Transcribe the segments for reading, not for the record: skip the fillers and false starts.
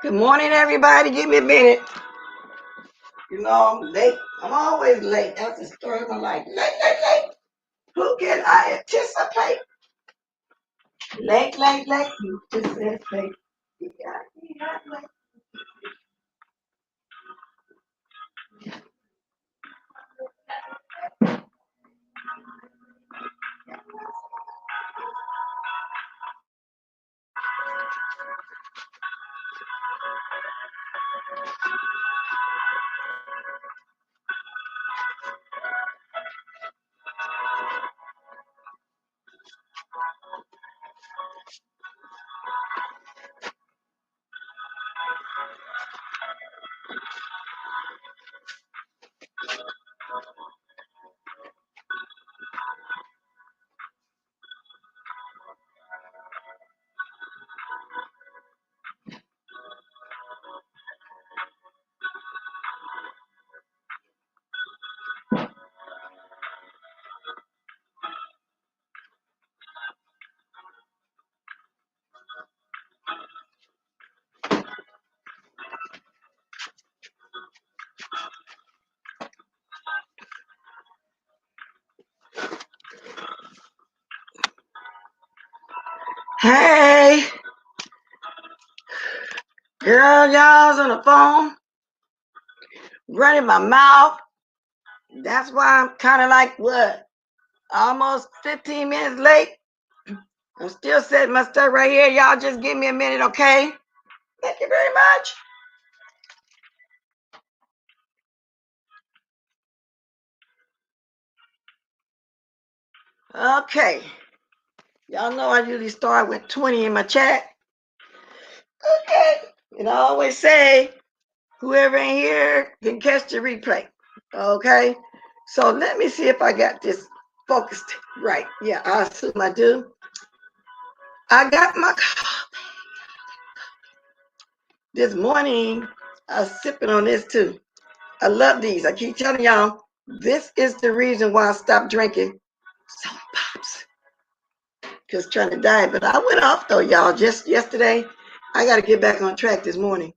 Good morning, everybody. Give me a minute. You know, I'm late. I'm always late. That's the story of my life. Late. Who can I anticipate? Late. You anticipate. Yeah. Hey, girl, y'all's on the phone, running my mouth. That's why I'm kind of like, what, almost 15 minutes late. I'm still setting my stuff right here. Y'all just give me a minute, okay? Thank you very much. Okay. Y'all know I usually start with 20 in my chat. Okay. And I always say, whoever ain't here can catch the replay. Okay. So let me see if I got this focused right. Yeah, I assume I do. I got my coffee. This morning. I was sipping on this too. I love these. I keep telling y'all, this is the reason why I stopped drinking soda pops. Just trying to diet. But I went off though, y'all, just yesterday. I got to get back on track this morning.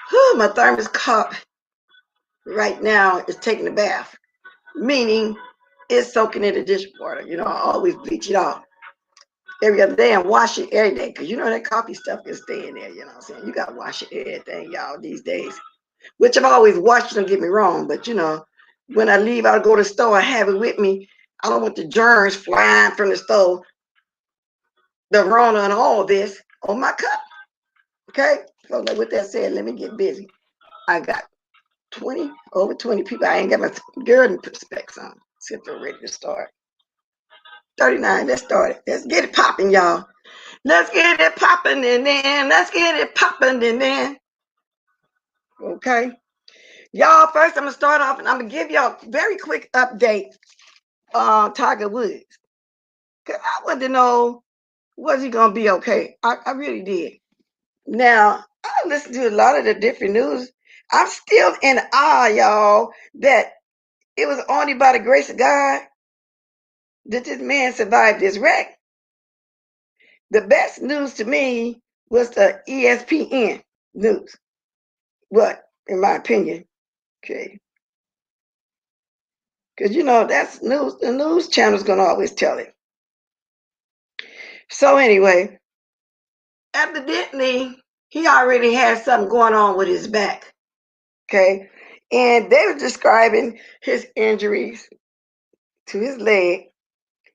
Whew, my thermos cup right now is taking a bath, meaning it's soaking in the dishwater. You know, I always bleach it off every other day and wash it every day because you know that coffee stuff can stay in there. You know what I'm saying? You got to wash it everything, y'all, these days, which I've always washed, don't get me wrong. But, you know, when I leave, I'll go to the store, I have it with me. I don't want the germs flying from the stove, the Rona and all this on my cup. Okay? So with that said, let me get busy. I got over 20 people. I ain't got my girl to put specs on. Since we're ready to start. 39, let's start it. Let's get it popping, y'all. Let's get it popping and then. Let's get it popping and then. Okay. Y'all, first I'm going to start off and I'm going to give y'all a very quick update on Tiger Woods. Because I wanted to know, was he going to be okay? I really did. Now, I listened to a lot of the different news. I'm still in awe, y'all, that it was only by the grace of God that this man survived this wreck. The best news to me was the ESPN news. What, in my opinion, okay? Because, you know, that's news. The news channel's going to always tell it. So anyway, evidently, he already had something going on with his back, okay? And they were describing his injuries to his leg.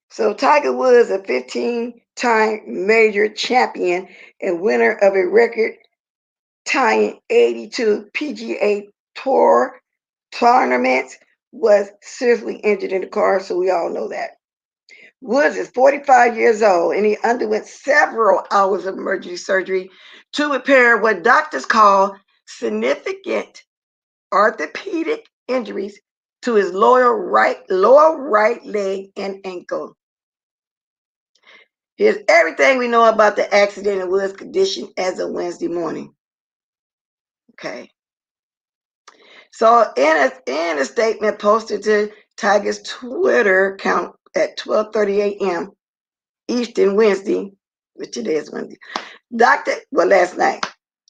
So Tiger Woods, a 15-time major champion and winner of a record-tying 82 PGA Tour tournaments, was seriously injured in the car, so we all know that. Woods is 45 years old, and he underwent several hours of emergency surgery to repair what doctors call significant orthopedic injuries to his lower right leg and ankle. Here's everything we know about the accident and Woods' condition as of Wednesday morning. Okay. So in a statement posted to Tiger's Twitter account at 12:30 a.m. Eastern Wednesday, which today is Wednesday. Last night,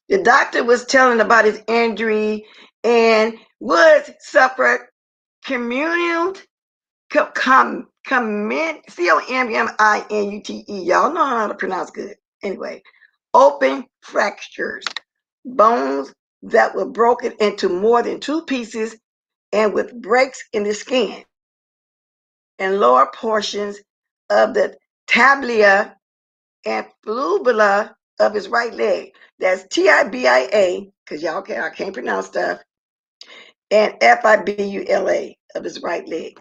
the doctor was telling about his injury, and Woods suffered communal COMMINUTE. Y'all know how to pronounce good. Anyway, open fractures, bones that were broken into more than two pieces, and with breaks in the skin and lower portions of the tibia and fibula of his right leg. That's TIBIA, because I can't pronounce stuff, and FIBULA of his right leg.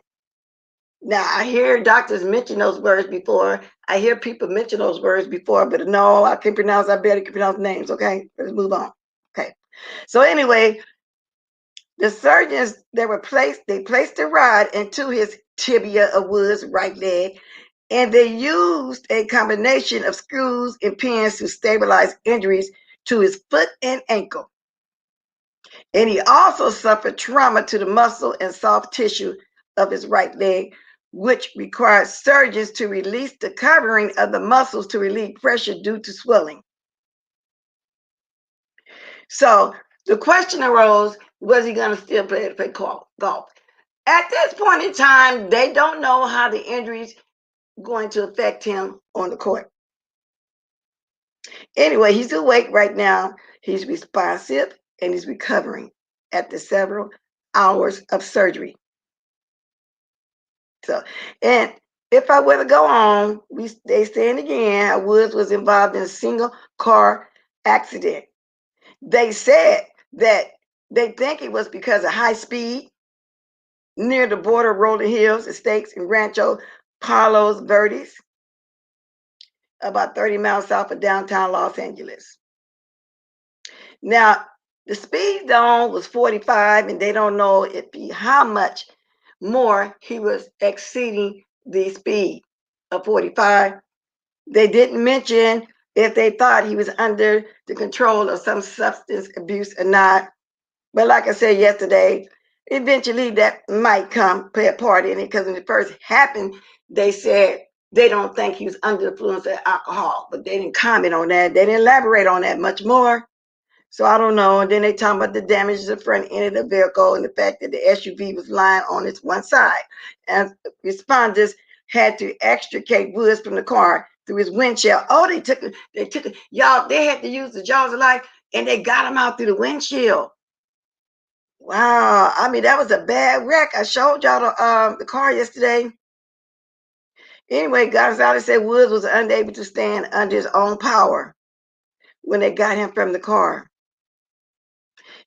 Now, I hear doctors mention those words before. I hear people mention those words before, but no, I can't pronounce. I barely can pronounce names. Okay, let's move on. Okay, so anyway, the surgeons they placed the rod into his tibia of Wood's right leg, and they used a combination of screws and pins to stabilize injuries to his foot and ankle. And he also suffered trauma to the muscle and soft tissue of his right leg, which required surgeons to release the covering of the muscles to relieve pressure due to swelling. So the question arose, was he going to still play golf? At this point in time, they don't know how the injuries going to affect him on the court. Anyway, he's awake right now. He's responsive and he's recovering after several hours of surgery. So, and if I were to go on, they saying again, Woods was involved in a single car accident. They said that they think it was because of high speed near the border of Rolling Hills Estates in Rancho Palos Verdes, about 30 miles south of downtown Los Angeles. Now, the speed zone was 45, and they don't know how much more he was exceeding the speed of 45. They didn't mention if they thought he was under the control of some substance abuse or not. But like I said yesterday, eventually that might play a part in it, because when it first happened, they said they don't think he was under the influence of alcohol, but they didn't comment on that. They didn't elaborate on that much more. So I don't know. And then they talk about the damage to the front end of the vehicle and the fact that the SUV was lying on its one side. And responders had to extricate Woods from the car through his windshield. Oh, they took it. Y'all, they had to use the jaws of life, and they got him out through the windshield. Wow. I mean, that was a bad wreck. I showed y'all the car yesterday. Anyway, Gonzalez said Woods was unable to stand under his own power when they got him from the car.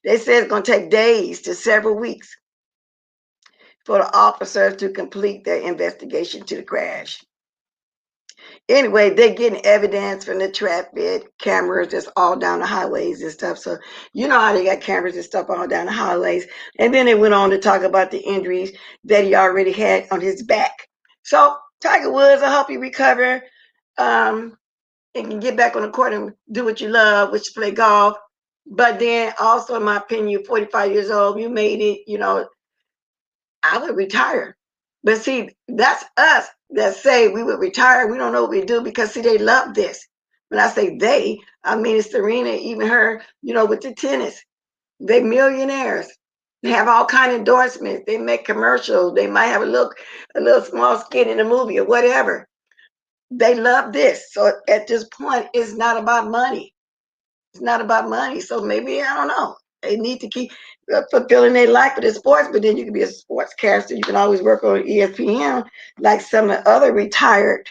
They said it's going to take days to several weeks for the officers to complete their investigation to the crash. Anyway, they're getting evidence from the traffic cameras that's all down the highways and stuff. So you know how they got cameras and stuff all down the highways. And then they went on to talk about the injuries that he already had on his back. So Tiger Woods, I hope you recover and can get back on the court and do what you love, which is play golf. But then also, in my opinion, you're 45 years old, you made it, I would retire. But see, that's us that say we would retire. We don't know what we do, because see, they love this. When I say they, I mean it's Serena, even her, with the tennis. They millionaires. They have all kind of endorsements. They make commercials. They might have a little small skit in a movie or whatever. They love this. So at this point, it's not about money. It's not about money. So maybe, I don't know, they need to keep fulfilling their life with the sports, but then you can be a sportscaster. You can always work on ESPN like some of the other retired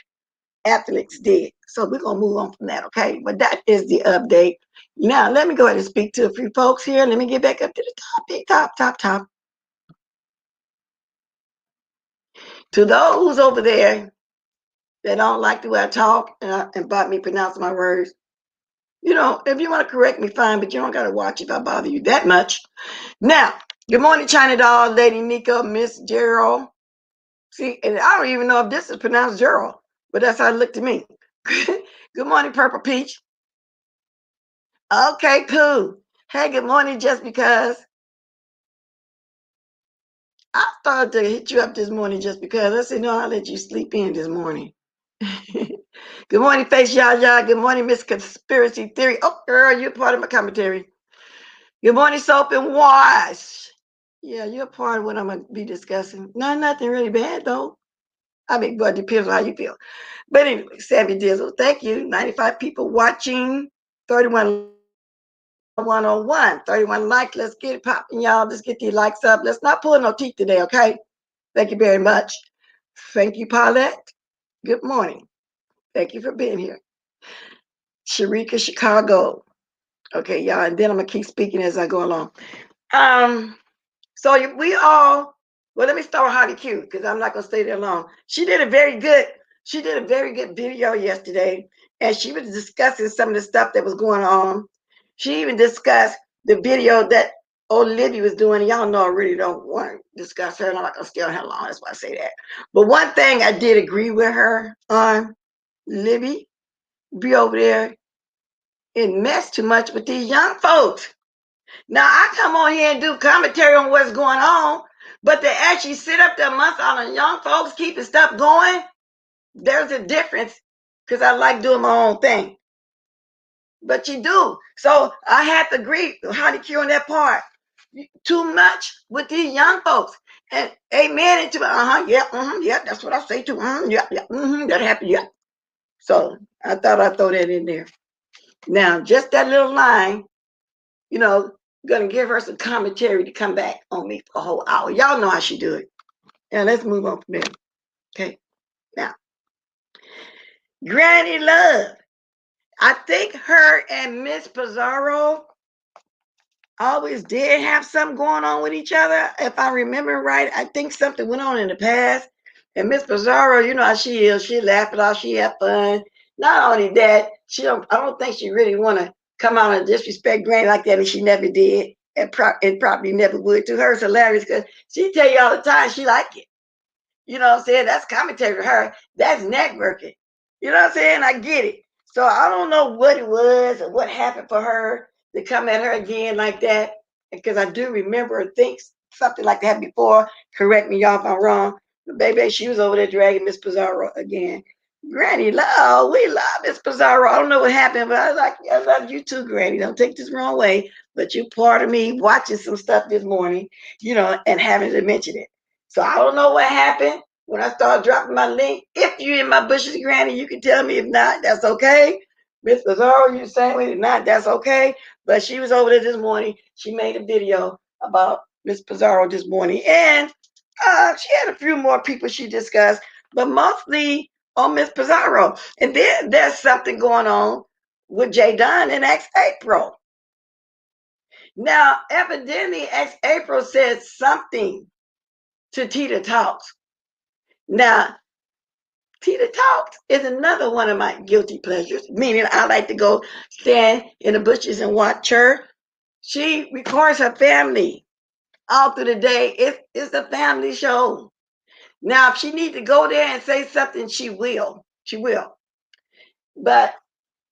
athletes did. So we're going to move on from that, okay? But that is the update. Now, let me go ahead and speak to a few folks here. Let me get back up to the top. To those over there that don't like the way I talk and about me pronouncing my words, if you want to correct me, fine, but you don't got to watch if I bother you that much. Now, good morning, China Doll, Lady Nika, Miss Gerald. See, and I don't even know if this is pronounced Gerald, but that's how it looked to me. Good morning, Purple Peach. Okay, cool. Hey, good morning, just because. I started to hit you up this morning just because. I said, no, I'll let you sleep in this morning. Good morning, Face Yaya. Good morning, Miss Conspiracy Theory. Oh, girl, you're part of my commentary. Good morning, Soap and Wash. Yeah, you're part of what I'm going to be discussing. Not nothing really bad, though. I mean, but it depends on how you feel. But anyway, Sammy Dizzle, thank you. 95 people watching, 31 101, 31 likes. Let's get it popping, y'all. Let's get these likes up. Let's not pull no teeth today, okay? Thank you very much. Thank you, Paulette. Good morning. Thank you for being here. Sharika, Chicago. Okay, y'all, and then I'm gonna keep speaking as I go along. So we all, well, let me start with Holly Q because I'm not gonna stay there long. She did a very good video yesterday, and she was discussing some of the stuff that was going on. She even discussed the video that old Libby was doing. Y'all know I really don't want to discuss her, and I'm not gonna stay on her long. That's why I say that. But one thing I did agree with her on, Libby, be over there and mess too much with these young folks. Now I come on here and do commentary on what's going on, but to actually sit up there amongst all the young folks keeping stuff going, there's a difference because I like doing my own thing. But you do. So I have to agree with Honey Q on that part. Too much with these young folks. And amen into yeah, that's what I say too. Yeah, that happened, yeah. So I thought I'd throw that in there. Now, just that little line, gonna give her some commentary to come back on me for a whole hour. Y'all know how she do it. Now let's move on from there. Okay. Now, Granny Love. I think her and Miss Pizarro always did have something going on with each other. If I remember right, I think something went on in the past. And Miss Pizarro, you know how she is. She laughed it off. She had fun. Not only that, I don't think she really want to come out and disrespect Granny like that, and she never did. And probably never would. To her, it's hilarious because she tell you all the time she like it. You know what I'm saying? That's commentary for her. That's networking. You know what I'm saying? I get it. So I don't know what it was or what happened for her to come at her again like that. Because I do remember her think something like that before. Correct me, y'all, if I'm wrong. But baby, she was over there dragging Miss Pizarro again. Granny, we love Miss Pizarro. I don't know what happened, but I love you too, Granny. Don't take this wrong way. But you part of me watching some stuff this morning, and having to mention it. So I don't know what happened when I started dropping my link. If you're in my bushes, Granny, you can tell me. If not, that's okay. Miss Pizarro, you saying with it? Not, that's okay. But she was over there this morning. She made a video about Miss Pizarro this morning. And she had a few more people she discussed, but mostly on Miss Pizarro. And then there's something going on with J. Dunn and ex-April. Now, evidently, ex-April said something to Tita Talks. Now, Tita Talks is another one of my guilty pleasures, meaning I like to go stand in the bushes and watch her. She records her family all through the day. It's a family show. Now, if she needs to go there and say something, she will. She will. But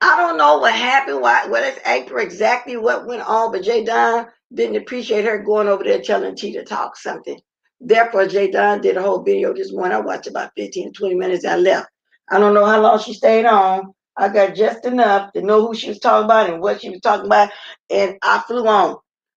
I don't know what happened, what is April exactly what went on, but J. Don didn't appreciate her going over there telling Tita Talk something. Therefore, J. Don did a whole video this morning. I watched about 15 to 20 minutes. I left. I don't know how long she stayed on. I got just enough to know who she was talking about and what she was talking about, and I flew on.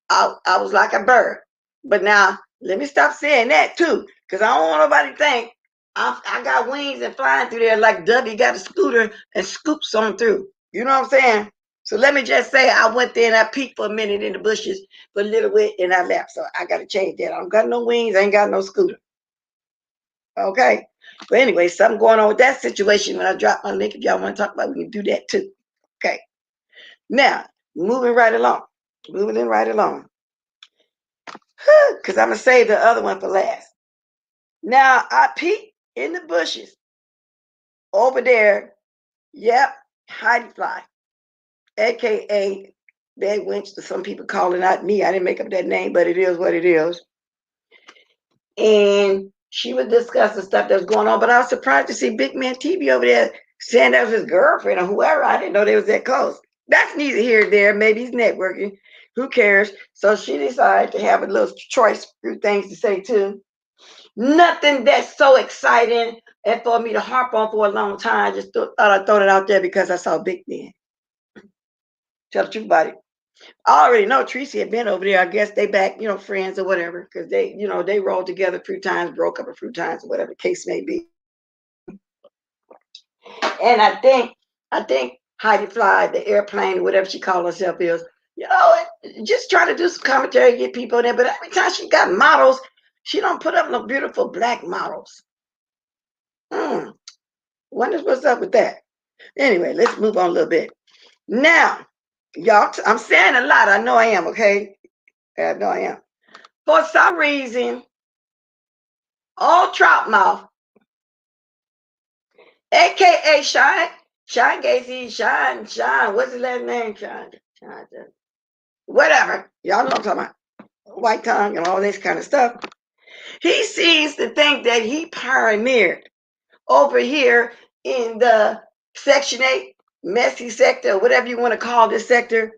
I was like a bird. But now, let me stop saying that too, because I don't want nobody to think I got wings and flying through there like W got a scooter and scoops on through. You know what I'm saying? So let me just say I went there and I peeked for a minute in the bushes for a little bit and I left. So I got to change that. I don't got no wings. I ain't got no scooter. Okay. But anyway, something going on with that situation. When I drop my link, if y'all want to talk about it, we can do that too. Okay. Now, moving right along. Moving in right along. Because I'm going to save the other one for last. Now, I peeked in the bushes over there. Yep. Heidi Fly. AKA Bad Winch, some people calling out me. I didn't make up that name, but it is what it is. And she was discussing stuff that was going on, but I was surprised to see Big Man TV over there saying that was his girlfriend or whoever. I didn't know they was that close. That's neither here nor there. Maybe he's networking. Who cares? So she decided to have a little choice few things to say too. Nothing that's so exciting And for me to harp on for a long time, I just thought I'd throw it out there because I saw Big Ben. Tell the truth about it. I already know Tracy had been over there. I guess they back, friends or whatever, because they rolled together a few times, broke up a few times, whatever the case may be. And I think Heidi Fly, the airplane, whatever she called herself is, just trying to do some commentary, get people in there. But every time she got models, she don't put up no beautiful black models. Wonder what's up with that. Anyway, let's move on a little bit. Now, y'all, I'm saying a lot. I know I am, okay? I know I am. For some reason, old Troutmouth, a.k.a. Shine Gacy, Shine, what's his last name? Shine, whatever. Y'all know what I'm talking about. White tongue and all this kind of stuff. He seems to think that he pioneered over here in the Section 8 messy sector, whatever you want to call this sector.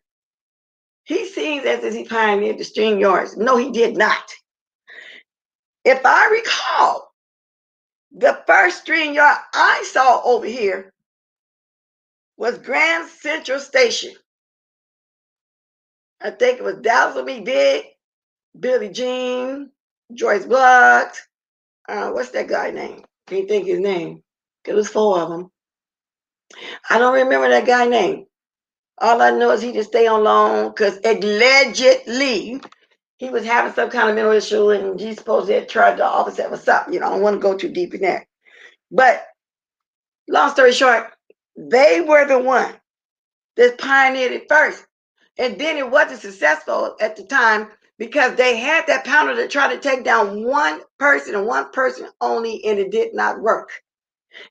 He seems as if he pioneered the string yards. No, he did not. If I recall, the first string yard I saw over here was Grand Central Station. I think it was Dazzle Me Big, Billie Jean, Joyce Bloggs. What's that guy name? Can't think his name. It was 4 of them. I don't remember that guy name. All I know is he just stay on loan because allegedly he was having some kind of mental issue and he's supposed to have tried the officer or something. I don't want to go too deep in that. But long story short, they were the one that pioneered it first. And then it wasn't successful at the time because they had that pounder to try to take down one person and one person only, and it did not work.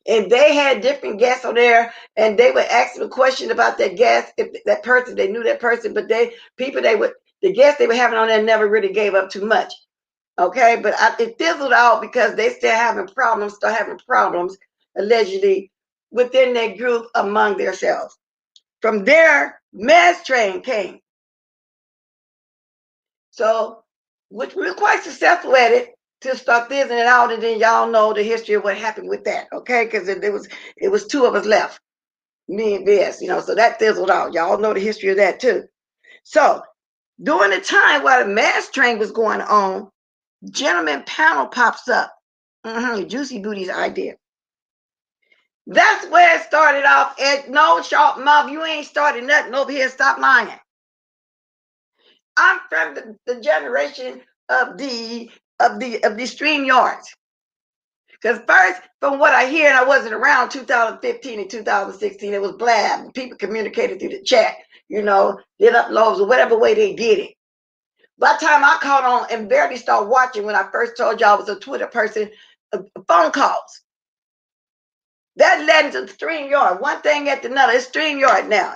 And they had different guests on there, and they would ask them a question about that guest, if that person, they knew that person, but the guests they were having on there never really gave up too much. Okay, but it fizzled out because they still having problems, allegedly, within their group among themselves. From there, Mass Train came. So, which we were quite successful at it to start fizzling it out, and then y'all know the history of what happened with that, okay? Because it was 2 of us left, me and Vess, so that fizzled out. Y'all know the history of that too. So, during the time while the Mass Train was going on, Gentleman Panel pops up. Juicy Booty's idea. That's where it started off. At no, sharp mouth, you ain't started nothing over here. Stop lying. I'm from the generation of the stream yards. Because first, from what I hear, and I wasn't around 2015 and 2016, it was blab. People communicated through the chat, did uploads or whatever way they did it. By the time I caught on and barely started watching when I first told y'all I was a Twitter person, phone calls. That led into StreamYard. One thing after another. It's StreamYard now.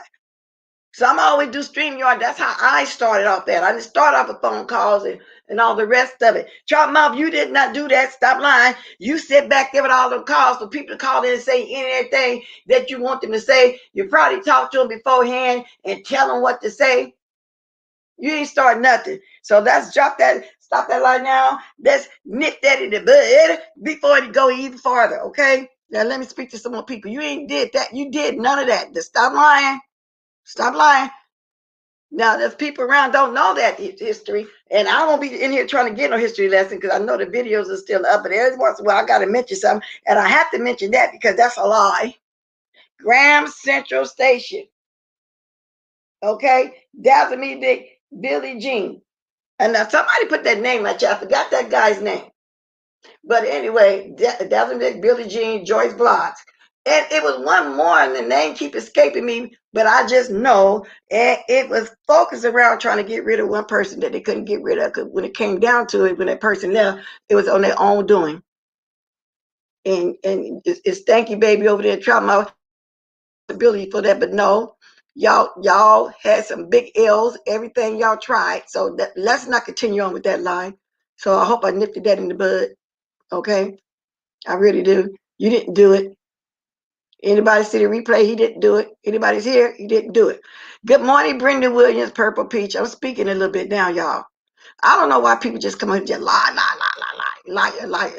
So I'm always do StreamYard. That's how I started off that. I didn't start off with phone calls and all the rest of it. Chop Mouth, you did not do that. Stop lying. You sit back there with all the calls for people to call in and say anything that you want them to say. You probably talk to them beforehand and tell them what to say. You ain't start nothing. So let's stop that line now. Let's nip that in the bud before it go even farther, okay? Now let me speak to some more people. You ain't did that. You did none of that. Just stop lying. Stop lying. Now there's people around don't know that history, and I won't be in here trying to get no history lesson because I know the videos are still up, but every once in a while I got to mention something, and I have to mention that because that's a lie. Grand Central Station. Okay? Dazzle Me Big, Billie Jean. And now somebody put that name at you. I forgot that guy's name. But anyway, Dazzle Me Big, Billie Jean, Joyce Bloggs. And it was one more, and the name keep escaping me, but I just know it was focused around trying to get rid of one person that they couldn't get rid of. Because when it came down to it, when that person left, it was on their own doing. And it's Stanky Baby over there trying my ability for that, but no, y'all had some big L's. Everything y'all tried, so let's not continue on with that line. So I hope I nipped that in the bud. Okay, I really do. You didn't do it. Anybody see the replay? He didn't do it. Anybody's here? He didn't do it. Good morning, Brenda Williams, Purple Peach. I'm speaking a little bit now, y'all. I don't know why people just come up and just lie,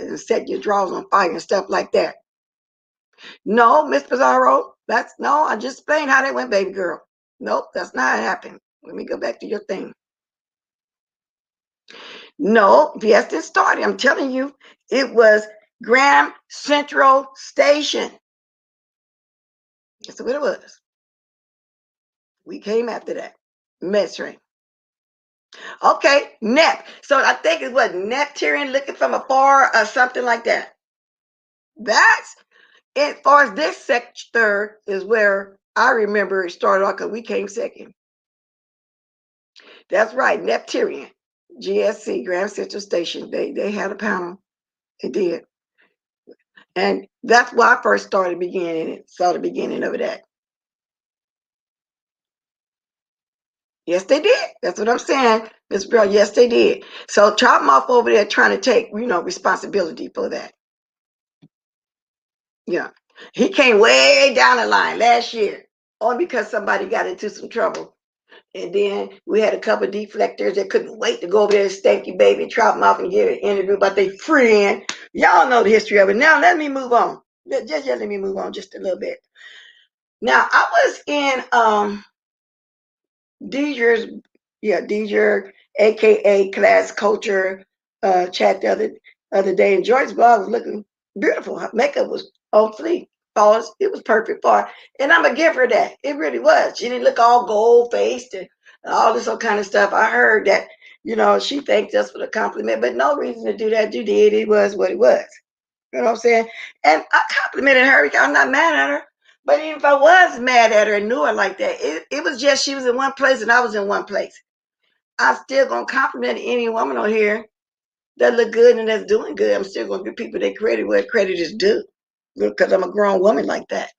and set your drawers on fire and stuff like that. No, Miss Pizarro, that's no, I just explained how that went, baby girl. Nope, that's not how it happened. Let me go back to your thing. No, Fiesta started. I'm telling you, it was Grand Central Station. That's what it was. We came after that. Mediterranean. Okay, Nep. So I think it was Neptune looking from afar or something like that. That's as far as this sector is where I remember it started off because we came second. That's right, Neptune. GSC, Grand Central Station. They had a panel. It did. And that's why I first started beginning it. Saw the beginning of that. Yes, they did. That's what I'm saying, Miss Bell. Yes, they did. So chop them off over there trying to take, responsibility for that. Yeah. He came way down the line last year, only because somebody got into some trouble. And then we had a couple of deflectors that couldn't wait to go over there to Stanky Baby and chop them off and give an interview about their friend. Y'all know the history of it. Now let me move on. Just let me move on just a little bit. Now I was in Deidre's, Deidre, aka Class Culture, chat the other day, and Joyce's blog was looking beautiful. Her makeup was on fleek. It was perfect for her, and I'm gonna give her that. It really was. She didn't look all gold faced and all this other kind of stuff. I heard that, she thanked us for the compliment, but no reason to do that. You did. It was what it was. You know what I'm saying? And I complimented her. I'm not mad at her. But even if I was mad at her and knew her like that, it was just she was in one place and I was in one place. I'm still gonna compliment any woman on here that look good and that's doing good. I'm still gonna give people their credit where credit is due. Because I'm a grown woman like that.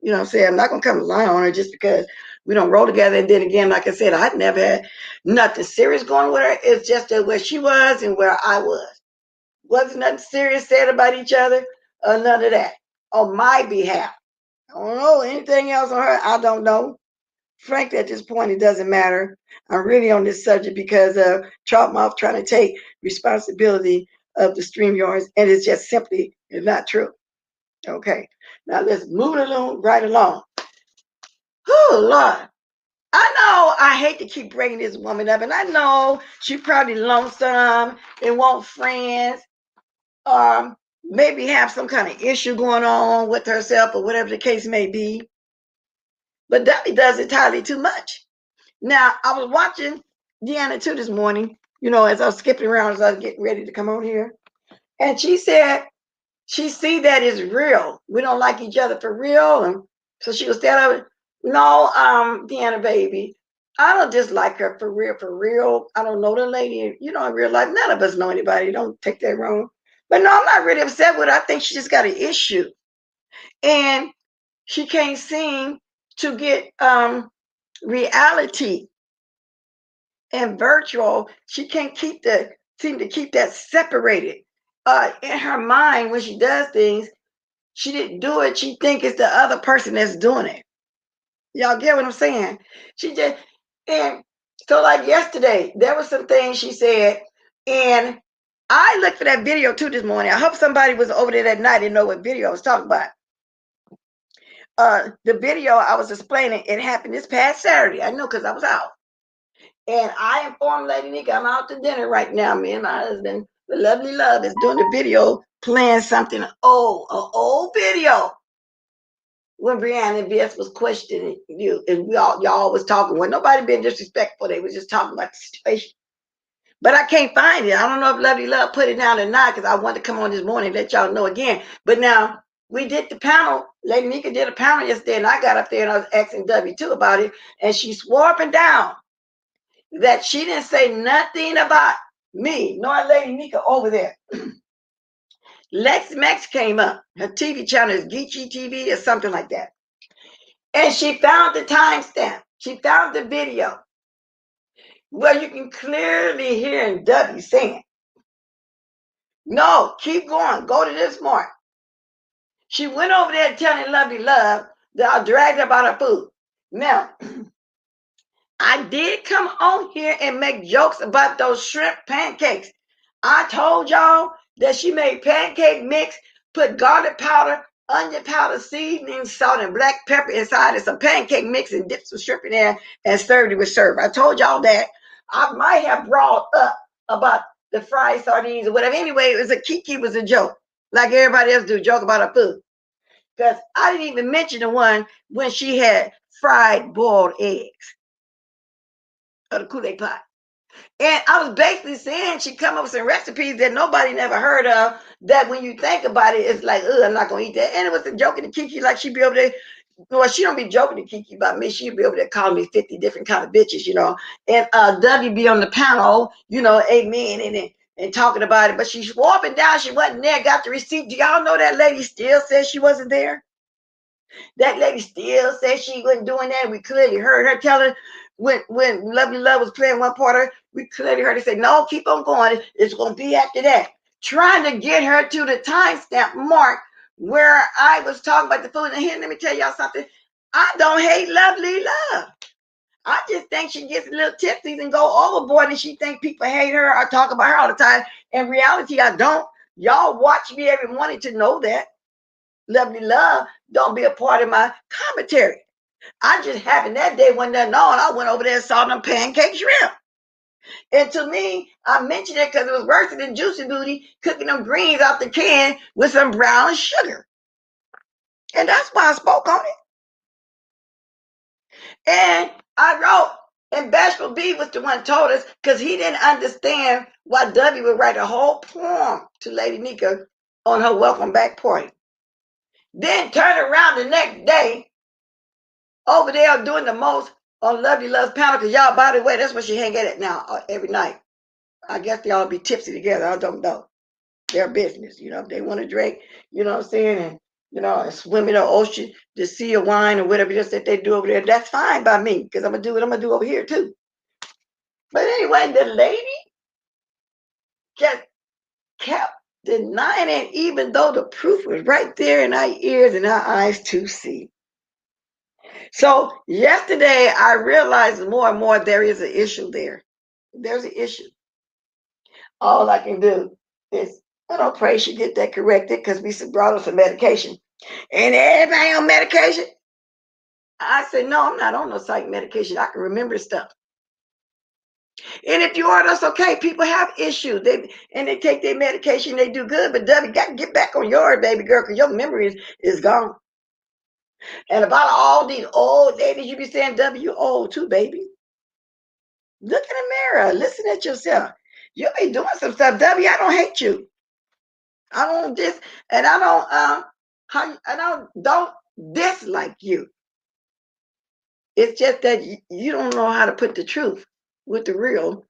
You know what I'm saying? I'm not gonna come lie on her just because we don't roll together. And then again, like I said, I've never had nothing serious going with her. It's just that where she was and where I was. Wasn't nothing serious said about each other or none of that on my behalf. I don't know anything else on her. I don't know. Frankly, at this point, it doesn't matter. I'm really on this subject because of Troutmouth trying to take responsibility of the stream yards, and it's just simply not true. Okay, now let's move along right along. Oh Lord, I know I hate to keep bringing this woman up, and I know she probably lonesome and want friends. Maybe have some kind of issue going on with herself or whatever the case may be. But Debbie does entirely too much. Now, I was watching Deanna too this morning, as I was skipping around as I was getting ready to come on here. And she said she see that it's real. We don't like each other for real. And so she was standing up. No, Deanna, baby, I don't dislike her for real, for real. I don't know the lady, in real life. None of us know anybody. Don't take that wrong. But no, I'm not really upset with her. I think she just got an issue. And she can't seem to get reality and virtual. She can't seem to keep that separated. In her mind, when she does things, she didn't do it. She think it's the other person that's doing it. Y'all get what I'm saying? She just, and so like yesterday, there was some things she said, and I looked for that video too this morning. I hope somebody was over there that night and know what video I was talking about. The video I was explaining, it happened this past Saturday. I know because I was out. And I informed Lady Nika I'm out to dinner right now. Me and my husband, the lovely love, is doing a video playing something old, an old video. When Brianna and Vs was questioning you, and y'all was talking. When nobody been disrespectful, they was just talking about the situation. But I can't find it. I don't know if Lovely Love put it down or not because I wanted to come on this morning and let y'all know again. But now we did the panel. Lady Nika did a panel yesterday, and I got up there and I was asking W2 about it, and she swore up and down that she didn't say nothing about me, nor Lady Nika over there. Lex Max came up. Her TV channel is Geechee TV or something like that. And she found the timestamp. She found the video where you can clearly hear W saying, no, keep going. Go to this mark. She went over there telling Lovely Love that I dragged about her food. Now, I did come on here and make jokes about those shrimp pancakes. I told y'all that she made pancake mix, put garlic powder, onion powder, seasoning, salt, and black pepper inside, and some pancake mix, and dip some shrimp in there and served it with syrup. I told y'all that. I might have brought up about the fried sardines or whatever. Anyway, it was a Kiki was a joke, like everybody else do, joke about her food. Because I didn't even mention the one when she had fried boiled eggs or the Kool-Aid pot. And I was basically saying she come up with some recipes that nobody never heard of, that when you think about it, it's like, I'm not going to eat that. And it was a joke in the Kiki, like she'd be over there. Well, she don't be joking to Kiki about me. She'd be over there calling me 50 different kind of bitches, And W be on the panel, amen, and talking about it. But she swore up and down she wasn't there, got the receipt. Do y'all know that lady still says she wasn't there? That lady still said she wasn't doing that. We clearly heard her tell her when Lovely Love was playing one part of her, we clearly heard her say, no, keep on going. It's going to be after that. Trying to get her to the timestamp mark where I was talking about the food. And here, let me tell y'all something. I don't hate Lovely Love. I just think she gets a little tipsy and go overboard, and she think people hate her or talk about her all the time. In reality, I don't. Y'all watch me every morning to know that. Lovely Love don't be a part of my commentary. I just happened that day when they're known, I went over there and saw them pancake shrimp. And to me, I mentioned it because it was worse than Juicy Booty cooking them greens out the can with some brown sugar. And that's why I spoke on it. And I wrote, and Bashful B was the one told us because he didn't understand why W would write a whole poem to Lady Nika on her welcome back party. Then turn around the next day over there doing the most on Lovely Love's panel, because y'all, by the way, that's what she hang at now every night. I guess they all be tipsy together. I don't know. Their business, if they want to drink, you know what I'm saying, and swim in the ocean, the sea of wine or whatever it is that they do over there, that's fine by me, because I'm gonna do what I'm gonna do over here too. But anyway, the lady just kept denying it, even though the proof was right there in our ears and our eyes to see. So yesterday, I realized more and more there is an issue there. There's an issue. All I can do is, I don't pray she get that corrected, because we brought her some medication. And everybody on medication? I said, no, I'm not on no psych medication. I can remember stuff. And if you are, that's okay. People have issues. They take their medication, they do good. But W, got to get back on yours, baby girl, because your memory is gone. And about all these old ladies, you be saying, W, old too, baby. Look in the mirror. Listen at yourself. You be doing some stuff. W, I don't hate you. I don't and I don't dislike you. It's just that you don't know how to put the truth with the real.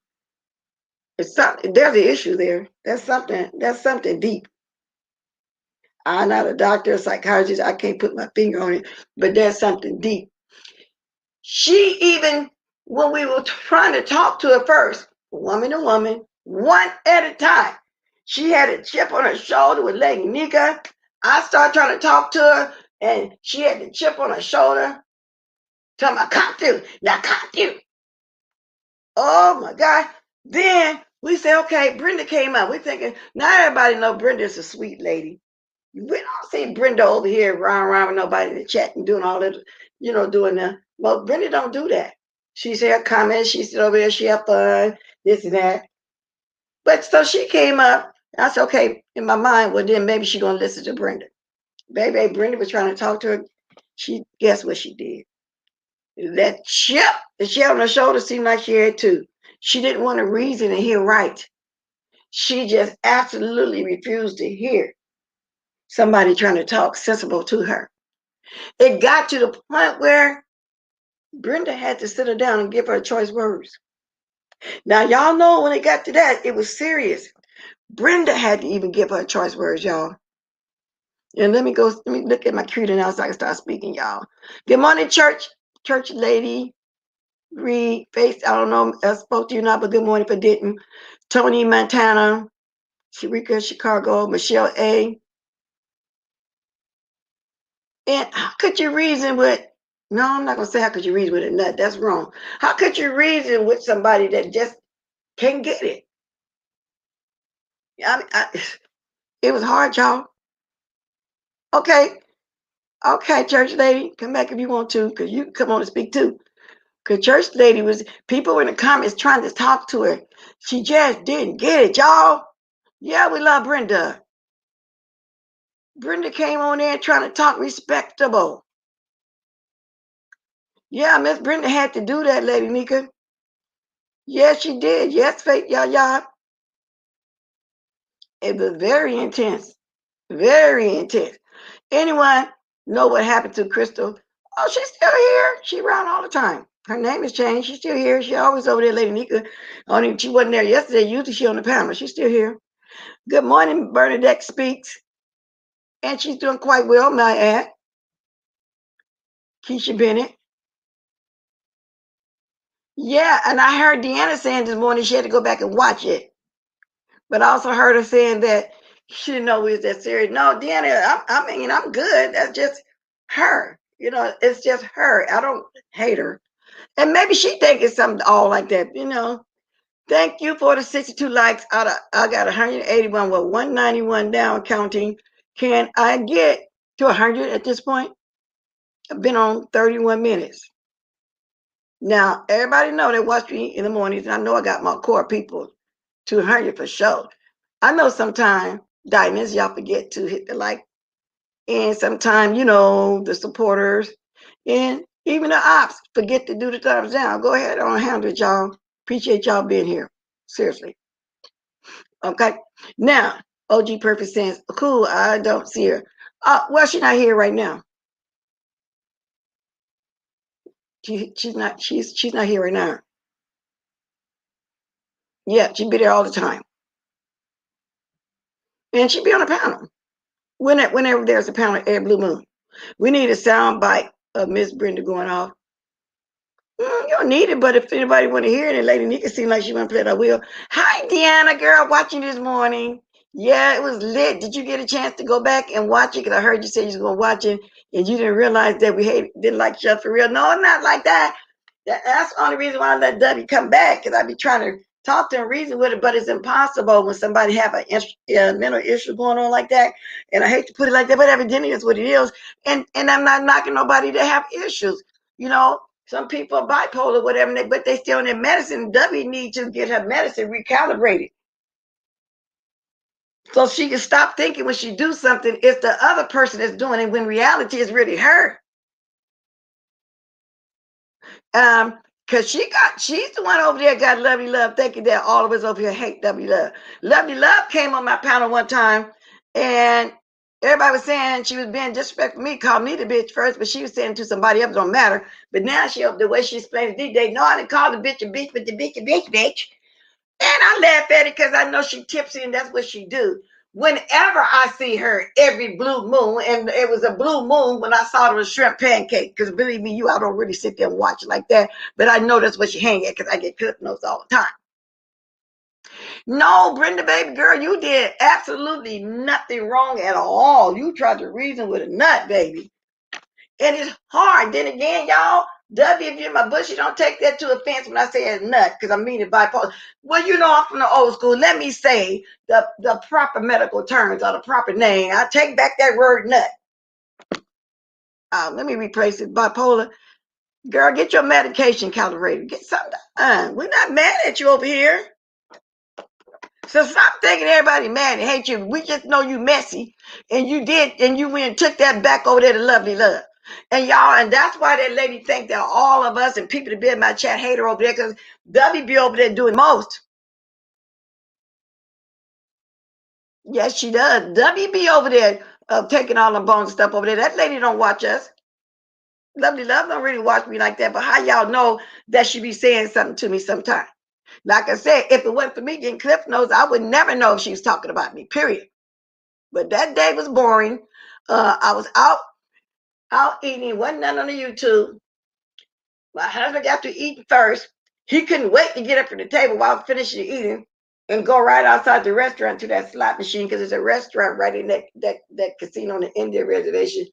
There's an issue there. That's something deep. I'm not a doctor, a psychologist. I can't put my finger on it, but there's something deep. She even, when we were trying to talk to her first, woman to woman, one at a time, she had a chip on her shoulder with Lady Nika. I started trying to talk to her, and she had the chip on her shoulder. Tell me, come through. Now come through. Oh my God. Then we said, okay, Brenda came out. We're thinking, now everybody know Brenda's a sweet lady. We don't see Brenda over here around with nobody in the chat and doing all that, doing that. Well, Brenda don't do that. She's here comments, she's over there, she have fun, this and that. But so she came up. I said, okay, in my mind, well, then maybe she's gonna listen to Brenda. Baby, Brenda was trying to talk to her. Guess what she did? That chip that she had on her shoulder seemed like she had too. She didn't want to reason and hear right. She just absolutely refused to hear somebody trying to talk sensible to her. It got to the point where Brenda had to sit her down and give her choice words. Now, y'all know when it got to that, it was serious. Brenda had to even give her choice words, y'all. And let me look at my computer now so I can start speaking, y'all. Good morning, church lady. Reed, Face, I don't know, I spoke to you not, but good morning if I didn't. Tony Montana, Sharika Chicago, Michelle A. And how could you reason with, no, I'm not going to say how could you reason with a nut. That's wrong. How could you reason with somebody that just can't get it? It was hard, y'all. Okay, Okay, church lady, come back if you want to, because you can come on and speak too. Because church lady people were in the comments trying to talk to her. She just didn't get it, y'all. Yeah, we love Brenda. Brenda came on there trying to talk respectable. Yeah, Miss Brenda had to do that, Lady Nika. Yes, she did. Yes, Faith, yeah. It was very intense. Very intense. Anyone know what happened to Crystal? Oh, she's still here. She around all the time. Her name has changed. She's still here. She always over there, Lady Nika. Only she wasn't there yesterday. Usually she on the panel. She's still here. Good morning, Bernadette Speaks. And she's doing quite well, may I add. Keisha Bennett. Yeah, and I heard Deanna saying this morning she had to go back and watch it. But I also heard her saying that she didn't know it was that serious. No, Deanna, I'm good. That's just her. It's just her. I don't hate her. And maybe she think it's something all like that. Thank you for the 62 likes. I got 181, 191 down counting. Can I get to 100 at this point? I've been on 31 minutes. Now, everybody know they watch me in the mornings, and I know I got my core people 200 for sure. I know sometimes, diamonds, y'all forget to hit the like, and sometimes, the supporters, and even the ops forget to do the thumbs down. Go ahead on 100, y'all. Appreciate y'all being here. Seriously. Okay. Now, OG Perfect says, cool, I don't see her. Well, she's not here right now. She's not here right now. Yeah, she be there all the time. And she be on a panel. Whenever there's a panel every blue moon. We need a sound bite of Miss Brenda going off. You don't need it, but if anybody want to hear it, and Lady Nika seemed like she want to play that wheel. Hi, Deanna, girl, watching this morning. Yeah, it was lit. Did you get a chance to go back and watch it? Because I heard you say you was going to watch it, and you didn't realize that we didn't like each other for real. No, not like that. That's the only reason why I let Debbie come back, because I be trying to talk to him, reason with it, but it's impossible when somebody have a mental issue going on like that. And I hate to put it like that, but evidently it's what it is. And I'm not knocking nobody that have issues. Some people are bipolar, whatever, but they still on their medicine. Debbie needs to get her medicine recalibrated, so she can stop thinking when she do something, it's the other person that's doing it, when reality is really her. Because she's the one over there got Lovely Love thinking that all of us over here hate Lovely Love. Lovely Love came on my panel one time, and everybody was saying she was being disrespectful to me, called me the bitch first, but she was saying to somebody else, don't matter. But now the way she explains it, they know I didn't call the bitch a bitch, but the bitch a bitch. And I laugh at it because I know she tipsy and that's what she do. Whenever I see her every blue moon, and it was a blue moon when I saw the shrimp pancake, because believe me, I don't really sit there and watch it like that, but I know that's what she hang at because I get clip notes all the time. No, Brenda, baby girl, you did absolutely nothing wrong at all. You tried to reason with a nut, baby. And it's hard. Then again, y'all, W, if you're in my bush, you don't take that to offense when I say it's nut, because I mean it bipolar. Well, I'm from the old school. Let me say the proper medical terms or the proper name. I take back that word nut. Let me replace it. Bipolar. Girl, get your medication calibrated. Get something done. We're not mad at you over here. So stop thinking everybody mad and hate you. We just know you messy, and you went and took that back over there to Lovely Love. And y'all, and that's why that lady think that all of us and people that be in my chat hate her over there, because W be over there doing most. Yes, she does. W be over there taking all the bones and stuff over there. That lady don't watch us. Lovely Love don't really watch me like that. But how y'all know that she be saying something to me sometime? Like I said, if it wasn't for me getting cliff notes, I would never know if she was talking about me, period. But that day was boring. I was out eating. It wasn't none on the YouTube. My husband got to eat first. He couldn't wait to get up from the table while I was finishing eating and go right outside the restaurant to that slot machine, because there's a restaurant right in that casino on the Indian reservation.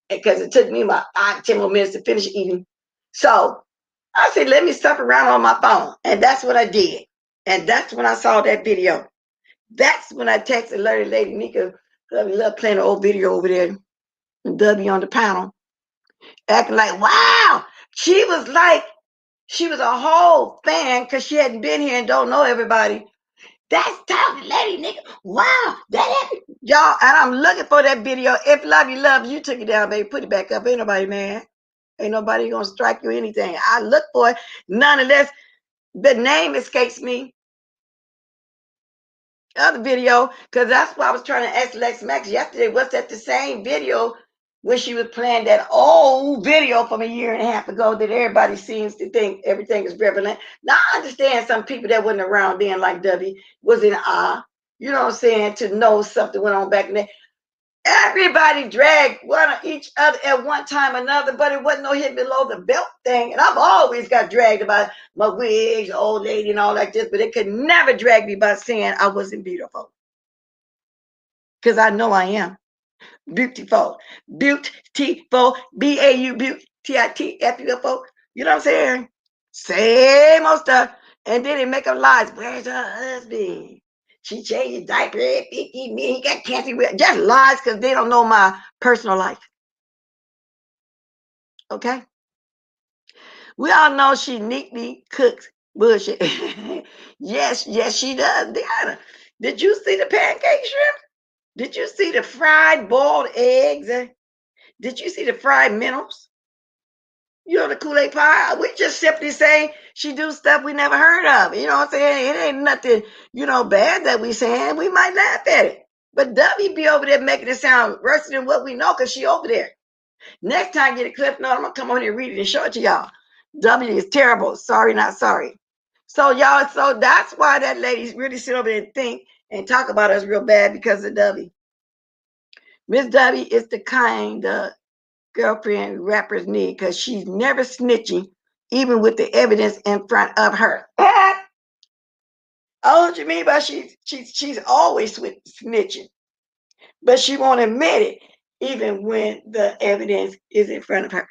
Because it took me about 10 more minutes to finish eating. So I said, let me stuff around on my phone. And that's what I did. And that's when I saw that video. That's when I texted Lady Nika. I love playing an old video over there. W on the panel, acting like, wow. She was a whole fan because she hadn't been here and don't know everybody. That's talking lady, nigga. Wow, that happened. Y'all, and I'm looking for that video. If Love You Love You took it down, baby, put it back up. Ain't nobody mad. Ain't nobody gonna strike you or anything. I look for it. Nonetheless, the name escapes me. Other video, because that's why I was trying to ask Lex Max yesterday. Was that the same video when she was playing that old video from a year and a half ago that everybody seems to think everything is relevant? Now I understand some people that wasn't around then, like W, was in awe. You know what I'm saying? To know something went on back then. Everybody dragged one of each other at one time or another, but it wasn't no hit below the belt thing. And I've always got dragged about my wigs, old lady, and all like this, but it could never drag me by saying I wasn't beautiful. Because I know I am beautiful. Beautiful. B-A-U, T-I-T-F-U-F-O. You know what I'm saying? Same old stuff. And then they make up lies. Where's her husband? She changed his diaper, 50 million, he got cancer. Just lies because they don't know my personal life. Okay? We all know she neatly cooks bullshit. yes, she does. Deanna, did you see the pancake shrimp? Did you see the fried boiled eggs? Did you see the fried minnows? You know, the Kool-Aid pie? We just simply say she do stuff we never heard of. You know what I'm saying? It ain't nothing, bad that we saying. We might laugh at it. But W be over there making it sound worse than what we know because she over there. Next time I get a clip note, I'm going to come on here and read it and show it to y'all. W is terrible. Sorry, not sorry. So y'all, so that's why that lady really sit over there and think and talk about us real bad because of W. Miss W is the kind of girlfriend rappers need because she's never snitching, even with the evidence in front of her. Oh, what you mean by she's always snitching, but she won't admit it, even when the evidence is in front of her.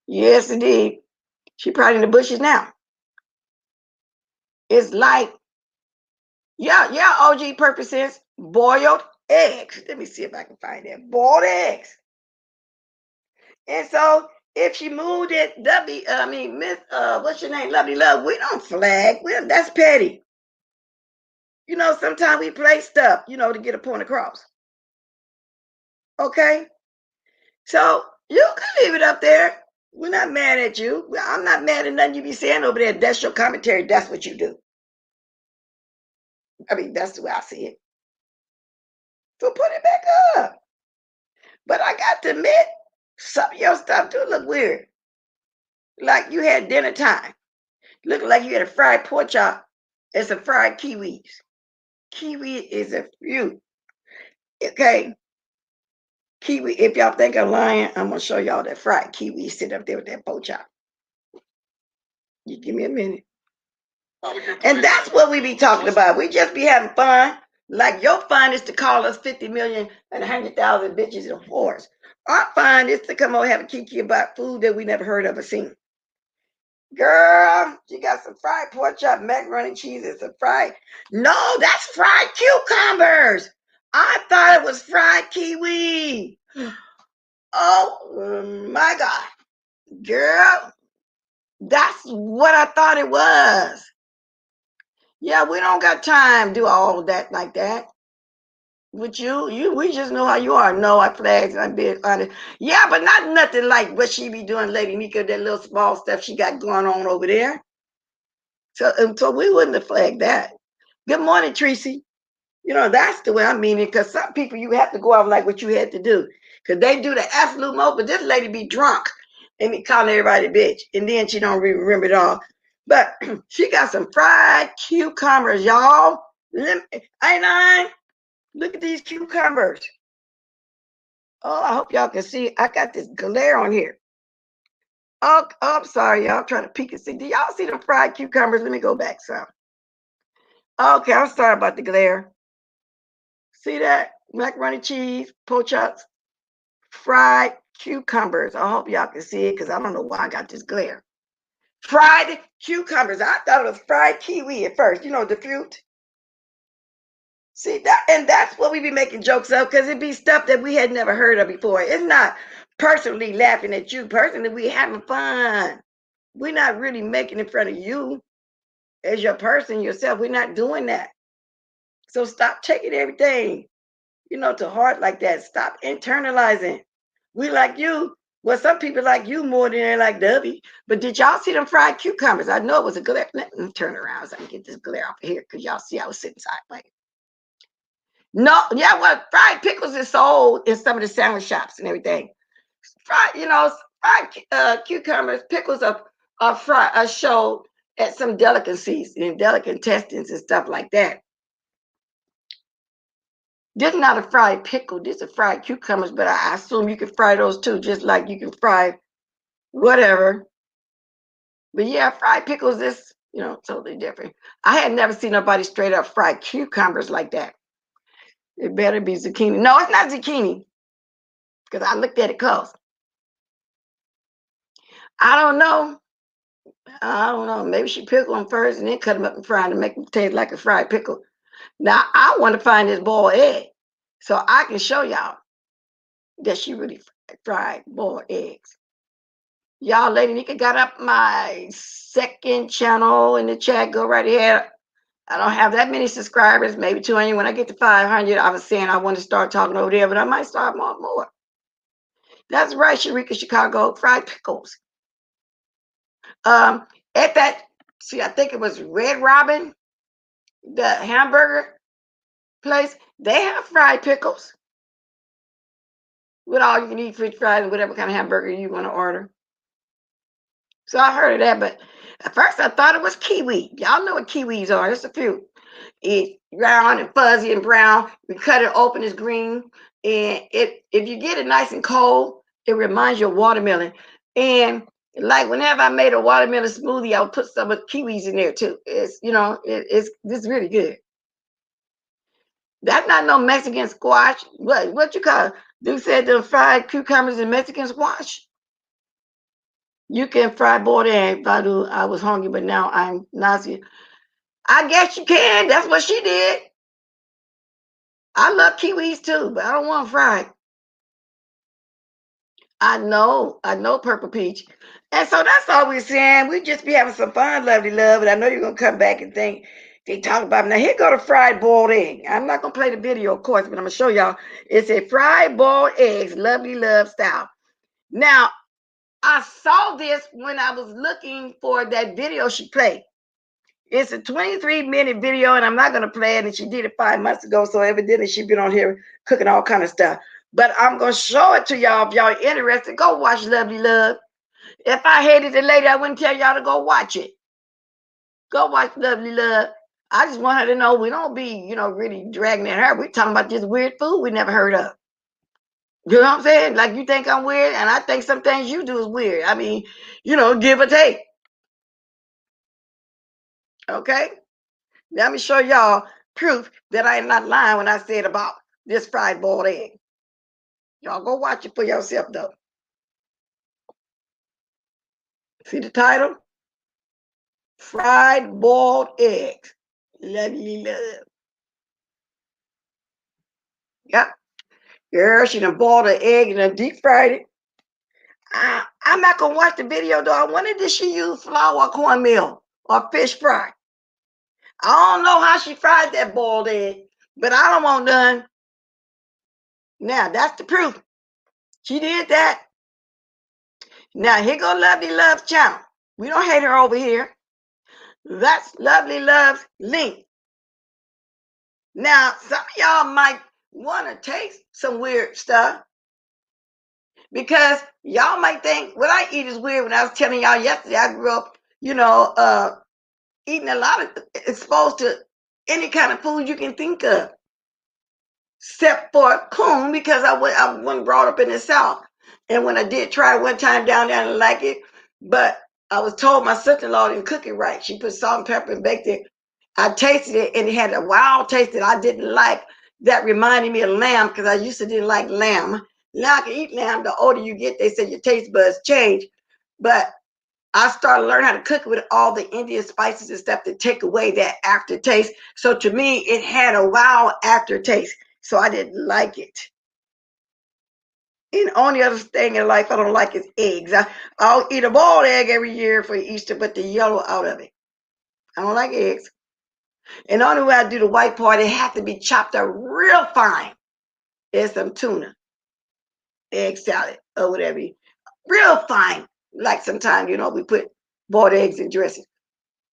Yes, indeed. She probably in the bushes now. It's like, yeah, OG purposes, boiled eggs. Let me see if I can find that. Boiled eggs. And so if she moved it, Miss, what's your name? Lovely Love, we don't flag. That's petty. Sometimes we play stuff, to get a point across. Okay? So you can leave it up there. We're not mad at you. I'm not mad at nothing you be saying over there. That's your commentary. That's what you do. That's the way I see it. So put it back up. But I got to admit, some of your stuff do look weird. Like you had dinner time. Looking like you had a fried pork chop and some fried kiwis. Kiwi is a fruit. Okay. Kiwi, if y'all think I'm lying, I'm going to show y'all that fried kiwi sit up there with that pork chop. You give me a minute. And that's what we be talking about. We just be having fun. Like your fun is to call us 50 million and 100,000 bitches and whores. Our fun is to come over and have a kiki about food that we never heard of or seen. Girl, you got some fried pork chop, macaroni and cheese, and some fried. No, that's fried cucumbers. I thought it was fried kiwi. Oh my God. Girl, that's what I thought it was. Yeah, we don't got time to do all of that like that. With you, we just know how you are. No, I flags, I'm being honest. Yeah, but not nothing like what she be doing, Lady Mika, that little small stuff she got going on over there. So we wouldn't have flagged that. Good morning, Tracy. That's the way I mean it, because some people you have to go out like what you had to do. Because they do the absolute most, but this lady be drunk and be calling everybody a bitch. And then she don't remember it all. But she got some fried cucumbers, y'all. Ain't I? Look at these cucumbers. Oh, I hope y'all can see. I got this glare on here. Oh, I'm sorry, y'all. I'm trying to peek and see. Do y'all see the fried cucumbers? Let me go back some. Okay, I'm sorry about the glare. See that? Macaroni cheese, pork chops, fried cucumbers. I hope y'all can see it because I don't know why I got this glare. Fried cucumbers. I thought it was fried kiwi at first. The fruit. See that, and that's what we be making jokes of, because it be stuff that we had never heard of before. It's not personally laughing at you. Personally, we having fun. We're not really making in front of you as your person yourself. We're not doing that. So stop taking everything, to heart like that. Stop internalizing. We like you. Well, some people like you more than they like Dubby. But did y'all see them fried cucumbers? I know it was a glare. Let me turn around so I can get this glare off of here, because y'all see I was sitting sideways. No, yeah, well, fried pickles is sold in some of the sandwich shops and everything. Fried cucumbers, pickles are sold at some delicacies and delicatessen and stuff like that. This is not a fried pickle. This is fried cucumbers, but I assume you can fry those too, just like you can fry whatever. But yeah, fried pickles is, totally different. I had never seen nobody straight up fried cucumbers like that. It better be zucchini. No, it's not zucchini, because I looked at it close. I don't know. I don't know. Maybe she pickled them first and then cut them up and fry them to make them taste like a fried pickle. Now, I want to find this boiled egg so I can show y'all that she really fried boiled eggs. Y'all, Lady Nika got up my second channel in the chat. Go right ahead. I don't have that many subscribers, maybe 200. When I get to 500, I was saying I want to start talking over there, but I might start more. That's right, Sharika Chicago, fried pickles. At that, see, I think it was Red Robin, the hamburger place. They have fried pickles with all you can eat French fries and whatever kind of hamburger you want to order. So I heard of that, but at first I thought it was kiwi. Y'all know what kiwis are. It's a fruit. It's round and fuzzy and brown. We cut it open, it's green. And if you get it nice and cold, it reminds you of watermelon. And like whenever I made a watermelon smoothie, I would put some of kiwis in there too. It's really good. That's not no Mexican squash. What you call it? Dude said the fried cucumbers and Mexican squash. You can fry boiled egg, Badu. I was hungry, but now I'm nauseous. I guess you can. That's what she did. I love kiwis too, but I don't want fried. I know, Purple Peach. And so that's all we're saying. We just be having some fun, lovely love. And I know you're gonna come back and think they talk about it. Now here go the fried boiled egg. I'm not gonna play the video, of course, but I'm gonna show y'all. It's a fried boiled eggs, lovely love style. Now, I saw this when I was looking for that video she played. It's a 23-minute video, and I'm not going to play it. And she did it 5 months ago, so evidently she's been on here cooking all kind of stuff. But I'm going to show it to y'all if y'all interested. Go watch Lovely Love. If I hated the lady, I wouldn't tell y'all to go watch it. Go watch Lovely Love. I just want her to know we don't be, really dragging at her. We're talking about this weird food we never heard of. You know what I'm saying? Like, you think I'm weird, and I think some things you do is weird. I mean, give or take. Okay? Let me show y'all proof that I am not lying when I said about this fried boiled egg. Y'all go watch it for yourself, though. See the title? Fried boiled eggs. Lovely love. Yep. Girl, she done boiled an egg and done deep fried it. I'm not going to watch the video, though. I wonder, did she use flour or cornmeal or fish fry? I don't know how she fried that boiled egg, but I don't want none. Now, that's the proof. She did that. Now, here go Lovely Love's channel. We don't hate her over here. That's Lovely Love's link. Now, some of y'all might want to taste some weird stuff because y'all might think what I eat is weird. When I was telling y'all yesterday, I grew up, eating a lot of, exposed to any kind of food you can think of, except for coon, because I wasn't brought up in the South. And when I did try it one time down there, I didn't like it. But I was told my sister-in-law didn't cook it right. She put salt and pepper and baked it. I tasted it, and it had a wild taste that I didn't like. That reminded me of lamb, because I used to didn't like lamb. Now I can eat lamb. The older you get, they say your taste buds change. But I started learning how to cook with all the Indian spices and stuff to take away that aftertaste. So to me, it had a wild aftertaste. So I didn't like it. And the only other thing in life I don't like is eggs. I'll eat a boiled egg every year for Easter, but the yellow out of it. I don't like eggs. And the only way I do the white part, it has to be chopped up real fine. There's some tuna, egg salad, or whatever. Real fine. Like sometimes, we put boiled eggs in dressing.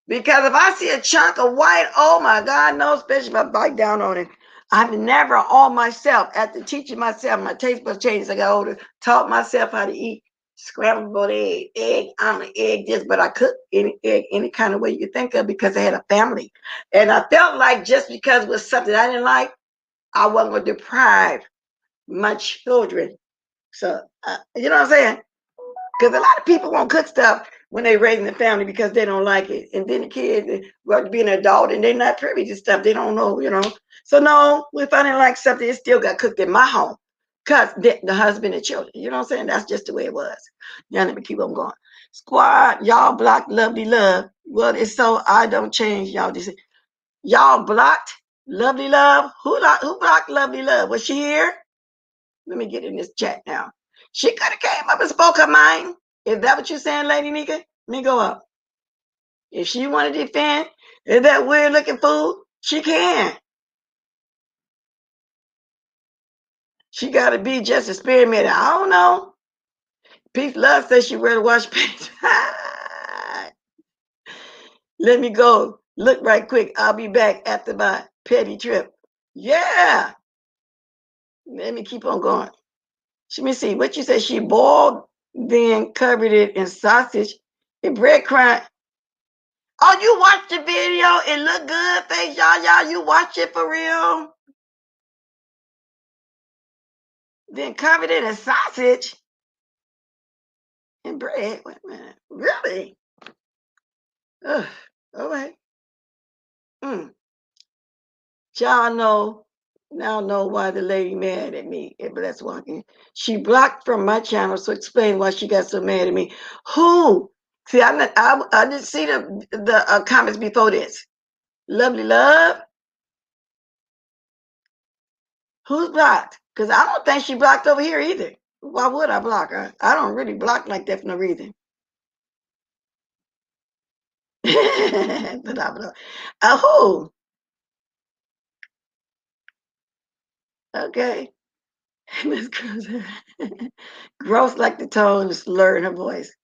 Because if I see a chunk of white, oh my God, no, especially if I bite down on it. I've never all myself, after teaching myself, my taste buds changed as I got older, taught myself how to eat scrambled egg, omelet, egg, this, but I cook any egg any kind of way you think of because I had a family. And I felt like just because it was something I didn't like, I wasn't going to deprive my children. So, you know what I'm saying? Because a lot of people won't cook stuff when they're raising the family because they don't like it. And then the kids, well, being an adult and they're not privy to stuff, they don't know. So, no, if I didn't like something, it still got cooked in my home because the husband and children. You know what I'm saying? That's just the way it was. Now, let me keep on going. Squad, y'all blocked Lovely Love. Well, it's so I don't change, y'all. Y'all blocked Lovely Love. Who blocked Lovely Love? Was she here? Let me get in this chat now. She could have came up and spoke her mind. Is that what you're saying, Lady Nika? Let me go up. If she want to defend, is that weird looking fool? She can. She got to be just experimented. I don't know. Peace Love says she ready to wash pants. Let me go. Look right quick. I'll be back after my petty trip. Yeah. Let me keep on going. Let me see. What you say? She boiled, then covered it in sausage and breadcrumb. Oh, you watched the video? It looked good, face y'all. You watch it for real? Then covered it in sausage and bread. Wait a minute. Really? Ugh. All right. Y'all know why the lady mad at me. But that's walking. She blocked from my channel, so explain why she got so mad at me. Who? See, I didn't see the comments before this. Lovely Love. Who's blocked? Because I don't think she blocked over here either. Why would I block her? I don't really block like that for no reason. Phenomenal. Oh, okay. Miss Cruz. Gross like the tone, slur in her voice.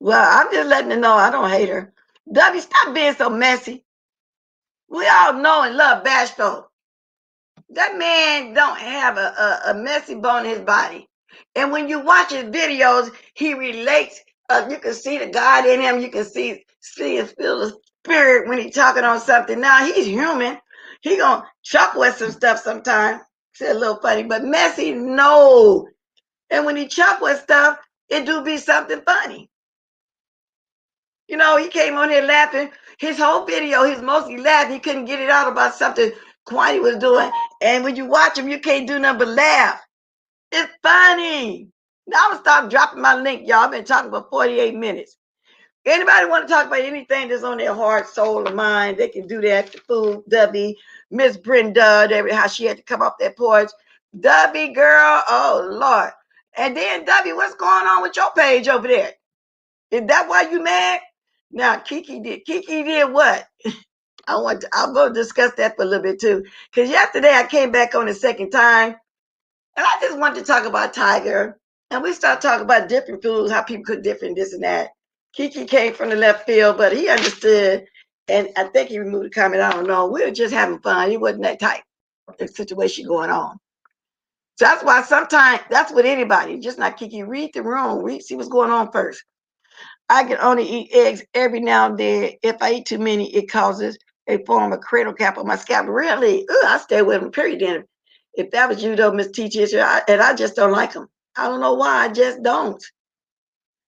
Well, I'm just letting her know I don't hate her. W, stop being so messy. We all know and love Bashful. That man don't have a messy bone in his body. And when you watch his videos, he relates. You can see the God in him. You can see and feel the spirit when he's talking on something. Now, he's human. He going to chuckle at some stuff sometimes. It's a little funny, but messy, no. And when he chuckle at stuff, it do be something funny. He came on here laughing. His whole video, he's mostly laughing. He couldn't get it out about something Quiney was doing. And when you watch him, you can't do nothing but laugh. It's funny. Now I'm going to stop dropping my link, y'all. I've been talking for 48 minutes. Anybody want to talk about anything that's on their heart, soul, or mind, they can do that. The food, Dubby, Miss Brenda, how she had to come off that porch. Dubby, girl, oh, Lord. And then, Dubby, what's going on with your page over there? Is that why you mad? Now, Kiki did what? I'm going to discuss that for a little bit, too. Because yesterday I came back on the second time, and I just wanted to talk about Tiger. And we started talking about different foods, how people could different this and that. Kiki came from the left field, but he understood. And I think he removed the comment. I don't know. We were just having fun. He wasn't that type of situation going on. So that's why sometimes, that's with anybody, just not Kiki. Read the room. See what's going on first. I can only eat eggs every now and then. If I eat too many, it causes a form of cradle cap on my scalp. Really? I stay with them, period. Then, if that was you, though, Miss Teacher, and I just don't like them. I don't know why. I just don't.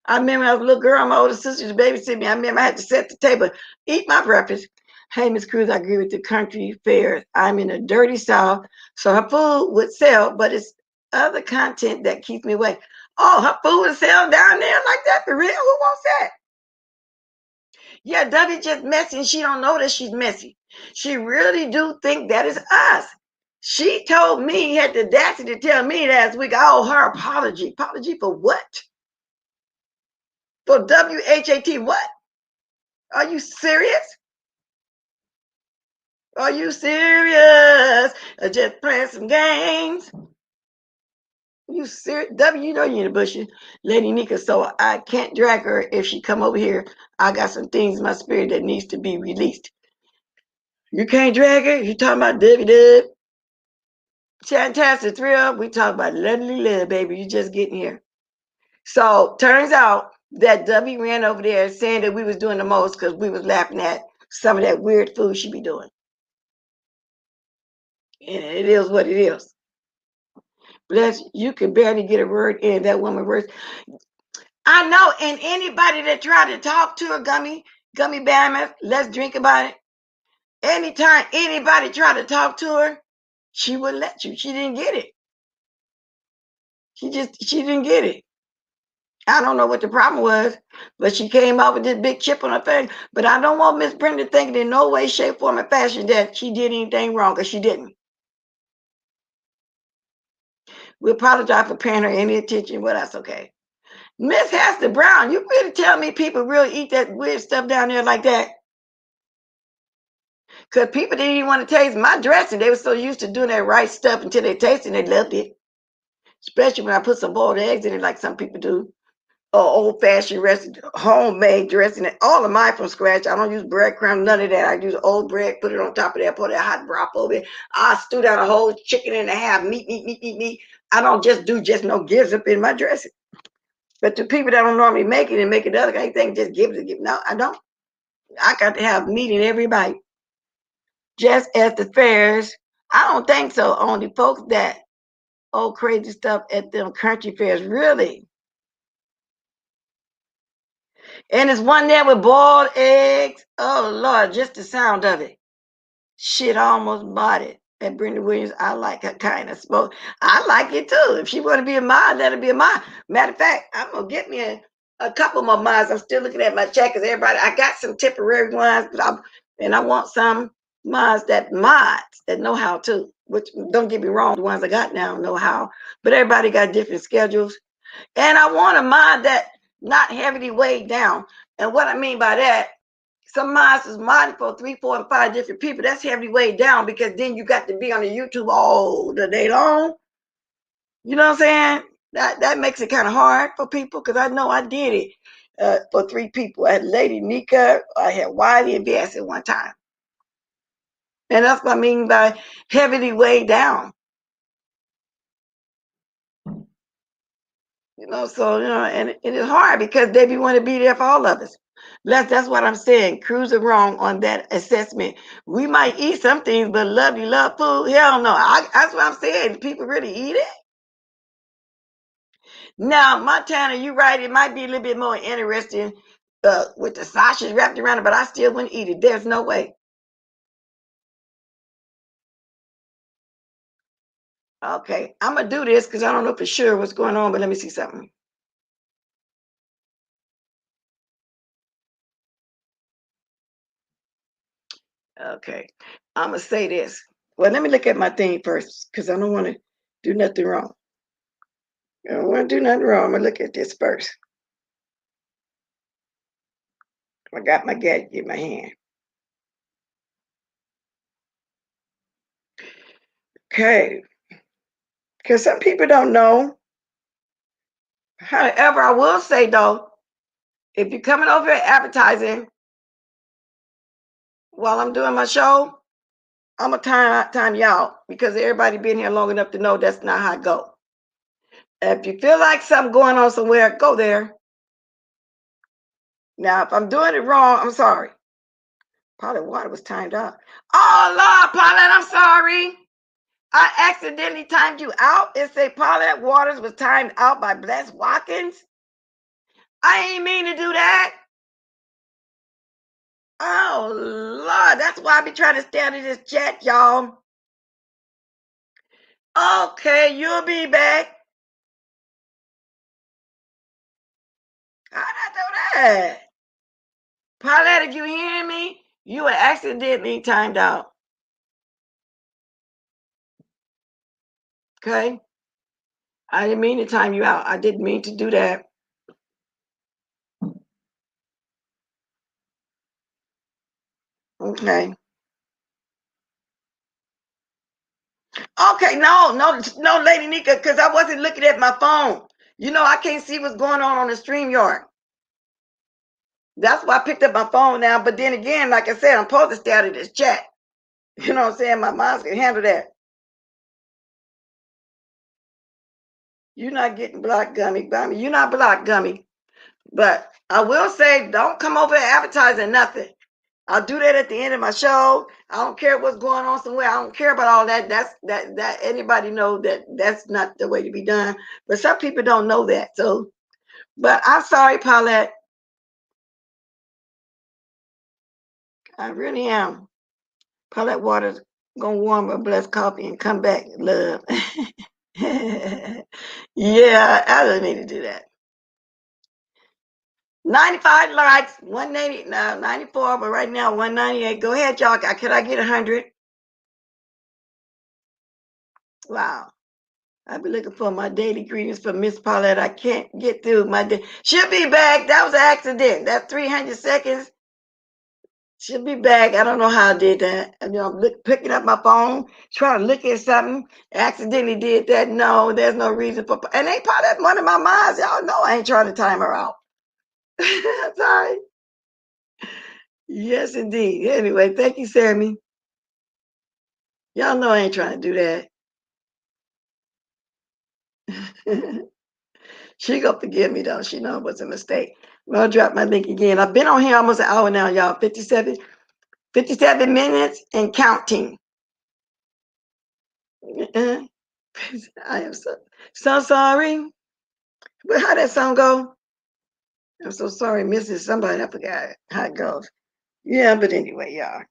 I remember when I was a little girl, my older sister babysitting me. I remember I had to set the table, eat my breakfast. Hey, Miss Cruz, I agree with the country fair. I'm in a dirty South, so her food would sell, but it's other content that keeps me away. Oh, her food is selling down there like that for real? Who wants that? Yeah, W just messy and she don't know that she's messy. She really do think that is us. She told me, had the audacity to tell me last week, I owe her apology. Apology for what? For WHAT what? Are you serious? Are you serious? Or just playing some games? You serious? W, you know you in the bushes, Lady Nika, so I can't drag her if she come over here. I got some things in my spirit that needs to be released. You can't drag her? You talking about Dub? Fantastic Thrill, we talk about lovely love, baby. You just getting here. So turns out that W ran over there saying that we was doing the most because we was laughing at some of that weird food she be doing. And it is what it is. Bless, you can barely get a word in. That woman words. I know, and anybody that tried to talk to her, gummy bammer, let's drink about it. Anytime anybody tried to talk to her, she wouldn't let you. She didn't get it. She didn't get it. I don't know what the problem was, but she came out with this big chip on her face. But I don't want Miss Brenda thinking in no way, shape, form, or fashion that she did anything wrong, because she didn't. We apologize for paying her any attention, but that's okay. Miss Hester Brown, you really tell me people really eat that weird stuff down there like that? Because people didn't even want to taste my dressing. They were so used to doing that right stuff until they tasted it and they loved it. Especially when I put some boiled eggs in it like some people do. Or old-fashioned dressing, homemade dressing. All of mine from scratch. I don't use breadcrumbs, none of that. I use old bread, put it on top of that, put that hot broth over it. I stew down a whole chicken and a half, meat. I don't just do just no gives up in my dressing. But the people that don't normally make it and make it other kind of thing, just give it. No, I don't. I got to have meat in every bite. Just as the fairs, I don't think so. Only folks that crazy stuff at them country fairs, really. And there's one there with boiled eggs. Oh Lord, just the sound of it. Shit, I almost bought it. And Brenda Williams, I like her kind of smoke. I like it too. If she want to be a mod, let her be a mod. Matter of fact, I'm gonna get me a couple more mods. I'm still looking at my check because everybody, I got some temporary ones, but I want some mods that know how to. Which don't get me wrong, the ones I got now know how, but everybody got different schedules. And I want a mod that not heavily weighed down. And what I mean by that, some mods is modding for 3, 4, and 5 different people. That's heavily weighed down because then you got to be on the YouTube all the day long. You know what I'm saying? That makes it kind of hard for people because I know I did it for 3 people. I had Lady Nika, I had Wiley and BS at one time. And that's what I mean by heavily weighed down. So and it is hard because they be want to be there for all of us. That's what I'm saying. Crews are wrong on that assessment. We might eat some things, but love food? Hell no. That's what I'm saying. People really eat it. Now, Montana, you're right. It might be a little bit more interesting with the sausage wrapped around it, but I still wouldn't eat it. There's no way. Okay, I'm gonna do this because I don't know for sure what's going on, but let me see something. Okay, I'm gonna say this. Well, let me look at my thing first because I don't want to do nothing wrong. I don't want to do nothing wrong. I'm gonna look at this first. I got my gadget in my hand. Okay, because some people don't know. However, I will say though, if you're coming over here advertising while I'm doing my show, I'm gonna time you out because everybody been here long enough to know that's not how I go. If you feel like something going on somewhere, go there. Now, if I'm doing it wrong, I'm sorry. Paulette Water was timed out. Oh Lord, Paulette, I'm sorry. I accidentally timed you out. It say Paulette Waters was timed out by Bless Watkins. I ain't mean to do that. Oh Lord, that's why I be trying to stay out of this chat, y'all. Okay, you'll be back. How'd I do that? Paulette, if you hearing me, you were accidentally timed out. Okay? I didn't mean to time you out. I didn't mean to do that. Okay. Okay, no, Lady Nika, because I wasn't looking at my phone. You know, I can't see what's going on the StreamYard. That's why I picked up my phone now. But then again, like I said, I'm supposed to stay out of this chat. You know what I'm saying? My mom's can handle that. You're not getting blocked, Gummy. You're not blocked, Gummy. But I will say, don't come over advertising nothing. I'll do that at the end of my show. I don't care what's going on somewhere. I don't care about all that. That anybody know that that's not the way to be done. But some people don't know that. So, but I'm sorry, Paulette. I really am. Paulette Waters gonna warm a blessed coffee and come back, love. Yeah, I don't need to do that. 95 likes, 180, no, 94, but right now 198. Go ahead, y'all. Could I get 100? Wow. I've been looking for my daily greetings from Miss Paulette. I can't get through my day. She'll be back. That was an accident. That 300 seconds. She'll be back. I don't know how I did that. You know, picking up my phone, trying to look at something, accidentally did that. No, there's no reason for. And ain't Paulette one of my minds. Y'all know I ain't trying to time her out. Sorry. Yes, indeed. Anyway, thank you, Sammy. Y'all know I ain't trying to do that. She gonna forgive me though. She know it was a mistake. I'm gonna drop my link again. I've been on here almost an hour now, y'all. 57 minutes and counting. I am so sorry. But how that song go? I'm so sorry, Mrs. Somebody. I forgot how it goes. Yeah, but anyway, y'all.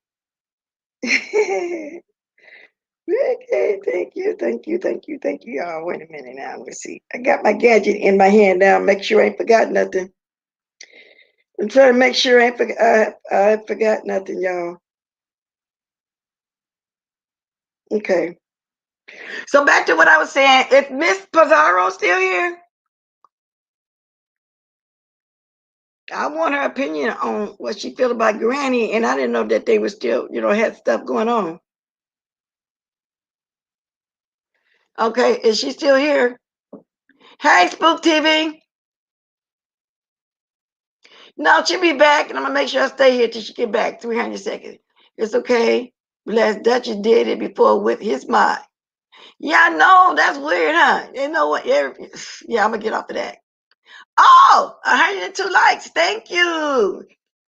Okay, thank you, y'all. Wait a minute now. Let's see. I got my gadget in my hand now. Make sure I ain't forgot nothing. I'm trying to make sure I forgot nothing, y'all. Okay. So back to what I was saying. Is Miss Pizarro still here? I want her opinion on what she feel about Granny, and I didn't know that they were still, had stuff going on. Okay, is she still here? Hey, Spook TV. No, she'll be back, and I'm gonna make sure I stay here till she get back. 300 seconds. It's okay. Bless Duchess did it before with his mind. Yeah, I know. That's weird, huh? You know what? Yeah, I'm gonna get off of that. Oh, 102 likes. Thank you.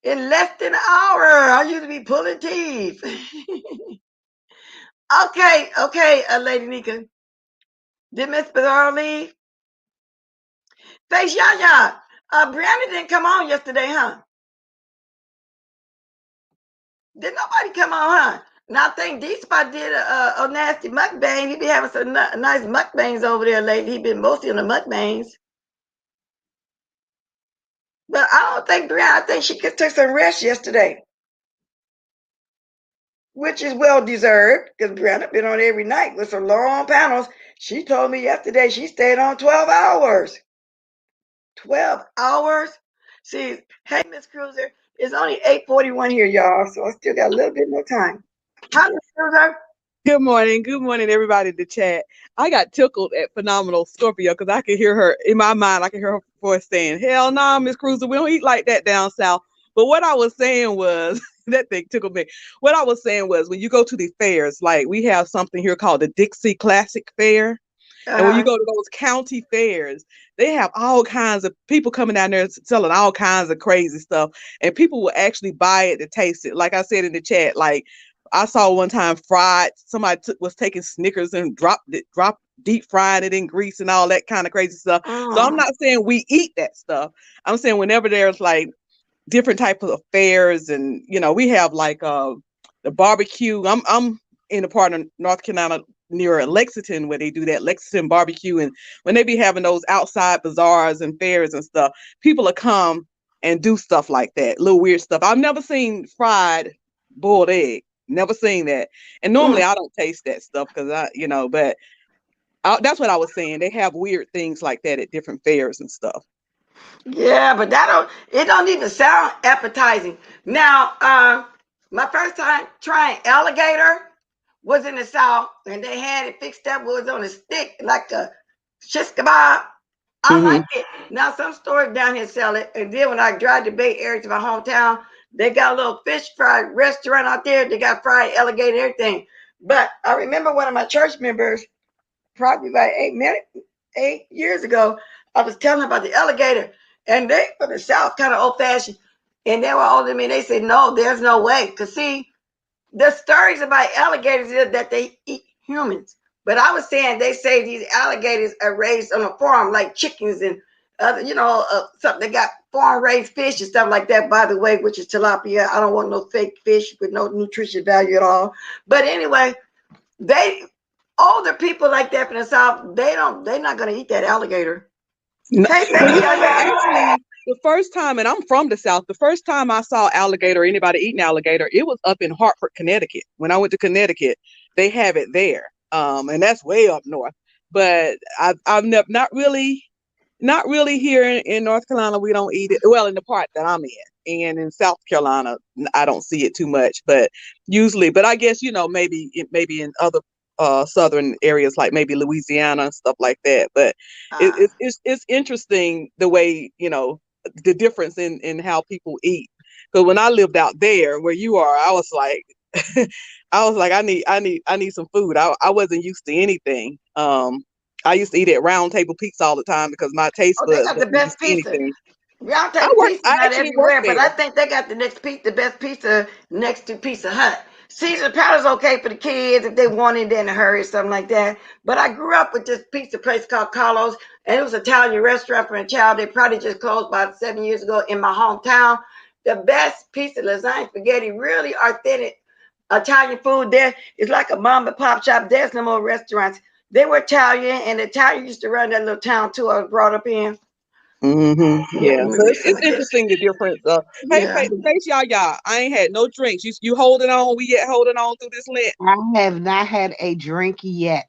In less than an hour, I used to be pulling teeth. Okay, Lady Nika. Did Miss Bizarre leave? Face Yaya. Brianna didn't come on yesterday, huh? Did nobody come on, huh? Now I think D-Spot did a nasty mukbang. He be having some nice mukbangs over there lately. He been mostly on the mukbangs. But I don't think Brianna, I think she could take some rest yesterday. Which is well deserved because Brianna been on every night with some long panels. She told me yesterday she stayed on 12 hours. 12 hours? See, hey, Miss Cruiser, it's only 8:41 here, y'all, so I still got a little bit more time. Hi, Miss Cruiser. Good morning. Good morning, everybody in the chat. I got tickled at Phenomenal Scorpio because I could hear her in my mind. I could hear her voice saying, "Hell no, nah, Miss Cruiser, we don't eat like that down south." But what I was saying was that thing tickled me. What I was saying was when you go to the fairs, like we have something here called the Dixie Classic Fair. And when you go to those county fairs, they have all kinds of people coming down there selling all kinds of crazy stuff. And people will actually buy it to taste it. Like I said in the chat, like I saw one time fried, somebody was taking Snickers and dropped deep frying it in grease and all that kind of crazy stuff. So I'm not saying we eat that stuff. I'm saying whenever there's like different types of fairs and we have like the barbecue. I'm in a part of North Carolina near Lexington where they do that Lexington barbecue, and when they be having those outside bazaars and fairs and stuff, people will come and do stuff like that, little weird stuff. I've never seen fried boiled egg, never seen that, and normally I don't taste that stuff because but that's what I was saying. They have weird things like that at different fairs and stuff. Yeah, but it don't even sound appetizing. Now, my first time trying alligator was in the South, and they had it fixed up, was on a stick like a shish kebab. I Mm-hmm. like it. Now, some stores down here sell it, and then when I drive the Bay Area to my hometown, they got a little fish fry restaurant out there. They got fried alligator, everything. But I remember one of my church members, probably about 8 years ago, I was telling them about the alligator, and they from the South, kind of old fashioned, and they were older than me. They said, "No, there's no way." Cause see, the stories about alligators is that they eat humans. But I was saying they say these alligators are raised on a farm like chickens and other, something. They got farm raised fish and stuff like that, by the way, which is tilapia. I don't want no fake fish with no nutrition value at all. But anyway, they older people like that from the South, they're not gonna eat that alligator. No, Hey, well, baby, actually, the first time, and I'm from the South, the first time I saw alligator or anybody eating alligator, it was up in Hartford, Connecticut. When I went to Connecticut, they have it there, and that's way up north. But I've never, not really here in North Carolina. We don't eat it. Well, in the part that I'm in, and in South Carolina, I don't see it too much. But usually, but I guess maybe in other southern areas like maybe Louisiana and stuff like that. But it's interesting the way the difference in how people eat. Because when I lived out there where you are, I was like, I need some food. I wasn't used to anything. I used to eat at Round Table Pizza all the time because my taste they buds got the wasn't best used to pizza. anything. Round Table Pizza I not actually worked everywhere, but I there. think they got the best pizza next to Pizza Hut. Caesar Palace okay for the kids if they wanted it in a hurry or something like that. But I grew up with this pizza place called Carlos, and it was an Italian restaurant for a child. They probably just closed about 7 years ago in my hometown. The best pizza, lasagna, spaghetti, really authentic Italian food there. It's like a mom and pop shop. There's no more restaurants. They were Italian, and the Italian used to run that little town too. I was brought up in. Yeah, so it's interesting the difference. Hey, Yeah. Face y'all. I ain't had no drinks. You holding on? We yet holding on through this Lent? I have not had a drink yet.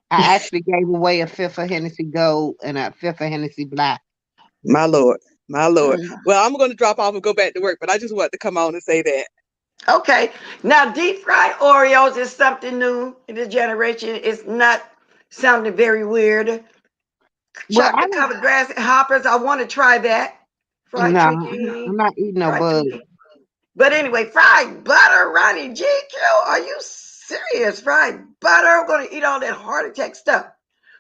I actually gave away a fifth of Hennessy Gold and a fifth of Hennessy Black. My Lord, my Lord. Mm. Well, I'm going to drop off and go back to work, but I just wanted to come on and say that. Okay. Now, deep fried Oreos is something new in this generation. It's not something very weird. Well, I Chocolate don't. covered grasshoppers. I want to try that. Fried No, I'm Twinkie. not eating no Fried bugs. Twinkie. But anyway, fried butter, Ronnie GQ. Are you serious? Fried butter? I'm going to eat all that heart attack stuff.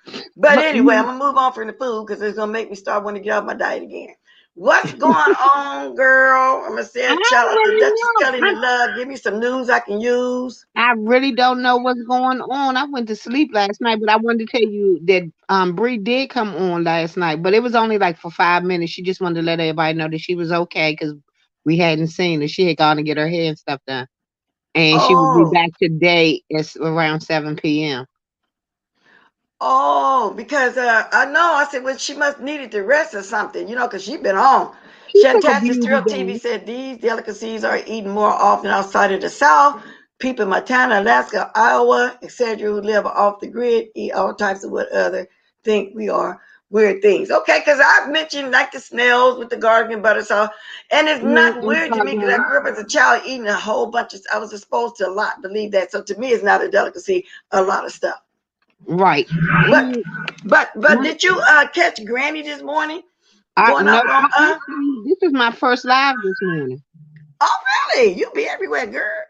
But But anyway, I'm going to move on from the food because it's going to make me start wanting to get off my diet again. What's going on, girl? I'm going to I say shout don't out to really Dutchess know. Kelly in the love. Give me some news I can use. I really don't know what's going on. I went to sleep last night, but I wanted to tell you that Bree did come on last night, but it was only like for 5 minutes. She just wanted to let everybody know that she was okay because we hadn't seen her. She had gone to get her hair and stuff done, and she will be Oh, back today. It's around 7 p.m. oh, because I know. I said, well, she must needed to rest or something, because she's been on. She took a Shantastic beauty Thrill TV day. said these delicacies are eaten more often outside of the South. People in Montana, Alaska, Iowa, etc., who live off the grid eat all types of what other think we are weird things. Okay, because I've mentioned like the snails with the garlic and butter sauce, and it's not And weird to me because I grew up as a child eating a whole bunch of. I was exposed to a lot. Believe that. So to me, it's not a delicacy. A lot of stuff. right. But And but my, did you catch Granny this morning I going no, up on I actually this is my first live this morning. Oh really? You be everywhere, girl.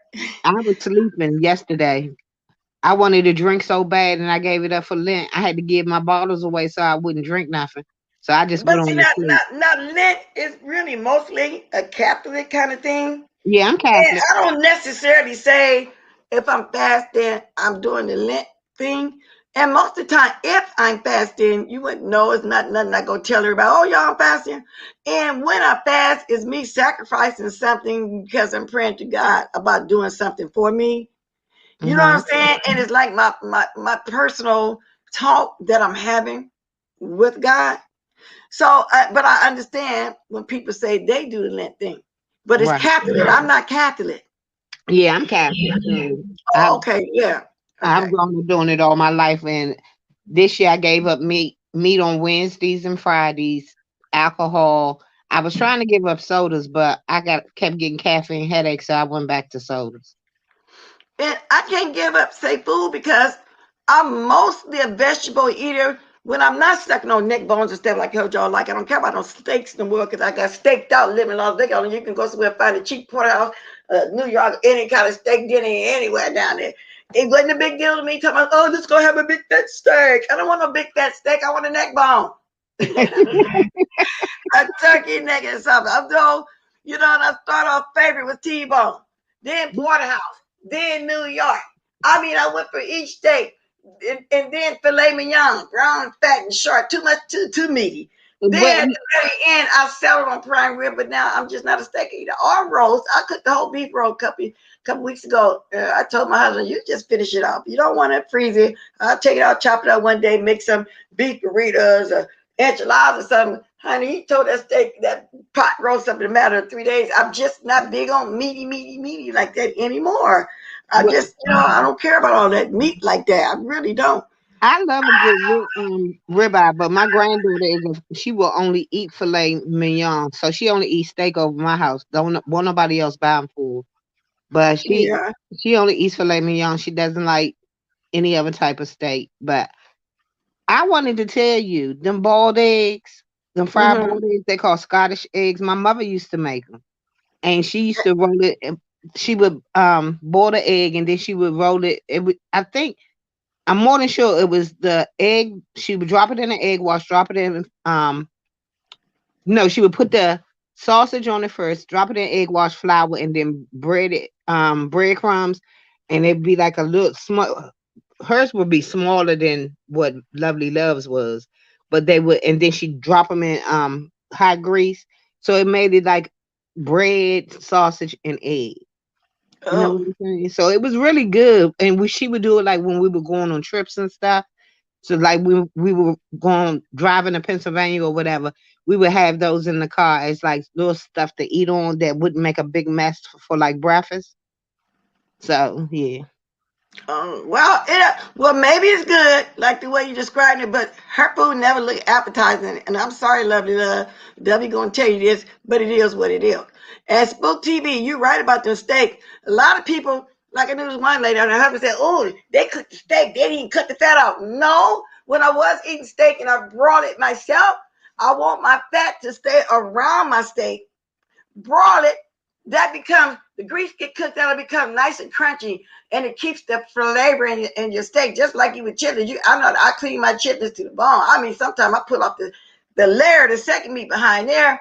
I was sleeping yesterday. I wanted to drink so bad and I gave it up for Lent. I had to give my bottles away so I wouldn't drink nothing. So I just went But see on to that sleep. not Lent is really mostly a Catholic kind of thing. Yeah, I'm And Catholic. I don't necessarily say if I'm fasting, I'm doing the Lent thing. And most of the time, if I'm fasting, you wouldn't know. It's not nothing I go tell everybody, oh, y'all, I'm fasting. And when I fast, it's me sacrificing something because I'm praying to God about doing something for me. You know what I'm Mm-hmm. saying? And it's like my personal talk that I'm having with God. So, but I understand when people say they do the Lent thing, but it's Right. Catholic. I'm not Catholic. Yeah, I'm Catholic too. Oh, okay, yeah, I've okay. grown up doing it all my life, and this year I gave up meat on Wednesdays and Fridays, alcohol. I was trying to give up sodas, but I kept getting caffeine headaches, so I went back to sodas. And I can't give up say food because I'm mostly a vegetable eater. When I'm not sucking on neck bones and stuff like I told y'all, like I don't care about no steaks no more because I got staked out living in Las Vegas. You can go somewhere and find a cheap porterhouse, New York, any kind of steak dinner anywhere down there. It wasn't a big deal to me. Talking about, oh, let's go have a big fat steak. I don't want no big fat steak. I want a neck bone. A turkey neck and something. I'm told, and I start off favorite with T-bone, then porterhouse, then New York. I mean, I went for each state, and then filet mignon, brown, fat, and short. Too much, too meaty. But Then at the very end, I settled on prime rib, but now I'm just not a steak eater. Arm rolls, I cooked the whole beef roll a couple weeks ago. I told my husband, you just finish it off. You don't want to freeze it. I'll take it out, chop it up one day, make some beef burritos or enchiladas or something. Honey, he told that steak, that pot roast up in a matter of 3 days. I'm just not big on meaty like that anymore. I but just, I don't care about all that meat like that. I really don't. I love a good ribeye, but my granddaughter she will only eat filet mignon, so she only eats steak over my house. Don't want nobody else buying food, but Yeah. she only eats filet mignon. She doesn't like any other type of steak. But I wanted to tell you, them boiled eggs, them fried Mm-hmm. boiled eggs, they call Scottish eggs. My mother used to make them, and she used to roll it. She would boil the egg, and then she would roll it. I think I'm more than sure it was the egg. She would drop it in the egg wash, drop it in. No, she would put the sausage on it first, drop it in egg wash flour, and then bread it, breadcrumbs, and it'd be like a little small. Hers would be smaller than what Lovely Loves was, but they would, and then she drop them in hot grease, so it made it like bread, sausage, and egg. You know Oh. what I'm saying? So it was really good, and she would do it like when we were going on trips and stuff. So like we were going driving to Pennsylvania or whatever, we would have those in the car as like little stuff to eat on that wouldn't make a big mess for like breakfast. So yeah. Well, maybe it's good, like the way you described it, but her food never looked appetizing. And I'm sorry, lovely love, Debbie gonna tell you this, but it is what it is. And Spook TV, you're right about the steak. A lot of people, like I knew this one lady, and her husband said, "Oh, they cooked the steak, they didn't cut the fat out." No, when I was eating steak and I brought it myself, I want my fat to stay around my steak, broil it, that becomes the grease get cooked out, it becomes nice and crunchy, and it keeps the flavor in your steak, just like you with chitlins. I know I clean my chitlins to the bone. I mean, sometimes I pull off the layer, the second meat behind there,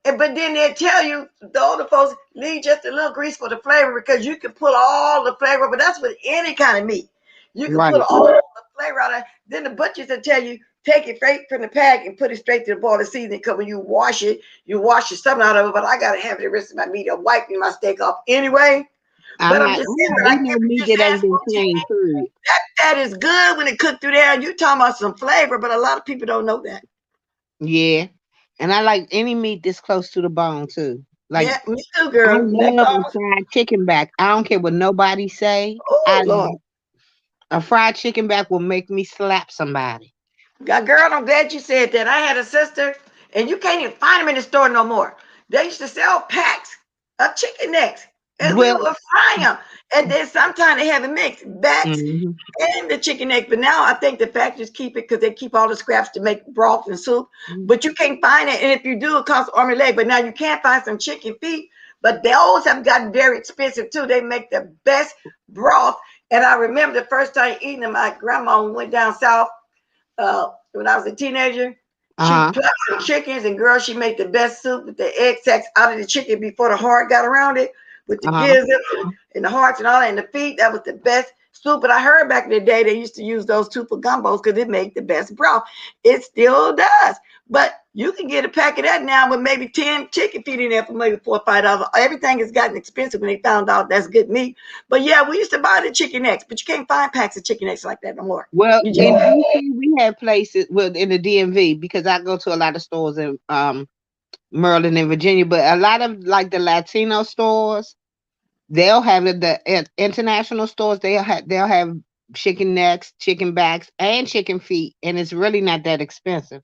but then they tell you, the older folks, leave just a little grease for the flavor because you can pull all the flavor. But that's with any kind of meat. You can pull Right. all the flavor out of it. Then the butchers will tell you, take it straight from the pack and put it straight to the bowl of seasoning. Because when you wash the something out of it. But I got to have the rest of my meat or wiping my steak off anyway. But I'm just saying, I'm not but I eating get no what meat you're that saying, ain't been Smokey. cleaned through. That is good when it cooked through there. And you talking about some flavor, but a lot of people don't know that. Yeah. And I like any meat that's close to the bone too. Like Yeah, me too, I girl. Neck love a bones. fried chicken back. I don't care what nobody say. Oh, Lord. A fried chicken back will make me slap somebody. Girl, I'm glad you said that. I had a sister, and you can't even find them in the store no more. They used to sell packs of chicken necks, and we Well, were frying them. And then sometimes they have it mixed, backs mhm, and the chicken neck. But now I think the factories keep it because they keep all the scraps to make broth and soup. But you can't find it. And if you do, it costs arm and leg. But now you can find some chicken feet. But those have gotten very expensive too. They make the best broth. And I remember the first time eating them, my grandma went down south when I was a teenager. She uh-huh, plucked some chickens, and girl, she made the best soup with the egg sacs out of the chicken before the heart got around it, with the uh-huh. gizzards and the hearts and all that, and the feet. That was the best soup. But I heard back in the day they used to use those two for gumbos because it made the best broth. It still does. But You can get a pack of that now with maybe 10 chicken feet in there for maybe $4 or $5. Everything has gotten expensive when they found out that's good meat. But yeah, we used to buy the chicken necks, but you can't find packs of chicken necks like that no more. Well, You just in DC, we have places, well, in the DMV, because I go to a lot of stores in Maryland and Virginia, but a lot of like the Latino stores, they'll have it. The international stores, they'll have chicken necks, chicken backs, and chicken feet, and it's really not that expensive.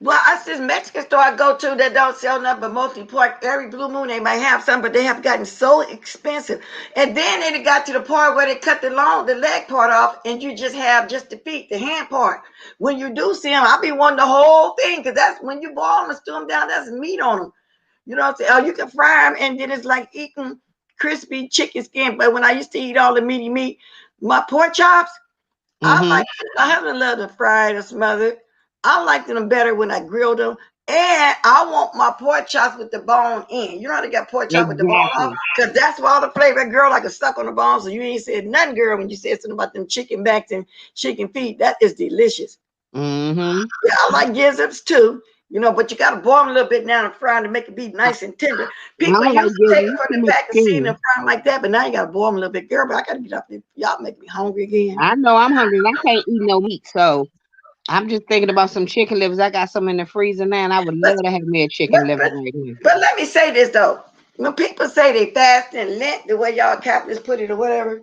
well, I see this Mexican store I go to that don't sell nothing but mostly pork. Every blue moon they might have some, but they have gotten so expensive. And then it got to the part where they cut the leg part off, and you just have just the feet, the hand part. When you do see them, I be wanting the whole thing because that's when you boil them and stew them down. That's meat on them. You know what I'm saying? Oh, you can fry them, and then it's like eating crispy chicken skin. But when I used to eat all the meaty meat, my pork chops, I Mm-hmm. like. I haven't loved them fried or smothered. I like them better when I grilled them. And I want my pork chops with the bone in. You know how they got pork chop with the bone off? Exactly. Because that's where all the flavor. That girl like a stuck on the bone. So you ain't said nothing, girl, when you said something about them chicken backs and chicken feet. That is delicious. Mm-hmm. Yeah, I like gizzards too. But you got to boil them a little bit now and fry them to make it be I, nice and tender. I People don't used like to take giving it from too the much back and season and skin. fry them like that, but now you got to boil them a little bit. Girl, but I got to get up there. Y'all make me hungry again. I know I'm hungry. And I can't eat no meat, so I'm just thinking about some chicken livers. I got some in the freezer now, and I would But love to have me a but chicken liver but right now. but let me say this though. When people say they fast and Lent, the way y'all Catholics put it or whatever,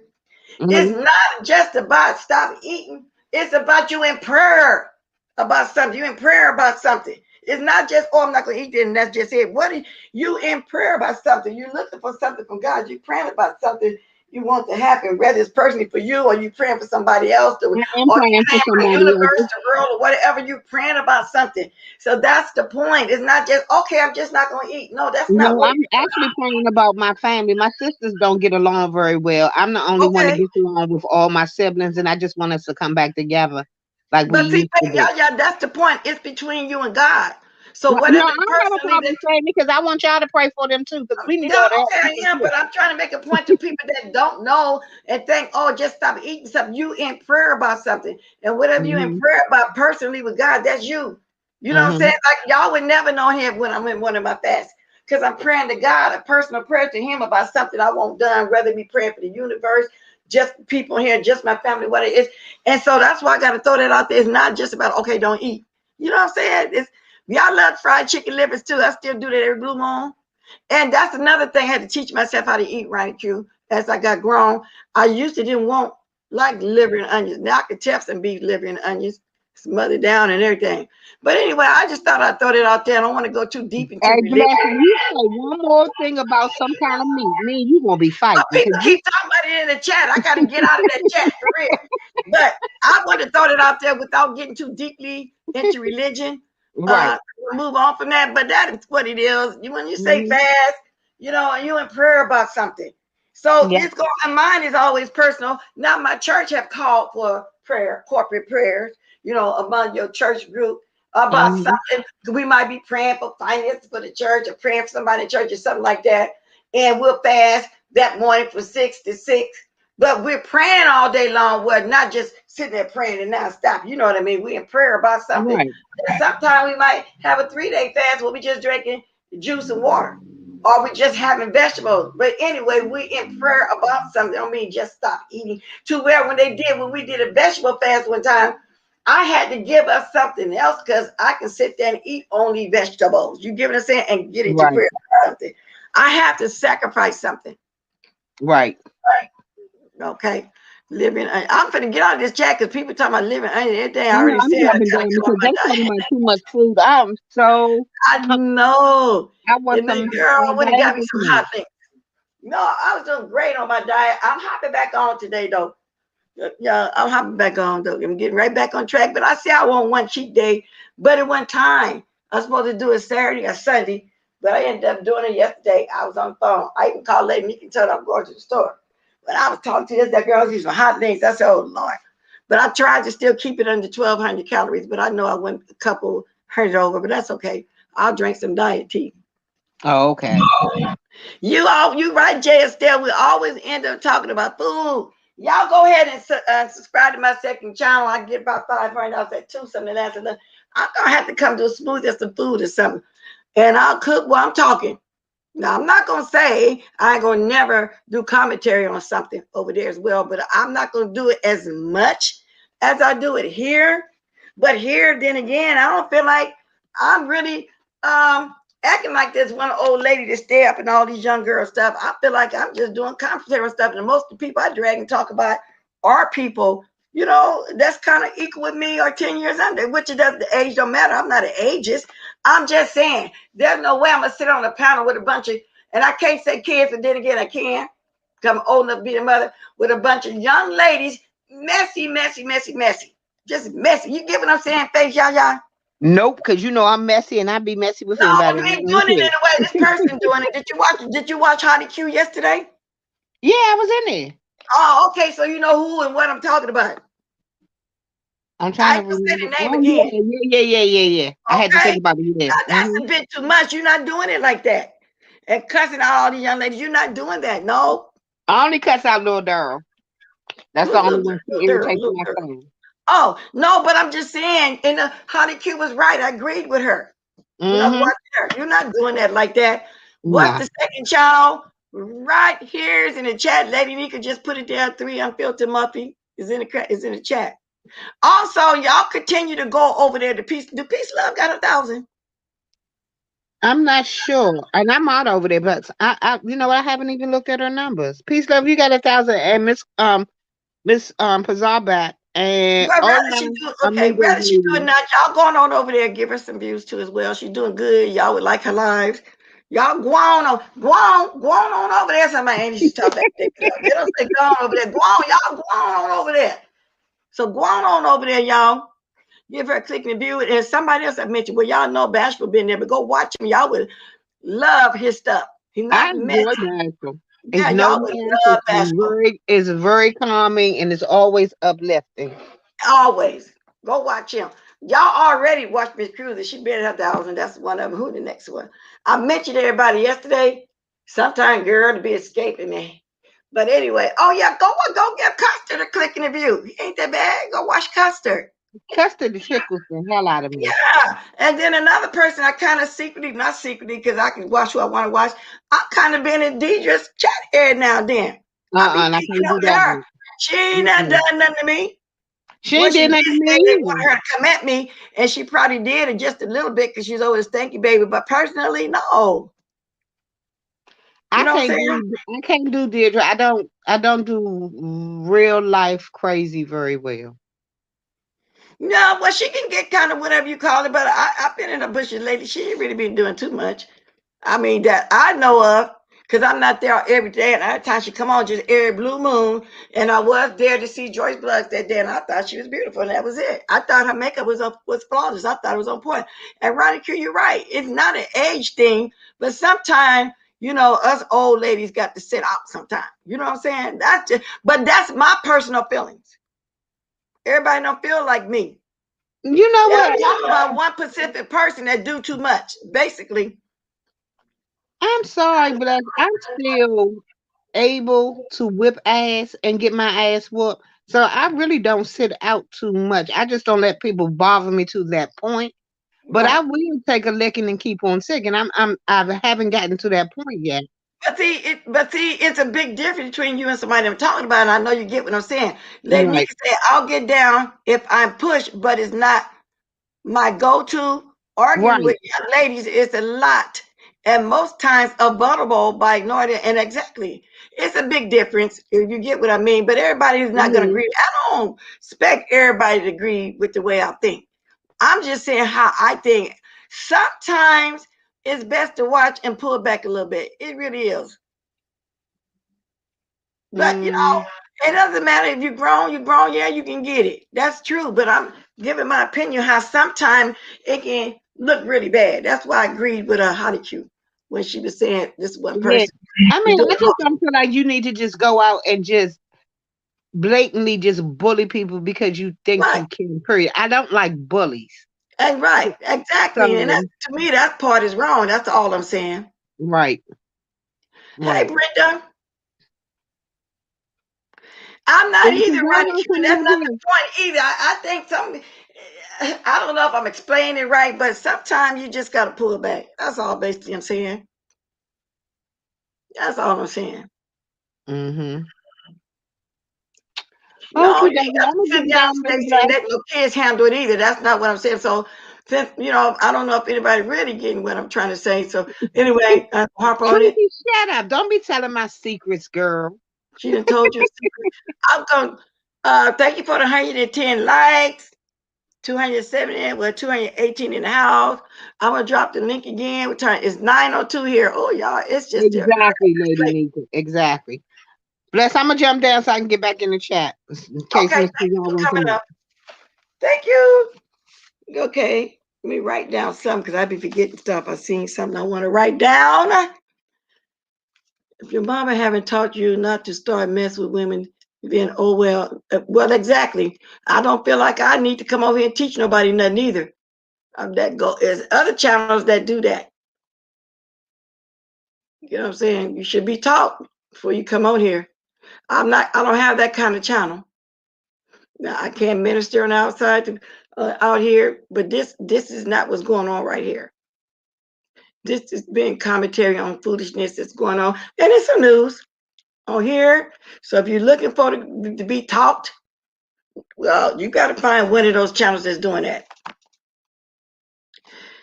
it's Mm-hmm. not just about stop eating. It's about you in prayer about something. You in prayer about something. It's not just, oh, I'm not going to eat this and that's just it. What are you in prayer about something? You're looking for something from God. You're praying about something you want to happen, whether it's personally for you or you praying for somebody else or I am you praying for praying for the somebody universe, else. the world, or whatever. You're praying about something. So that's the point. It's not just, okay, I'm just not going to eat. No, that's not No, what I'm it actually praying about my family. My sisters don't get along very well. I'm the only is. one that Okay. gets along with all my siblings, and I just want us to come back together like we But see, used to do. yeah, that's the point. It's between you and God. So No, whatever I don't have a personally problem that saying it because I want y'all to pray for them too, because we need no, all the help okay, we I can am, get. but I'm trying to make a point to people that don't know and think, oh, just stop eating something. You in prayer about something. And whatever you in Hmm. prayer about personally with God, that's you. You know what I'm saying? Hmm. Like y'all would never know him when I'm in one of my fasts. Because I'm praying to God, a personal prayer to him about something I want done, whether it be praying for the universe, just people here, just my family, what it is. And so that's why I got to throw that out there. It's not just about, okay, don't eat. You know what I'm saying? Y'all love fried chicken livers too. I still do that every blue moon. And that's another thing I had to teach myself how to eat right, Q. As I got grown, I used to didn't want like liver and onions. Now I could tell some beef liver and onions, smothered down and everything. But anyway, I just thought I'd throw that out there. I don't want to go too deep into Hey, religion. Blessing, you say one more thing about some kind of meat, me and you gonna be Oh, fighting because people you keep talking about it in the chat. I got to get out of that chat for real. But I want to throw that out there without getting too deeply into religion. right. We'll move on from that. But that is what it is. When you say Hmm. fast, you in prayer about something. So Yeah. it's going. Mine is always personal. Now my church have called for prayer, corporate prayers. Among your church group about Hmm. something. We might be praying for finance for the church or praying for somebody in church or something like that. And we'll fast that morning from 6 to 6. But we're praying all day long. We're not just sitting there praying and not stop. You know what I mean? We're in prayer about something. Right. Sometimes we might have a 3-day fast where we just drinking juice and water. Or we just having vegetables. But anyway, we in prayer about something. I don't mean just stop eating. To where when we did a vegetable fast one time, I had to give us something else because I can sit there and eat only vegetables. You get what I'm saying? And get into Right. prayer about something. I have to sacrifice something. Right. Okay. Living onion. I'm finna get out of this chat because people talking about living onion. Everything I I know already I'm said, I jumping gotta down get on because my they talking diet. about too much food. I'm so I know. I want And some then, girl, I went and got me diabetes some now. hot things. No, I was doing great on my diet. I'm hopping back on today, though. Yeah, I'm hopping back on, though. I'm getting right back on track. But I say I want one cheat day, but it wasn't time. I was supposed to do it Saturday or Sunday, but I ended up doing it yesterday. I was on the phone. I even called Lady Nikki and told her I'm going to the store. But I was talking to that girl, these were hot things. I said, oh, Lord. But I tried to still keep it under 1,200 calories, but I know I went a couple hundred over, but that's okay. I'll drink some diet tea. Oh, okay. You right, Jay Estelle. We always end up talking about food. Y'all go ahead and subscribe to my second channel. I get about $500 at two something else. I'm gonna have to come to a smoothie or some food or something, and I'll cook while I'm talking. Now I'm not gonna say I ain't gonna never do commentary on something over there as well, but I'm not gonna do it as much as I do it here. But here, then again, I don't feel like I'm really acting like this one old lady to stay up and all these young girls stuff. I feel like I'm just doing commentary stuff, and most of the people I drag and talk about are people, that's kind of equal with me or 10 years under, which it doesn't, the age don't matter. I'm not an ageist. I'm just saying there's no way I'm gonna sit on a panel with a bunch of, and I can't say kids, but then again I can, because I'm old enough to be a mother, with a bunch of young ladies, messy, messy, messy, messy, just messy. You get what I'm saying, face y'all? Nope, because you know I'm messy and I be messy with No, anybody. we I ain't don't doing it in care. a way. This person doing it. Did you watch Hottie Q yesterday? Yeah, I was in there. Oh, okay. So you know who and what I'm talking about. I'm trying I to ain't gonna say remember. the name Oh again. yeah. I had to Okay. think about it. Yeah. Now that's a bit too much. You're not doing it like that. And cussing out all these young ladies. You're not doing that. No. I only cuss out little Daryl. That's the Who's only one who irritates little my girl? soul. Oh, no, but I'm just saying, and Holly Q was right. I agreed with her. Mm-hmm. Watch her. You're not doing that like that. What's Nah. the second child? Right here is in the chat. Lady Nika just put it down. 3 Unfiltered Muffy is in the chat. Also, y'all continue to go over there to Peace. Do Peace Love got 1,000? I'm not sure. And I'm out over there, but you know what? I haven't even looked at her numbers. Peace love, you got 1,000 and Miss Pazarbat and Well, rather she Ola do okay. Amigos Rather she do it Media. now. Y'all going on over there, give her some views too as well. She's doing good. Y'all would like her lives. Y'all go on over there. Somebody ain't just talk back there. They don't say go on over there. Y'all go on over there. So go on over there, y'all. Give her a click and view it. And somebody else I mentioned, well, y'all know Bashful been there, but go watch him. Y'all would love his stuff. He's I not messy. enjoy Nashville. It's Yeah, no y'all would mess. love Bashful. It's very calming and it's always uplifting. Always. Go watch him. Y'all already watched Miss Cruiser. She been at 1,000. That's one of them. Who the next one? I mentioned everybody yesterday. Sometime girl to be escaping me. But anyway, oh yeah, go get Custard a click in the view. He ain't that bad. Go watch Custard. Custard tickles the hell out of me. Yeah. And then another person I kind of secretly, not secretly, because I can watch who I want to watch. I'm kind of been in Deidre's chat area now and then. I be And I peeking can't do over that her. one. She ain't not Mm-mm. done nothing to me. She Well, ain't she did did nothing to say they me wanted her to come at me, and she probably did it just a little bit because she's always thank you, baby. But personally, no. You know what I'm saying? I can't do Deirdre. I don't do real life crazy very well. No, well, she can get kind of whatever you call it, but I've been in the bushes lately. She ain't really been doing too much. I mean, that I know of, because I'm not there every day. And every time she come on, just every blue moon. And I was there to see Joyce Bloods that day, and I thought she was beautiful, and that was it. I thought her makeup was flawless. I thought it was on point. And Ronnie Q, you're right. It's not an age thing, but sometimes, us old ladies got to sit out sometimes. You know what I'm saying? But that's my personal feelings. Everybody don't feel like me. You know They don't what? talk about one specific person that do too much, basically. I'm sorry, but I'm still able to whip ass and get my ass whooped. So I really don't sit out too much. I just don't let people bother me to that point. But I Right. will take a licking and keep on sick. And I haven't gotten to that point yet. But see, it's a big difference between you and somebody I'm talking about. And I know you get what I'm saying. Lady Right. Nika said, I'll get down if I'm pushed, but it's not my go-to. Arguing Right. with young ladies is a lot. And most times vulnerable by ignoring it. And exactly. It's a big difference if you get what I mean. But everybody is not going to Mhm. agree. I don't expect everybody to agree with the way I think. I'm just saying how I think. Sometimes it's best to watch and pull back a little bit. It really is. But Mm. it doesn't matter if you're grown, you're grown, yeah, you can get it. That's true. But I'm giving my opinion how sometimes it can look really bad. That's why I agreed with Honey Q when she was saying this one Yeah. person. I You mean, do I it. just don't feel like you need to just go out and just blatantly just bully people because you think Right. you can. Period. I don't like bullies. And right. Exactly. And that, So to me, that part is wrong. That's all I'm saying. right, Hey, right. Brenda. I'm not And either, Ronnie Kazama Q. came That's up not the here. point either. I think some. I don't know if I'm explaining it right, but sometimes you just got to pull back. That's all basically I'm saying. That's all I'm saying. Mm-hmm. No, Okay, you ain't David, got I'm to gonna sit get down, down there, Stacy, and bless. let no kids handle it either. That's not what I'm saying. So, since, I don't know if anybody really getting what I'm trying to say. So, anyway, harp on it. Tracy, shut up. Don't be telling my secrets, girl. She done told you a secret. I'm going to thank you for the 110 likes, 270, well, 218 in the house. I'm going to drop the link again. It's 9:02 here. Oh, y'all, it's just still Exactly, Lady Nika. Exactly. Bless, I'm gonna jump down so I can get back in the chat in case okay. Mr. Thank you Y'all for want to coming come up. up. Thank you. Okay. Let me write down some because I be forgetting stuff. I seen something I want to write down. If your mama haven't taught you not to start mess with women, then oh well. Well, exactly. I don't feel like I need to come over here and teach nobody nothing either. There's other channels that do that. You know what I'm saying? You should be taught before you come on here. I don't have that kind of channel. Now, I can't minister on the outside out here, but this is not what's going on right here. This is being commentary on foolishness that's going on, and it's some news on here. So if you're looking for to be taught, well, you got to find one of those channels that's doing that.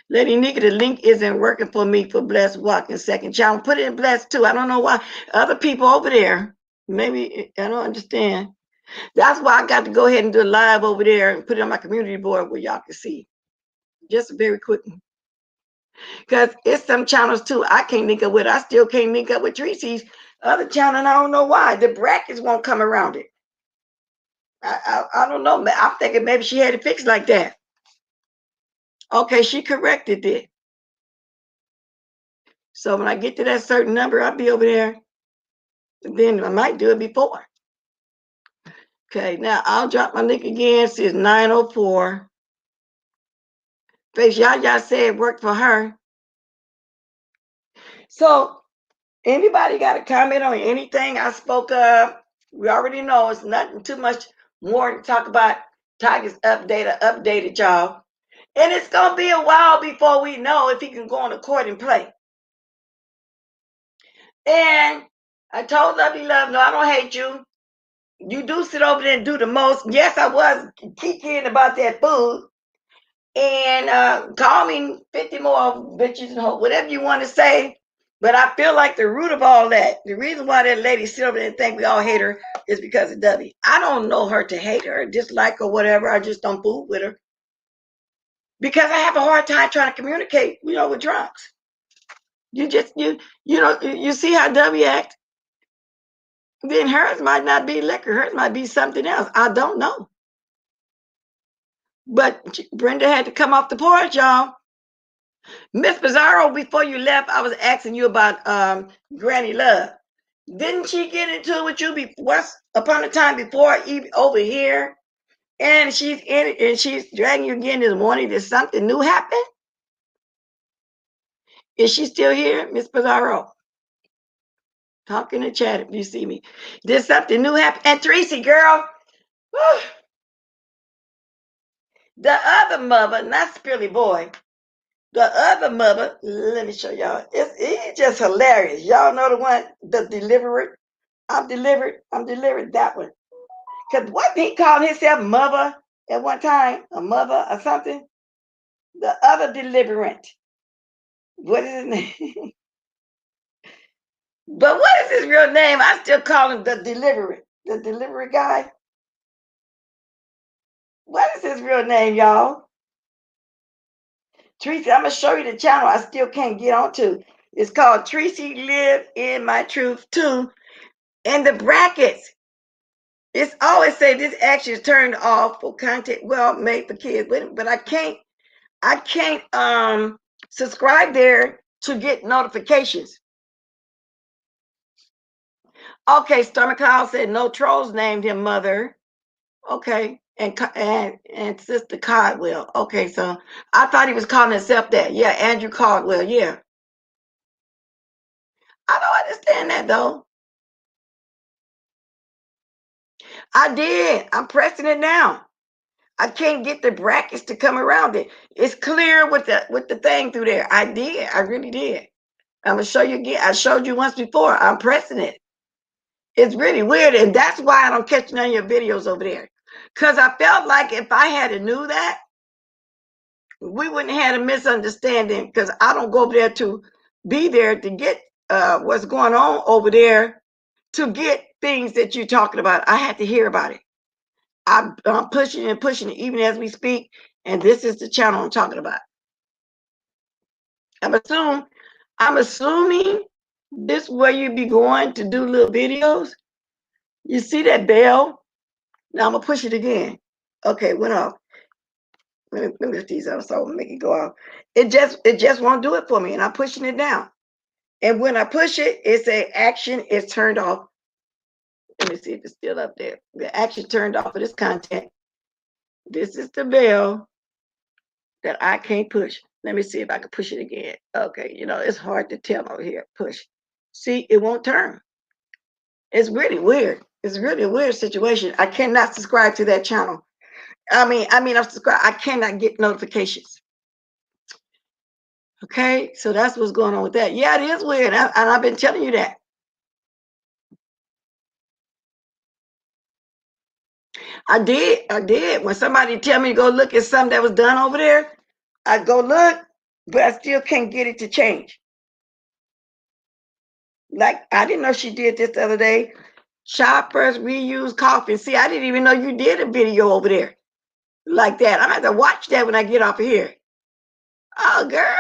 Lady Nika, the link isn't working for me for Blessed Walking second channel. Put it in Blessed too. I don't know why other people over there. Maybe I don't understand. That's why I got to go ahead and do a live over there and put it on my community board where y'all can see. Just very quickly. Because it's some channels too. I can't link up with. I still can't link up with Tracy's other channel, and I don't know why. The brackets won't come around it. I don't know. I'm thinking maybe she had it fixed like that. Okay, she corrected it. So when I get to that certain number, I'll be over there. Then I might do it before. Okay, now I'll drop my link again. See, it's 9:04. Face Yaya said it worked for her. So anybody got a comment on anything I spoke of? We already know it's nothing too much more to talk about. Tiger's updated y'all. And it's going to be a while before we know if he can go on the court and play. And I told Lovey Love, no, I don't hate you. You do sit over there and do the most. Yes, I was kikiing about that food. And call me 50 more bitches and hope, whatever you want to say. But I feel like the root of all that, the reason why that lady sit over there and think we all hate her is because of W. I don't know her to hate her, dislike her, whatever. I just don't fool with her. Because I have a hard time trying to communicate, with drunks. You see how W act? Then hers might not be liquor. Hers might be something else. I don't know. But Brenda had to come off the porch, y'all. Miss Bizarro, before you left, I was asking you about Granny Love. Didn't she get into it with you once upon a time before, even over here? And she's in it, and she's dragging you again this morning. Did something new happen? Is she still here, Miss Bizarro? Talk in the chat if you see me. Did something new happen? And Tracy, girl, the other mother, not Spilly Boy, the other mother, let me show y'all. It's just hilarious. Y'all know the one, the deliverer. I'm delivered that one. Because what he called himself mother at one time, a mother or something? The other deliverant. What is his name? But what is his real name? I still call him the deliverer. The delivery guy. What is his real name, y'all? Tracy, I'm going to show you the channel I still can't get onto. It's called Tracy Live in My Truth too. And the brackets. It's always say this action is turned off for content, well, made for kids, but I can't subscribe there to get notifications. Okay, Stormy Cloud said no trolls named him mother. Okay, and Sister Caldwell. Okay, so I thought he was calling himself that. Yeah, Andrew Caldwell. Yeah, I don't understand that though. I did. I'm pressing it now. I can't get the brackets to come around it. It's clear with the thing through there. I did. I really did. I'm gonna show you again. I showed you once before. I'm pressing it. It's really weird, and that's why I don't catch none of your videos over there. Because I felt like if I had knew that, we wouldn't have had a misunderstanding. Because I don't go over there to be there to get what's going on over there, to get things that you're talking about. I had to hear about it. I'm pushing and pushing it even as we speak, and this is the channel I'm talking about. I'm assuming this where you be going to do little videos. You see that bell? Now I'm gonna push it again. Okay, went off. Let me lift these up so I'll make it go off. It just won't do it for me, and I'm pushing it down. And when I push it, it say action is turned off. Let me see if it's still up there. The action turned off for this content. This is the bell that I can't push. Let me see if I can push it again. Okay, you know, it's hard to tell over here. Push. See, it won't turn. It's really weird. It's really a weird situation. I cannot subscribe to that channel. I'm subscribed. I cannot get notifications. Okay, so that's what's going on with that. Yeah, it is weird, and I've been telling you that. I did. When somebody tell me to go look at something that was done over there, I go look, but I still can't get it to change. Like, I didn't know she did this the other day. Shoppers reuse coffee. See, I didn't even know you did a video over there like that. I'm gonna have to watch that when I get off of here. Oh, girl.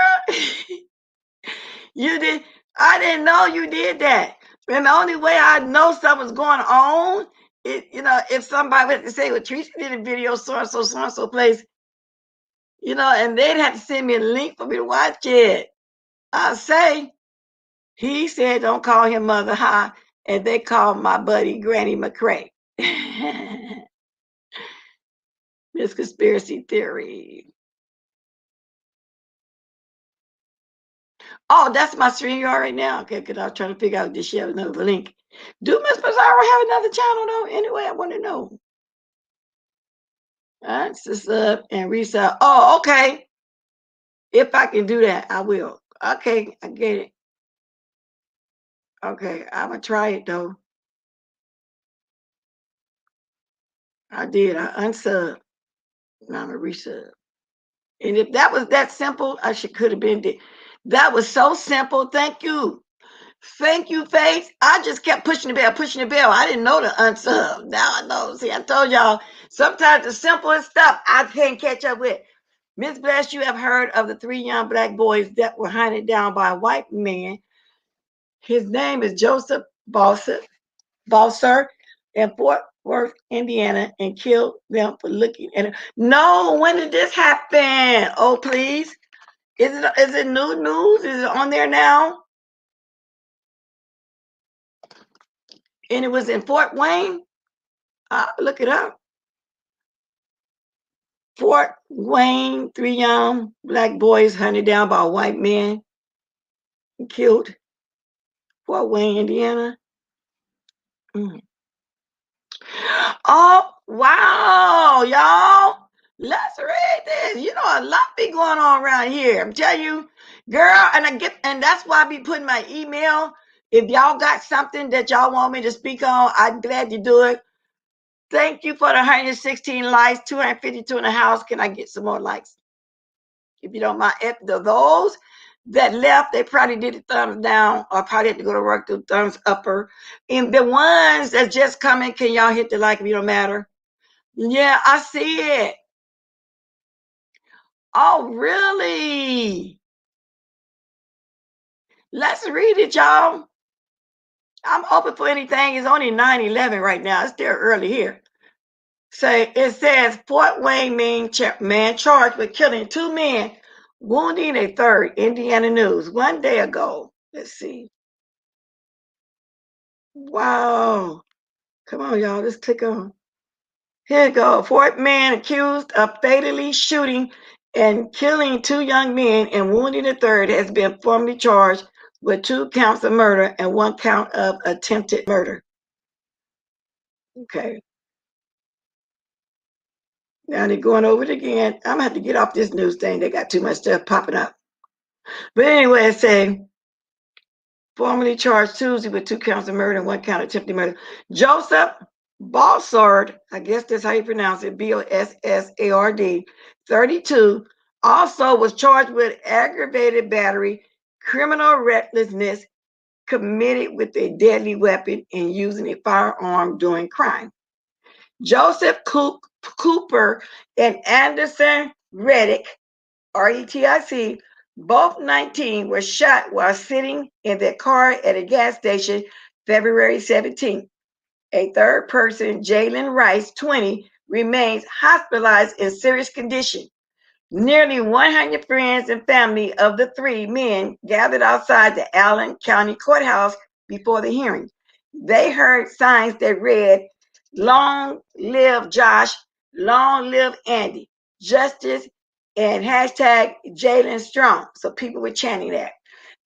You did. I didn't know you did that. And the only way I know something's going on, if somebody would say, well, Teresa did a video so and so place, and they'd have to send me a link for me to watch it. I say, he said, don't call him Mother Ha, and they call my buddy Granny McCrae. This conspiracy theory. Oh, that's my StreamYard right now. Okay, because I was trying to figure out, did she have another link? Do Miss Pizarro have another channel though? Anyway, I want to know. Just up and resell. Oh, okay. If I can do that, I will. Okay, I get it. Okay, I'm gonna try it though. I did. I unsub. Now I'm gonna resub. And if that was that simple, could have been there. That was so simple. Thank you. Thank you, Faith. I just kept pushing the bell. I didn't know to unsub. Now I know. See, I told y'all, sometimes the simplest stuff I can't catch up with. Miss Bless, you have heard of the 3 young black boys that were hunted down by a white man. His name is Joseph Balser in Fort Worth, Indiana, and killed them for looking at it. No, when did this happen? Oh, please. Is it new news? Is it on there now? And it was in Fort Wayne? I'll look it up. Fort Wayne, 3 young black boys hunted down by a white man and killed. Fort Wayne, Indiana. Oh, wow, y'all. Let's read this. You know, a lot be going on around here. I'm telling you, girl, and that's why I be putting my email. If y'all got something that y'all want me to speak on, I'm glad to do it. Thank you for the 116 likes, 252 in the house. Can I get some more likes? If you don't mind, if those that left, they probably did the thumbs down or probably had to go to work, do thumbs upper. And the ones that just coming, can y'all hit the like if you don't matter? Yeah, I see it. Oh, really? Let's read it, y'all. I'm open for anything. It's only 9:11 right now. It's still early here. So it says Fort Wayne man charged with killing 2 men, wounding a third. Indiana News. 1 day ago. Let's see. Wow. Come on, y'all. Let's click on. Here you go. Fort man accused of fatally shooting and killing 2 young men and wounding a third has been formally charged with 2 counts of murder and 1 count of attempted murder. Okay. Now they're going over it again. I'm gonna have to get off this news thing. They got too much stuff popping up. But anyway, it say formerly charged Tuesday with 2 counts of murder and 1 count of attempted murder. Joseph Bossard, I guess that's how you pronounce it, Bossard, 32, also was charged with aggravated battery, criminal recklessness committed with a deadly weapon and using a firearm during crime. Joseph Cooper and Anderson Reddick, RETIC, both 19, were shot while sitting in their car at a gas station February 17th. A third person, Jalen Rice, 20, remains hospitalized in serious condition. Nearly 100 friends and family of the 3 men gathered outside the Allen County Courthouse before the hearing. They heard signs that read, "Long live Josh, long live Andy, justice," and hashtag Jalen Strong. So people were chanting that.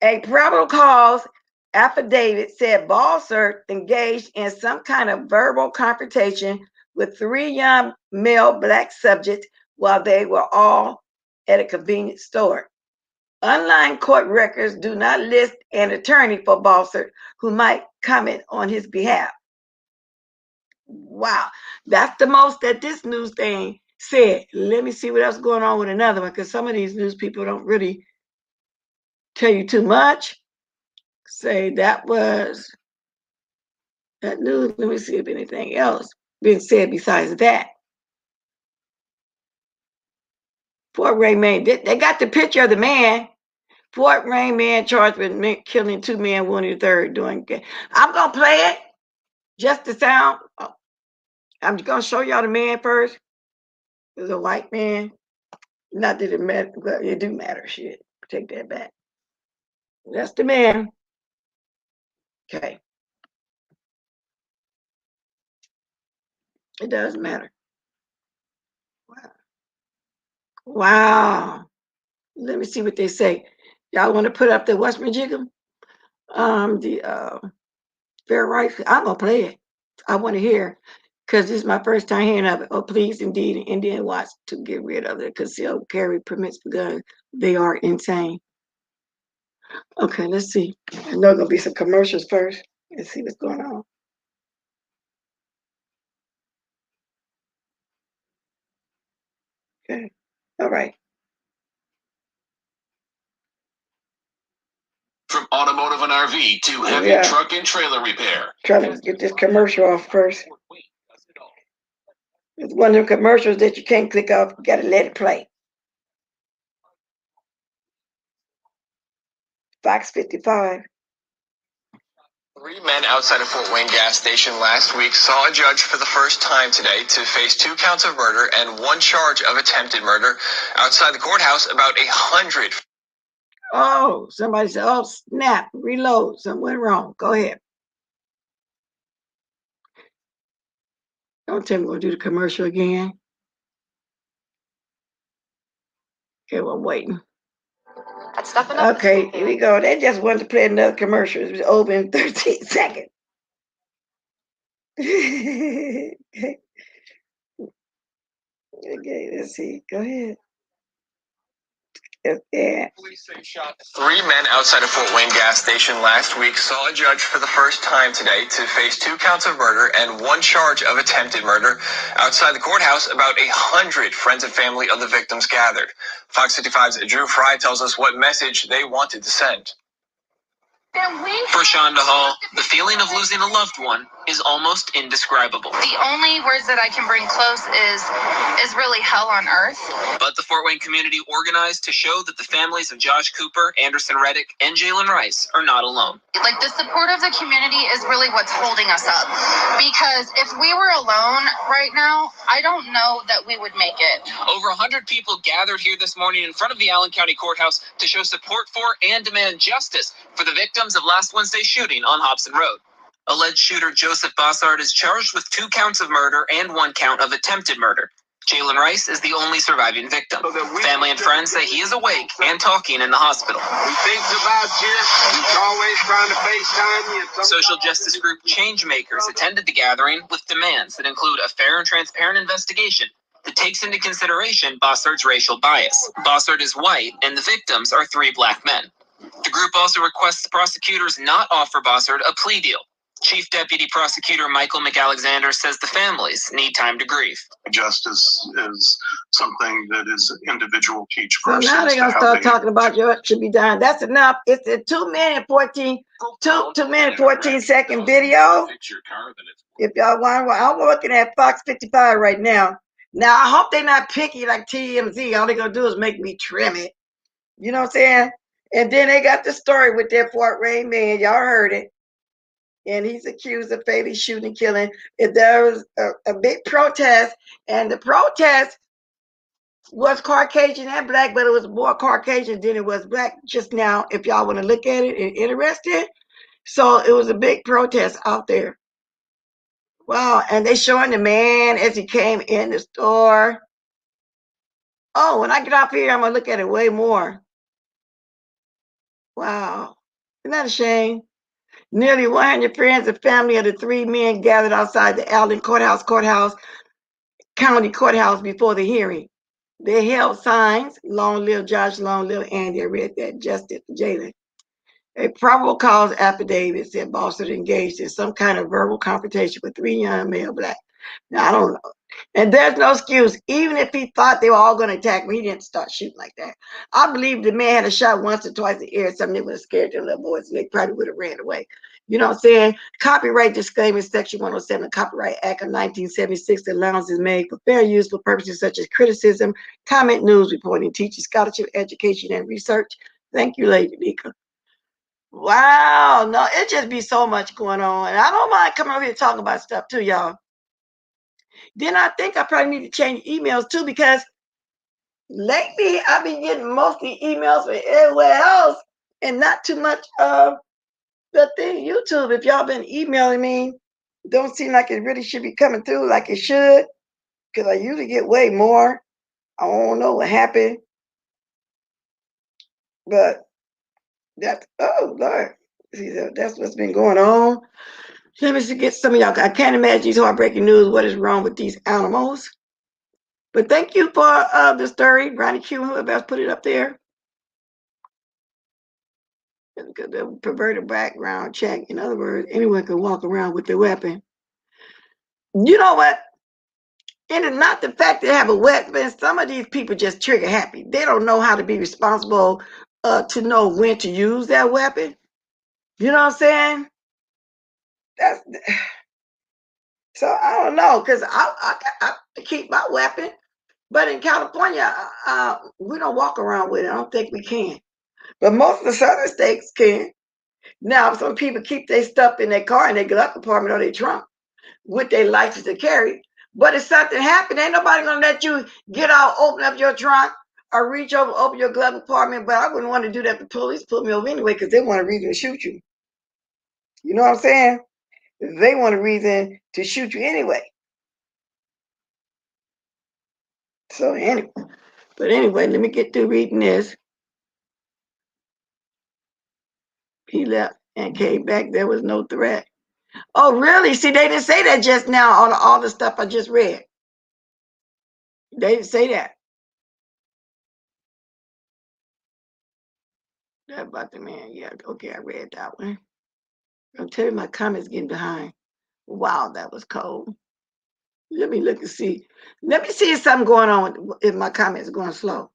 A probable cause affidavit said Balser engaged in some kind of verbal confrontation with 3 young male black subjects while they were all at a convenience store. Online court records do not list an attorney for Balser who might comment on his behalf. Wow, that's the most that this news thing said. Let me see what else is going on with another one, because some of these news people don't really tell you too much. Say that was that news. Let me see if anything else been said besides that. Fort Wayne man, they got the picture of the man. Fort Wayne man charged with killing 2 men, wounding a third. I'm gonna play it just the sound. I'm gonna show y'all the man first. There's a white man. Not that it matter. Well, it do matter. Shit, take that back. That's the man. Okay, it does matter. Wow. Wow. Let me see what they say. Y'all want to put up the West Majigum? The fair rights. I'm gonna play it. I want to hear, because this is my first time hearing of it. Oh, please, indeed, Indian watch to get rid of the concealed carry permits for guns. They are insane. Okay, let's see. I know there's gonna be some commercials first. Let's see what's going on. Okay. All right. From automotive and RV to heavy truck and trailer repair. Trying to get this commercial off first. It's one of the commercials that you can't click off. You gotta let it play. Fox 55. 3 men outside of Fort Wayne gas station last week saw a judge for the first time today to face 2 counts of murder and 1 charge of attempted murder. Outside the courthouse, about 100. Oh, somebody said, oh, snap, reload. Something went wrong. Go ahead. Don't tell me we're going to do the commercial again. Okay, we're waiting. Okay, here we go. They just wanted to play another commercial. It was over in 13 seconds. Okay, let's see. Go ahead. Yeah. 3 men outside of Fort Wayne gas station last week saw a judge for the first time today to face 2 counts of murder and 1 charge of attempted murder. Outside the courthouse, about 100 friends and family of the victims gathered. Fox 55's Drew Fry tells us what message they wanted to send. For Shonda Hall, the feeling of losing a loved one is almost indescribable. The only words that I can bring close is really hell on earth. But the Fort Wayne community organized to show that the families of Josh Cooper, Anderson Reddick, and Jalen Rice are not alone. Like, the support of the community is really what's holding us up. Because if we were alone right now, I don't know that we would make it. Over 100 people gathered here this morning in front of the Allen County Courthouse to show support for and demand justice for the victims of last Wednesday's shooting on Hobson Road. Alleged shooter Joseph Bossard is charged with 2 counts of murder and 1 count of attempted murder. Jalen Rice is the only surviving victim. Family and friends say he is awake and talking in the hospital. He thinks about you. He's always trying to FaceTime you. Social justice group Changemakers attended the gathering with demands that include a fair and transparent investigation that takes into consideration Bossard's racial bias. Bossard is white, and the victims are 3 black men. The group also requests prosecutors not offer Bossard a plea deal. Chief Deputy Prosecutor Michael McAlexander says the families need time to grieve. Justice is something that is individual to each So person. now they're gonna start talking about what should be done. That's enough. It's a 2-minute 14 video. If y'all want, I'm looking at Fox 55 right now. Now I hope they're not picky like TMZ. All they're gonna do is make me trim it. You know what I'm saying? And then they got the story with that Fort Wayne man. Y'all heard it. And he's accused of fatally shooting and killing. If there was a big protest, and the protest was Caucasian and black, but it was more Caucasian than it was black just now, if y'all want to look at it and interested. So it was a big protest out there. Wow, and they showing the man as he came in the store. Oh, when I get off here, I'm going to look at it way more. Wow, isn't that a shame? Nearly 100 friends and family of the 3 men gathered outside the Allen County Courthouse before the hearing. They held signs, long live Josh, long live Andy. I read that, Justice Jalen. A probable cause affidavit said Bossard engaged in some kind of verbal confrontation with 3 young male black. Now, I don't know. And there's no excuse. Even if he thought they were all going to attack him, he didn't start shooting like that. I believe the man had a shot once or twice in the ear, something that would have scared their little boys, and they probably would have ran away. You know what I'm saying? Copyright disclaimer, Section 107 of the Copyright Act of 1976, allowance is made for fair use for purposes such as criticism, comment, news reporting, teaching, scholarship, education, and research. Thank you, Lady Nika. Wow, no, it just be so much going on. And I don't mind coming over here talking about stuff too, y'all. Then I think I probably need to change emails too, because lately I've been getting mostly emails from everywhere else and not too much of the thing YouTube. If y'all been emailing me, don't seem like it really should be coming through like it should, because I usually get way more. I don't know what happened, but that's, oh Lord, see, that's what's been going on. Let me get some of y'all. I can't imagine these heartbreaking news. What is wrong with these animals? But thank you for the story, Ronnie Q, whoever else put it up there. The perverted background check. In other words, anyone can walk around with their weapon. You know what? And it's not the fact that they have a weapon. Some of these people just trigger happy. They don't know how to be responsible to know when to use that weapon. You know what I'm saying? That's so I don't know, because I keep my weapon, but in California, we don't walk around with it. I don't think we can. But most of the southern states can. Now, some people keep their stuff in their car in their glove compartment or their trunk with their license to carry. But if something happened, ain't nobody gonna let you get out, open up your trunk, or reach over, open your glove compartment. But I wouldn't want to do that. The police pull me over anyway, because they want a reason to shoot you. You know what I'm saying? They want a reason to shoot you anyway. So anyway, let me get through reading this. He left and came back. There was no threat. Oh, really? See, they didn't say that just now on all the stuff I just read. They didn't say that. That about the man. Yeah, okay, I read that one. I'm telling you, my comments getting behind. Wow, that was cold. Let me look and see. Let me see if something going on, if my comments are going slow.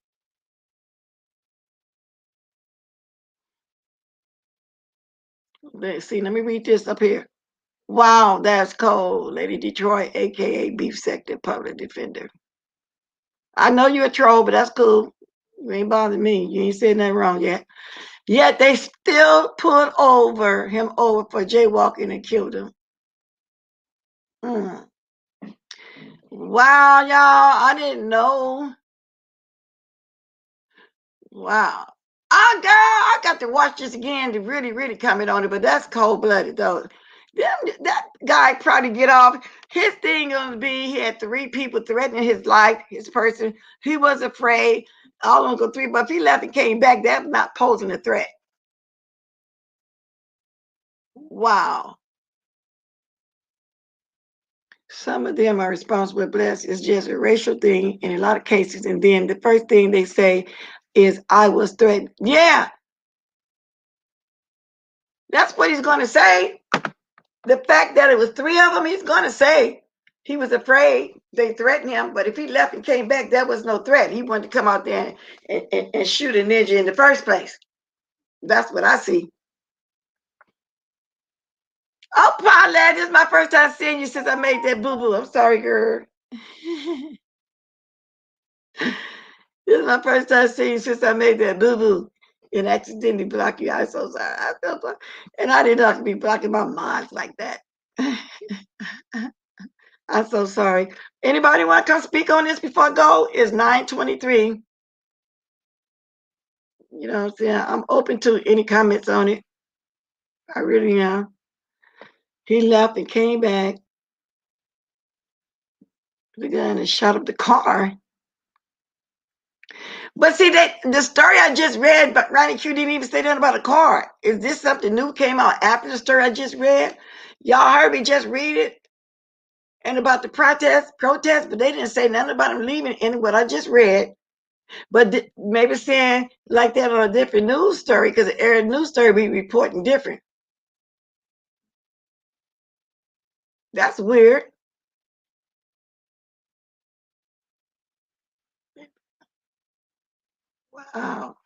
Let's see. Let me read this up here. Wow, that's cold. Lady Detroit, aka Beef Sector Public Defender. I know you're a troll, but that's cool. You ain't bothering me. You ain't said nothing wrong yet. Yet they still pulled him over for jaywalking and killed him. Wow, y'all, I didn't know. Wow. I got to watch this again to really, really comment on it, but that's cold-blooded, though. That guy probably get off. His thing gonna be he had 3 people threatening his life, his person. He was afraid. All of them go 3, but if he left and came back, that's not posing a threat. Wow. Some of them are responsible, blessed. It's just a racial thing in a lot of cases. And then the first thing they say is, I was threatened. Yeah, that's what he's going to say. The fact that it was 3 of them, he's going to say he was afraid they threatened him. But if he left and came back, that was no threat. He wanted to come out there and shoot a ninja in the first place. That's what I see. Oh, Paulette, this is my first time seeing you since I made that boo-boo. I'm sorry, girl. This is my first time seeing you since I made that boo-boo and accidentally block you. I'm so sorry. I felt like, and I didn't have to be blocking my minds like that. I'm so sorry. Anybody want to come speak on this before I go? It's 9:23. You know what I'm saying? I'm open to any comments on it. I really am. He left and came back. The gun and shot up the car. But see, the story I just read, but Ronnie Q didn't even say nothing about a car. Is this something new came out after the story I just read? Y'all heard me just read it and about the protest, but they didn't say nothing about him leaving in what I just read. But maybe saying like that on a different news story, because every news story be reporting different. That's weird. Wow.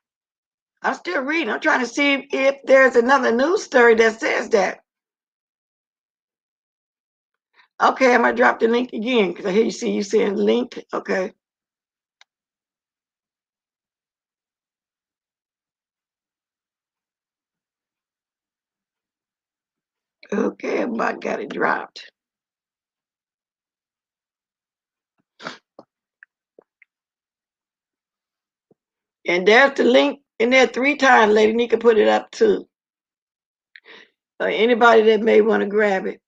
I'm still reading. I'm trying to see if there's another news story that says that. Okay, I'm gonna drop the link again because I hear you saying link. Okay. Okay, I got it dropped. And there's the link in there 3 times. Lady Nika put it up too. Anybody that may want to grab it.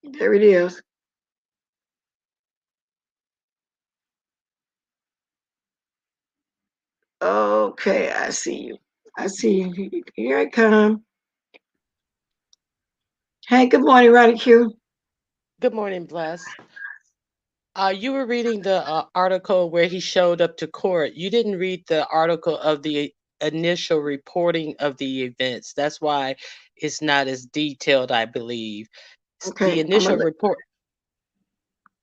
There it is. Okay, I see you. I see you. Here I come. Hey, good morning, Ronnie Q. Good morning, Bless. You were reading the article where he showed up to court. You didn't read the article of the initial reporting of the events. That's why it's not as detailed, I believe. Okay, The initial report.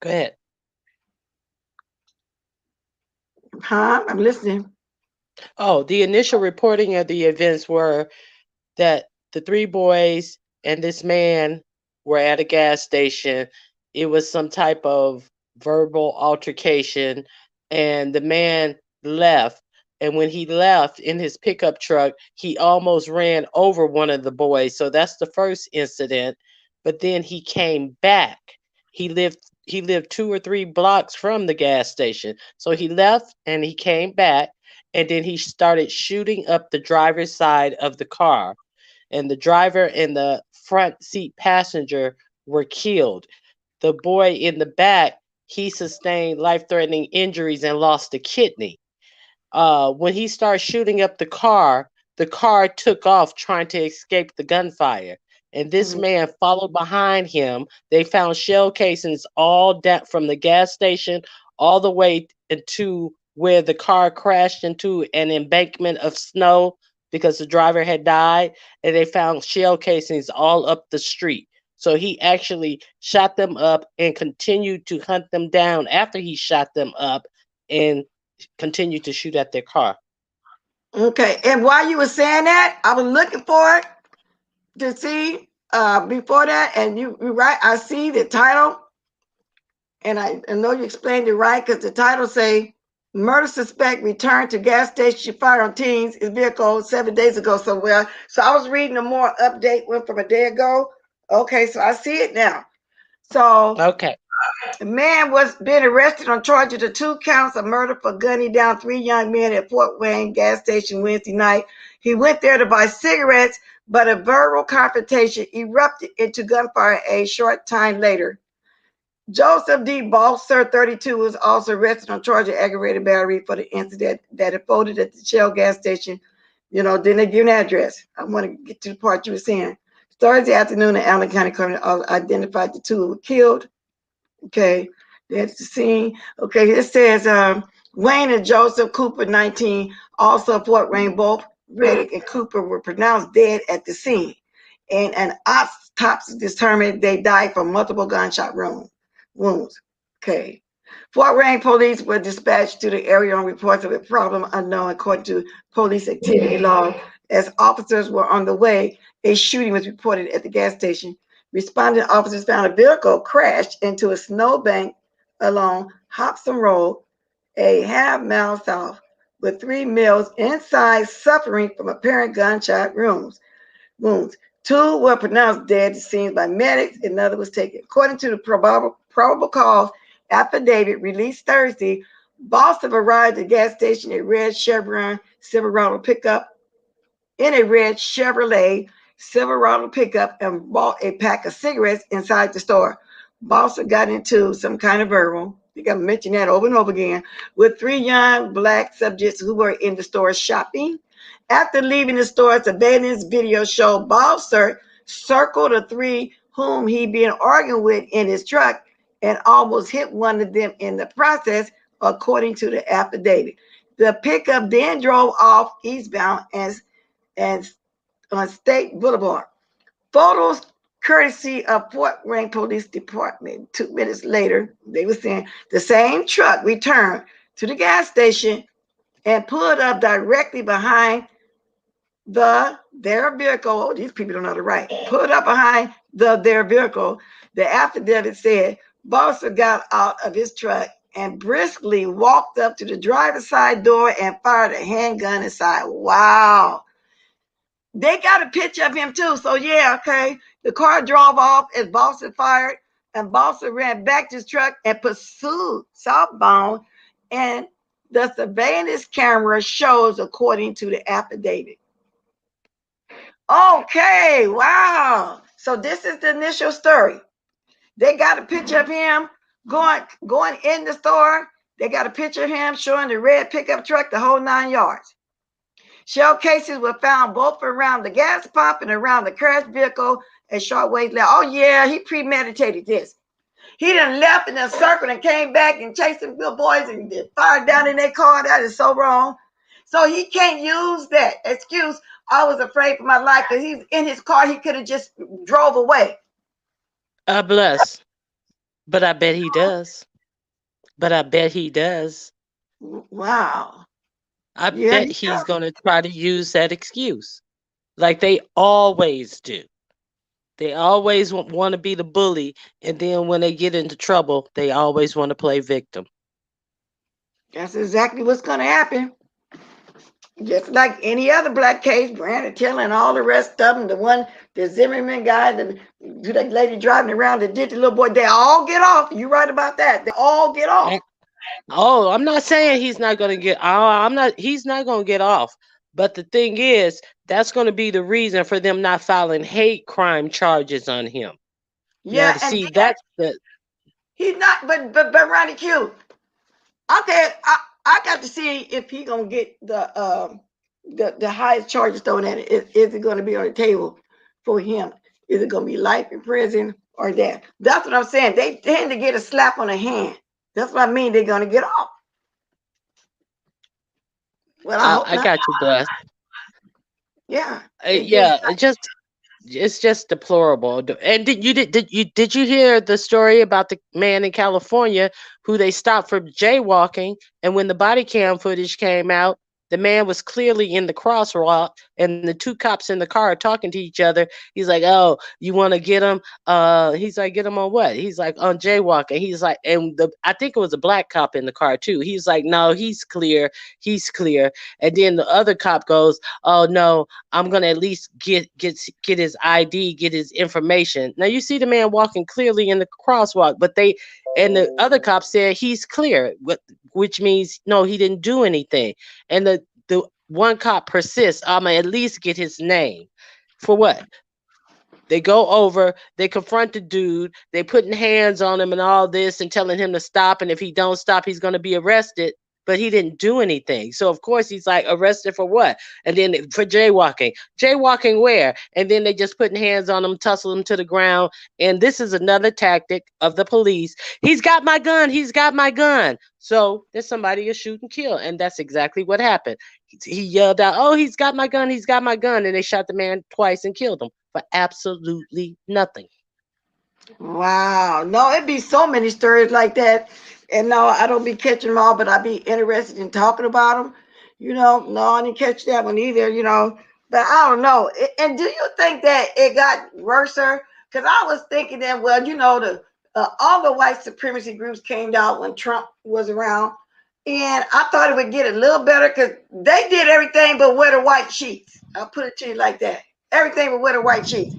Go ahead. Huh? I'm listening. Oh, the initial reporting of the events were that the 3 boys and this man were at a gas station. It was some type of verbal altercation, and the man left. And when he left in his pickup truck, he almost ran over one of the boys. So that's the first incident. But then he came back. He lived 2 or 3 blocks from the gas station. So he left and he came back, and then he started shooting up the driver's side of the car, and the driver and the front seat passenger were killed. The boy in the back, he sustained life-threatening injuries and lost a kidney. When he started shooting up the car took off trying to escape the gunfire. And this man followed behind him. They found shell casings all down from the gas station all the way into where the car crashed into an embankment of snow because the driver had died. And they found shell casings all up the street. So he actually shot them up and continued to hunt them down after he shot them up and continued to shoot at their car. Okay, and while you were saying that, I was looking for it to see before that, and you're right. I see the title, and I know you explained it right because the title say murder suspect returned to gas station fire on teens his vehicle 7 days ago somewhere. So I was reading a more update one from a day ago. Okay, so I see it now. So Okay. the man was being arrested on charges of 2 counts of murder for gunning down 3 young men at Fort Wayne gas station Wednesday night. He went there to buy cigarettes, but a verbal confrontation erupted into gunfire a short time later. Joseph D. Balser, 32, was also arrested on charge of aggravated battery for the incident that unfolded at the Shell gas station. You know, then they give an address. I want to get to the part you were saying. Thursday afternoon, the Allen County Coroner identified the two who were killed. Okay, that's the scene. Okay, it says Wayne and Joseph Cooper, 19, also Fort Wayne. Both Reddick and Cooper were pronounced dead at the scene, and an autopsy determined they died from multiple gunshot wounds. Okay. Fort Wayne police were dispatched to the area on reports of a problem unknown according to police activity log. As officers were on the way, a shooting was reported at the gas station. Responding officers found a vehicle crashed into a snowbank along Hobson Road, a half-mile south, with 3 males inside suffering from apparent gunshot wounds. 2 were pronounced dead at the scene by medics. Another was taken. According to the probable cause affidavit released Thursday, Boston arrived at the gas station in a red Chevrolet Silverado pickup and bought a pack of cigarettes inside the store. Boston got into some kind of verbal, I think I mentioned that over and over again, with 3 young black subjects who were in the store shopping. After leaving the store, surveillance video showed Boston circled the 3 whom he'd been arguing with in his truck and almost hit one of them in the process, according to the affidavit. The pickup then drove off eastbound and on State Boulevard. Photos courtesy of Fort Wayne Police Department. 2 minutes later, they were saying the same truck returned to the gas station and pulled up directly behind their vehicle. Oh, these people don't know the right. Pulled up behind their vehicle. The affidavit said Boston got out of his truck and briskly walked up to the driver's side door and fired a handgun inside. Wow. They got a picture of him too. So yeah, okay. The car drove off as Boston fired, and Boston ran back to his truck and pursued southbound. And the surveillance camera shows, according to the affidavit. Okay, wow. So this is the initial story. They got a picture of him going in the store. They got a picture of him showing the red pickup truck, the whole 9 yards. Shell cases were found both around the gas pump and around the crashed vehicle a short ways later. Oh yeah, he premeditated this. He done left in a circle and came back and chased them little boys and fired down in their car. That is so wrong. So he can't use that excuse. I was afraid for my life because he's in his car. He could have just drove away. Bless. But I bet he does. Wow. I bet he's going to try to use that excuse. Like they always do. They always want to be the bully. And then when they get into trouble, they always want to play victim. That's exactly what's going to happen. Just like any other black case, Brandon Taylor and all the rest of them, the Zimmerman guy, that lady driving around that did the little boy, they all get off. You're right about that. They all get off. Oh, I'm not saying he's not going to get he's not going to get off. But the thing is, that's going to be the reason for them not filing hate crime charges on him. Yeah, and see, that's the... He's not, but Ronnie Q, okay, I got to see if he gonna get the highest charges thrown at it. Is it gonna be on the table for him? Is it gonna be life in prison or death? That's what I'm saying. They tend to get a slap on the hand. That's what I mean. They're gonna get off. Well, I got you, Bless. Yeah. It's just deplorable. And did you hear the story about the man in California who they stopped for jaywalking, and when the body cam footage came out, the man was clearly in the crosswalk, and the 2 cops in the car are talking to each other. He's like, "Oh, you want to get him?" He's like, "Get him on what?" He's like, "On jaywalking." He's like, and I think it was a black cop in the car too. He's like, "No, he's clear. And then the other cop goes, "Oh no, I'm gonna at least get his ID, get his information." Now you see the man walking clearly in the crosswalk, but the other cop said he's clear, which means no, he didn't do anything. And the one cop persists. I'm gonna at least get his name. For what? They go over, they confront the dude, they putting hands on him and all this and telling him to stop, and if he don't stop, he's gonna be arrested. but he didn't do anything. So of course he's like arrested for what? And then for jaywalking. Jaywalking where? And then they just putting hands on him, tussle him to the ground. And this is another tactic of the police. He's got my gun. He's got my gun. So there's somebody to shoot and kill. And that's exactly what happened. He yelled out, "Oh, he's got my gun. He's got my gun." And they shot the man twice and killed him for absolutely nothing. Wow. No, it'd be so many stories like that. And no, I don't be catching them all, but I'd be interested in talking about them. No, I didn't catch that one either, But I don't know. And do you think that it got worse? Because I was thinking that, well, all the white supremacy groups came out when Trump was around. And I thought it would get a little better because they did everything but wear the white sheets. I'll put it to you like that. Everything but wear the white sheets.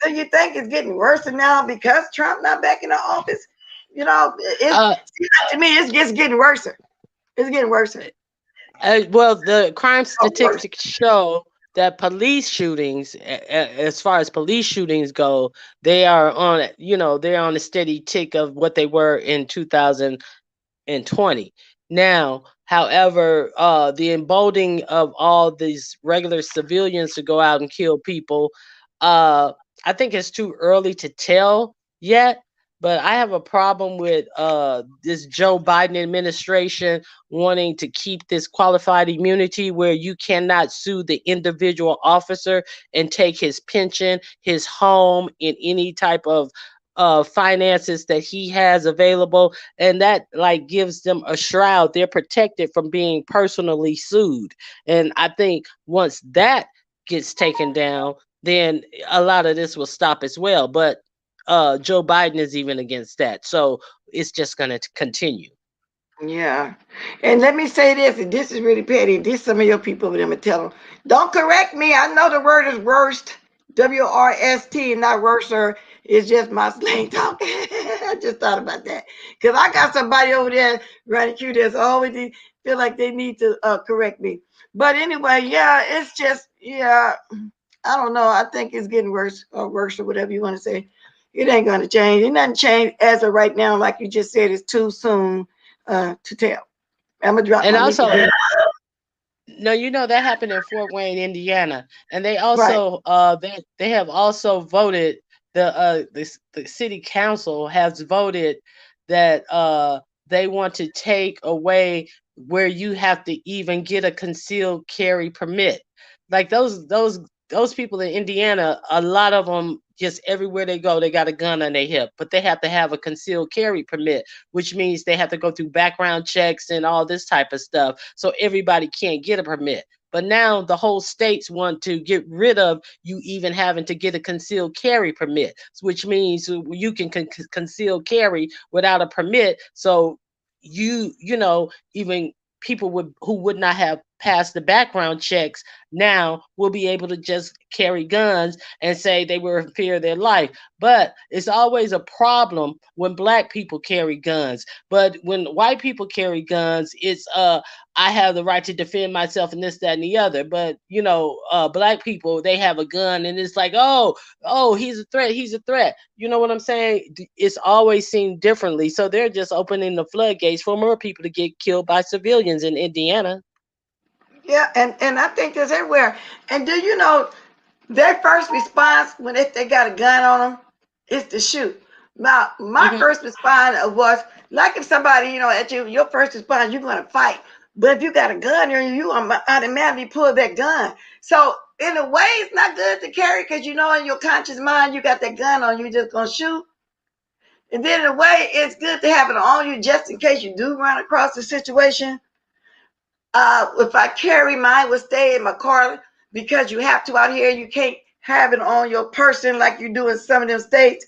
Do you think it's getting worse now because Trump not back in the office? To me, it's just getting worse. It's getting worse. Well, the crime statistics show that police shootings, as far as police shootings go, they are on, they're on a steady tick of what they were in 2020. Now, however, the emboldening of all these regular civilians to go out and kill people, I think it's too early to tell yet. But I have a problem with this Joe Biden administration wanting to keep this qualified immunity where you cannot sue the individual officer and take his pension, his home, in any type of finances that he has available. And that like gives them a shroud. They're protected from being personally sued. And I think once that gets taken down, then a lot of this will stop as well. But Joe Biden is even against that. So it's just going to continue. Yeah. And let me say this, and this is really petty. This some of your people over there to tell them. Don't correct me. I know the word is worst. WRST and not worser. It's just my slang talk. I just thought about that. Because I got somebody over there running through this always feel like they need to correct me. But anyway, yeah, it's just, yeah, I don't know. I think it's getting worse or whatever you want to say. It ain't going to change. It doesn't change as of right now. Like you just said, it's too soon to tell. I'm going to drop And my link also, again. no, that happened in Fort Wayne, Indiana, and they Right. also they have also voted, the city council has voted that they want to take away where you have to even get a concealed carry permit. Like those people in Indiana, a lot of them just everywhere they go, they got a gun on their hip, but they have to have a concealed carry permit, which means they have to go through background checks and all this type of stuff. So everybody can't get a permit. But now the whole states want to get rid of you even having to get a concealed carry permit, which means you can conceal carry without a permit. So even people who would not have passed the background checks now will be able to just carry guns and say they were in fear of their life. But it's always a problem when black people carry guns. But when white people carry guns, it's I have the right to defend myself and this, that, and the other. But black people, they have a gun and it's like, oh, he's a threat. He's a threat. You know what I'm saying? It's always seen differently. So they're just opening the floodgates for more people to get killed by civilians in Indiana. Yeah, and I think that's everywhere. And do you know their first response when if they got a gun on them is to shoot. Now, my Hmm. first response was like if somebody, at you, your first response, you're going to fight. But if you got a gun on you automatically pull that gun. So in a way, it's not good to carry because in your conscious mind, you got that gun on you, just going to shoot. And then in a way, it's good to have it on you just in case you do run across a situation. If I carry mine, would stay in my car because you have to out here. You can't have it on your person like you do in some of them states.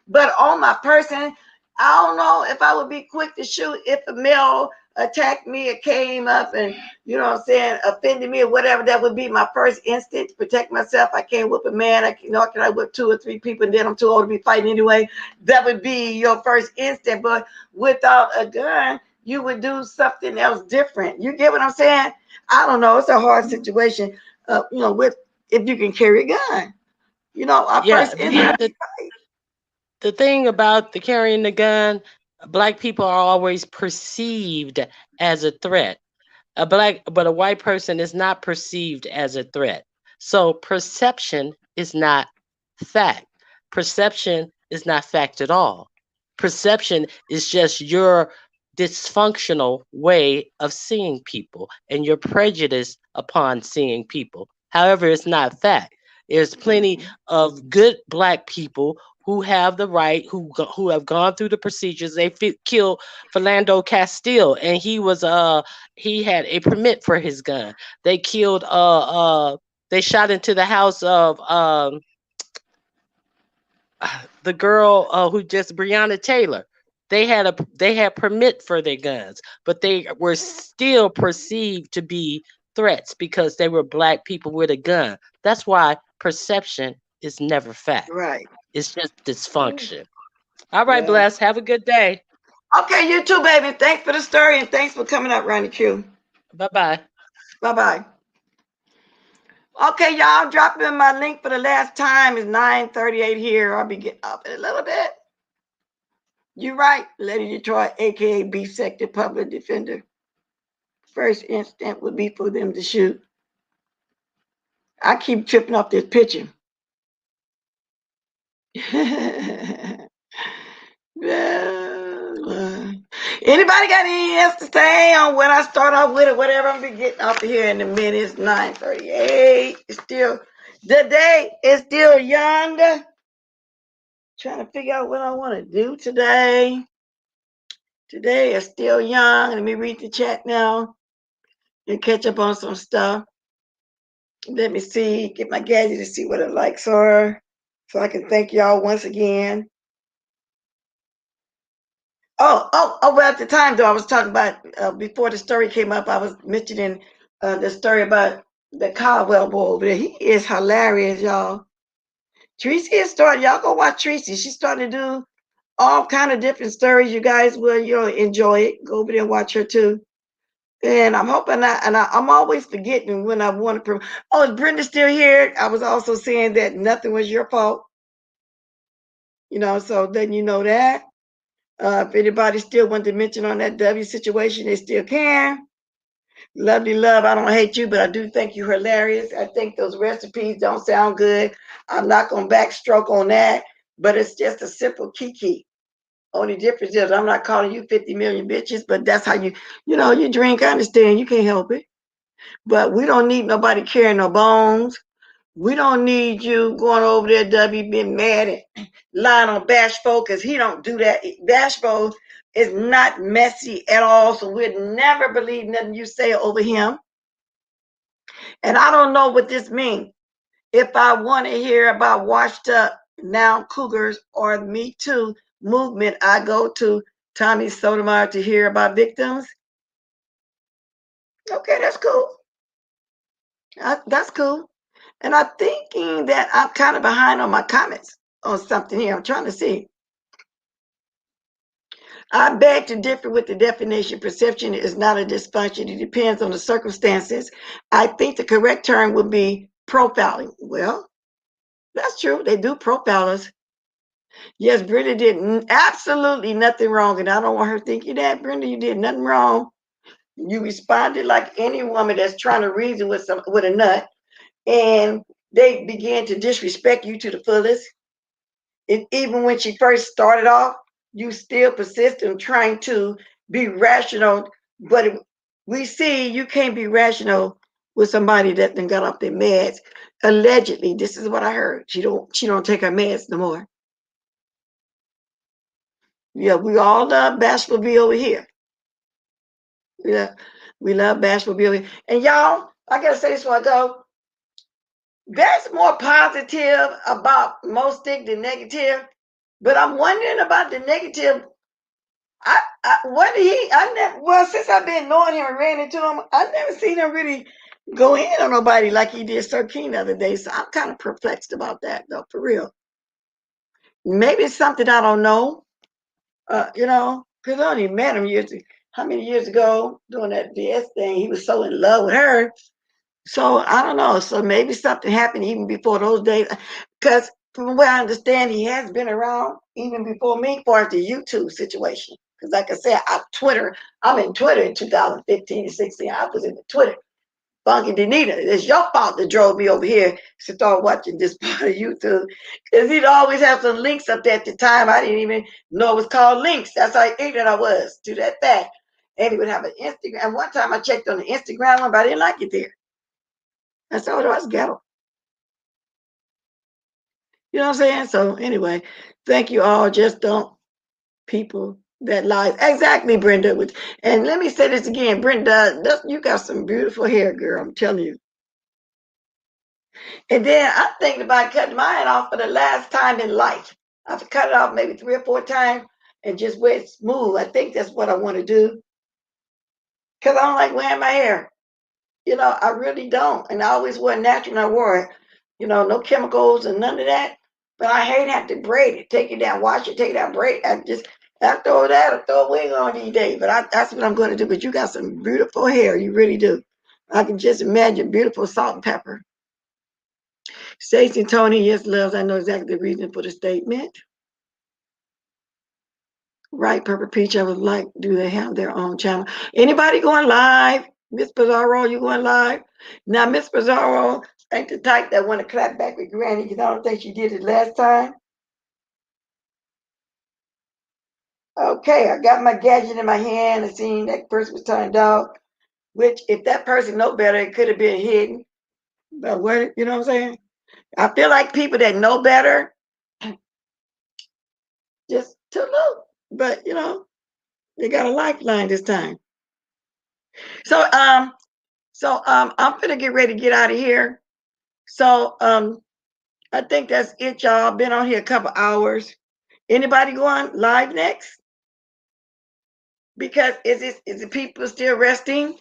But on my person, I don't know if I would be quick to shoot if a male attacked me or came up and, offended me or whatever. That would be my first instinct to protect myself. I can't whip a man. Can I whip 2 or 3 people and then I'm too old to be fighting anyway? That would be your first instinct. But without a gun, you would do something else different. You get what I'm saying? I don't know. It's a hard situation, with if you can carry a gun. Our Yeah, first instinct. the thing about the carrying the gun, Black people are always perceived as a threat. But a white person is not perceived as a threat. So perception is not fact. Perception is not fact at all. Perception is just your dysfunctional way of seeing people and your prejudice upon seeing people. However, it's not fact. There's plenty of good black people who have the right, who have gone through the procedures. They killed Philando Castile, and he had a permit for his gun. They killed they shot into the house of the girl who just Breonna Taylor. They had permit for their guns, but they were still perceived to be threats because they were black people with a gun. That's why perception is never fact. Right. It's just dysfunction. All right, Yeah. Bless. Have a good day. Okay, you too, baby. Thanks for the story and thanks for coming up, Ronnie Q. Bye-bye. Bye-bye. Okay, y'all, dropping my link for the last time. It's 9:38 here. I'll be getting up in a little bit. You're right, Lady Detroit, aka B Sector Public Defender. First instinct would be for them to shoot. I keep tripping off this picture. Anybody got any else to say on when I start off with or whatever? I'm gonna be getting off of here in a minute. It's 9:38. It's still the day is still young. Trying to figure out what I want to do today. Today is still young. Let me read the chat now and catch up on some stuff. Let me see, get my gadget to see what the likes are so I can thank y'all once again. Well, at the time, though, I was talking about, before the story came up, I was mentioning the story about the Caldwell boy over there. He is hilarious, y'all. Tracy is starting, y'all go watch Tracy. She's starting to do all kind of different stories. You guys will, enjoy it. Go over there and watch her, too. And I'm hoping I'm always forgetting when I want to. Oh, is Brenda still here? I was also saying that nothing was your fault. So then you know that. If anybody still wants to mention on that W situation, they still can. Lovely love, I don't hate you, but I do think you're hilarious. I think those recipes don't sound good. I'm not going to backstroke on that, but it's just a simple kiki. Only difference is I'm not calling you 50 million bitches, but that's how you drink. I understand. You can't help it. But we don't need nobody carrying no bones. We don't need you going over there, W, being mad and lying on Bashful, because he don't do that. Bashful is not messy at all, so we'd never believe nothing you say over him. And I don't know what this means. If I want to hear about washed up now cougars or Me Too movement, I go to Tommy Sotomayor to hear about victims. Okay, that's cool. That's cool. And I'm thinking that I'm kind of behind on my comments on something here. I'm trying to see. I beg to differ with the definition. Perception is not a dysfunction. It depends on the circumstances. I think the correct term would be profiling. Well, that's true. They do profile us. Yes, Brenda did absolutely nothing wrong. And I don't want her thinking that, Brenda, you did nothing wrong. You responded like any woman that's trying to reason with a nut. And they began to disrespect you to the fullest. And even when she first started off, you still persist in trying to be rational. But we see you can't be rational with somebody that then got off their meds. Allegedly, this is what I heard. She don't take her meds no more. Yeah, we all love Bashful B over here. Yeah, we love Bashful B over here. And y'all, I gotta say this before I go. That's more positive about Mostic than negative. But I'm wondering about the negative. Since I've been knowing him and ran into him, I've never seen him really go in on nobody like he did Sir King the other day. So I'm kind of perplexed about that, though, for real. Maybe it's something I don't know, because I only met him how many years ago doing that DS thing. He was so in love with her. So I don't know. So maybe something happened even before those days. Because from what I understand, he has been around even before me for the YouTube situation. Because like I said, I'm in Twitter in 2015 and 16. I was in the Twitter. Funky Danita, it's your fault that drove me over here to start watching this part of YouTube. Because he'd always have some links up there at the time. I didn't even know it was called links. That's how ignorant I was to that fact. And he would have an Instagram. And one time I checked on the Instagram one, but I didn't like it there. I said, oh, that's ghetto. You know what I'm saying? So anyway, thank you all. Just don't people that lies. Exactly, Brenda. And let me say this again, Brenda, you got some beautiful hair, girl. I'm telling you. And then I'm thinking about cutting mine off for the last time in life. I've cut it off maybe 3 or 4 times and just wear it smooth. I think that's what I want to do. Because I don't like wearing my hair. You know, I really don't. And I always wore it natural when I wore it. You know, no chemicals and none of that. But I hate having to braid it, take it down, wash it, take it down, braid it. I throw a wig on these days. But that's what I'm going to do. But you got some beautiful hair. You really do. I can just imagine beautiful salt and pepper. Stacey and Tony, yes, loves. I know exactly the reason for the statement. Right, Purple Peach, I would like, do they have their own channel? Anybody going live? Miss Pizarro, you going live? Now, Miss Pizarro ain't the type that want to clap back with Granny because I don't think she did it last time. Okay, I got my gadget in my hand and seen that person was turned off, which if that person know better, it could have been hidden. But what, you know what I'm saying? I feel like people that know better just took look. But, you know, they got a lifeline this time. So I'm gonna get ready to get out of here. So I think that's it, y'all. Been on here a couple hours. Anybody going live next? Because is the people still resting?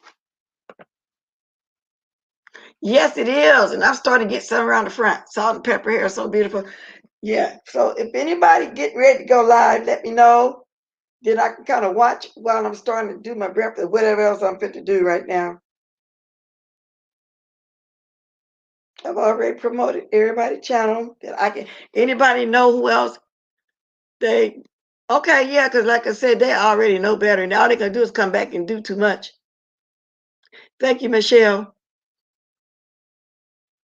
Yes, it is. And I'm starting to get some around the front. Salt and pepper hair, so beautiful. Yeah. So if anybody get ready to go live, let me know. Then I can kind of watch while I'm starting to do my breakfast, whatever else I'm fit to do right now. I've already promoted everybody's channel that I can. Anybody know who else they? Okay, yeah, because like I said, they already know better. And all they gonna do is come back and do too much. Thank you, Michelle.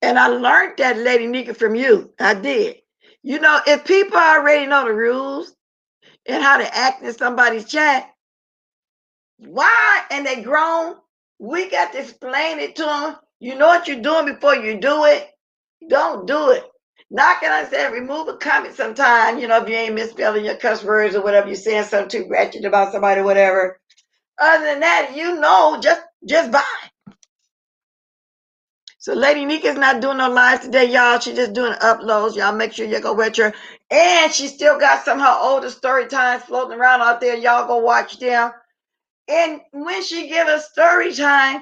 And I learned that, Lady Nika, from you. I did. You know, if people already know the rules and how to act in somebody's chat, why? And they grown, we got to explain it to them. You know what you're doing before you do it. Don't do it. Not can I say remove a comment sometime, you know, if you ain't misspelling your cuss words or whatever, you're saying something too ratchet about somebody or whatever. Other than that, you know, just buy. So Lady Nika's not doing no lives today, y'all. She's just doing uploads. Y'all make sure you go watch her. And she still got some of her older story times floating around out there. Y'all go watch them. And when she give a story time,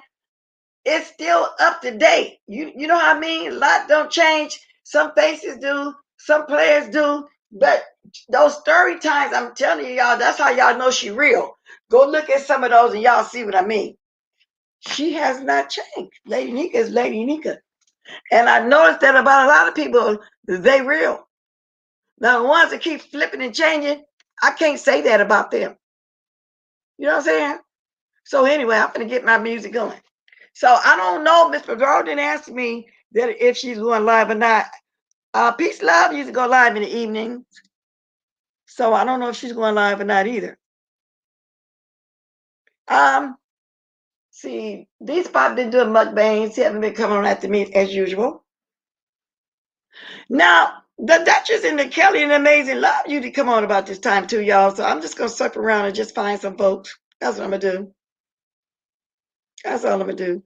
it's still up to date. You know what I mean? A lot don't change. Some faces do, some players do, but those story times, I'm telling you, y'all, that's how y'all know she real. Go look at some of those and y'all see what I mean. She has not changed. Lady Nika is Lady Nika. And I noticed that about a lot of people, they real. Now, the ones that keep flipping and changing, I can't say that about them. You know what I'm saying? So anyway, I'm going to get my music going. So I don't know. Miss Pedro didn't ask me that if she's going live or not. Peace Love used to go live in the evening. So I don't know if she's going live or not either. See, these pop been doing mukbangs. He haven't been coming on after me as usual. Now, the Duchess and the Kelly and Amazing Love usually come on about this time too, y'all. So I'm just going to circle around and just find some folks. That's what I'm going to do. That's all I'm going to do.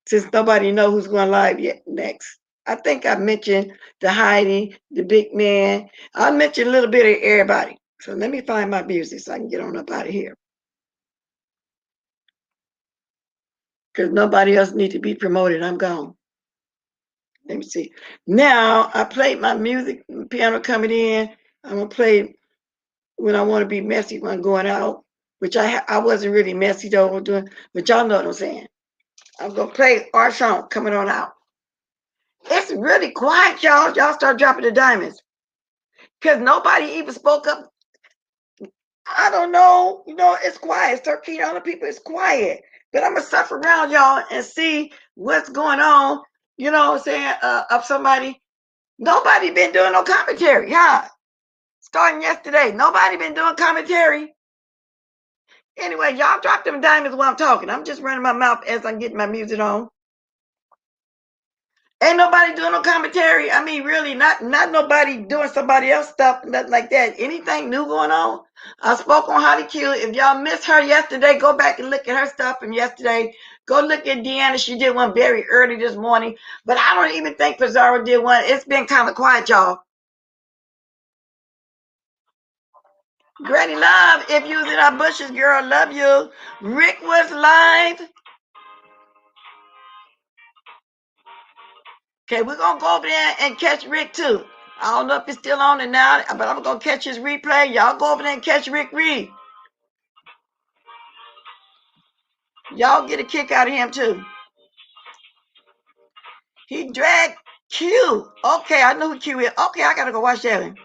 Since nobody know who's going live yet next. I think I mentioned the Heidi, the big man. I mentioned a little bit of everybody. So let me find my music so I can get on up out of here. Because nobody else needs to be promoted. I'm gone. Let me see. Now I played my music, piano coming in. I'm going to play when I want to be messy when I'm going out, which I wasn't really messy though, doing, but y'all know what I'm saying. I'm going to play Archon coming on out. It's really quiet, y'all. Y'all start dropping the diamonds. Because nobody even spoke up I don't know. It's quiet. 1,300 people. It's quiet. But I'm going to surf around y'all and see what's going on. You know what I'm saying? Of somebody. Nobody been doing no commentary. Yeah. Starting yesterday. Nobody been doing commentary. Anyway, y'all drop them diamonds while I'm talking. I'm just running my mouth as I'm getting my music on. Ain't nobody doing no commentary. I mean, really, not nobody doing somebody else stuff, nothing like that. Anything new going on? I spoke on Holly Q. If y'all missed her yesterday, go back and look at her stuff from yesterday. Go look at Deanna. She did one very early this morning. But I don't even think Pizarro did one. It's been kind of quiet, y'all. Granny Love, if you was in our bushes, girl, love you. Rick was live. Okay, we're going to go over there and catch Rick, too. I don't know if it's still on it now, but I'm going to catch his replay. Y'all go over there and catch Rick Reed. Y'all get a kick out of him, too. He dragged Q. Okay, I know who Q is. Okay, I got to go watch that one.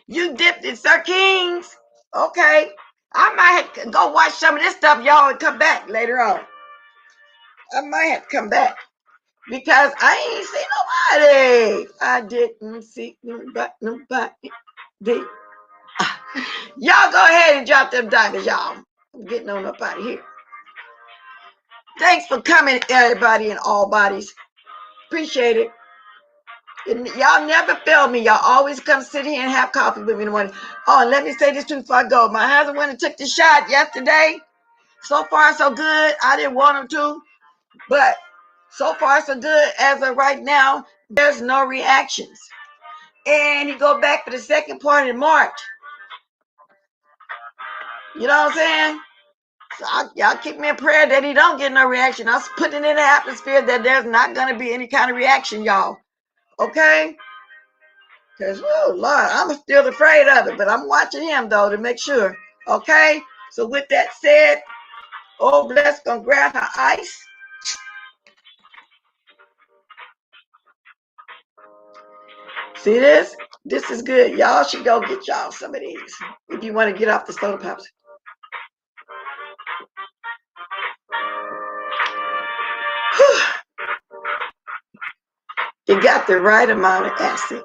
You dipped in Sir Kings. Okay. I might have to go watch some of this stuff, y'all, and come back later on. I might have to come back. Because I ain't see nobody. I didn't see nobody. Y'all go ahead and drop them diamonds, y'all. I'm getting on up out of here. Thanks for coming, everybody in all bodies. Appreciate it. And y'all never fail me. Y'all always come sit here and have coffee with me in the morning. Oh, and let me say this too before I go. My husband went and took the shot yesterday. So far, so good. I didn't want him to, but so far, so good. As of right now, there's no reactions. And he go back for the second part in March. You know what I'm saying? So y'all keep me in prayer that he don't get no reaction. I'm putting it in the atmosphere that there's not going to be any kind of reaction, y'all. Okay? Because, oh, Lord, I'm still afraid of it. But I'm watching him, though, to make sure. Okay? So with that said, oh, Bless going to grab her ice. See this? This is good. Y'all should go get y'all some of these if you want to get off the soda pops. It got the right amount of acid.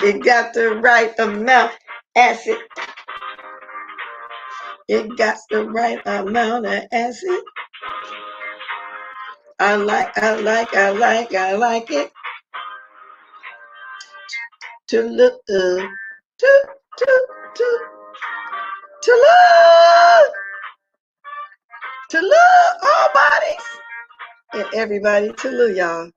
It got the right amount of acid. It got the right amount of acid. I like it. To look, to look, all bodies and everybody to look, y'all.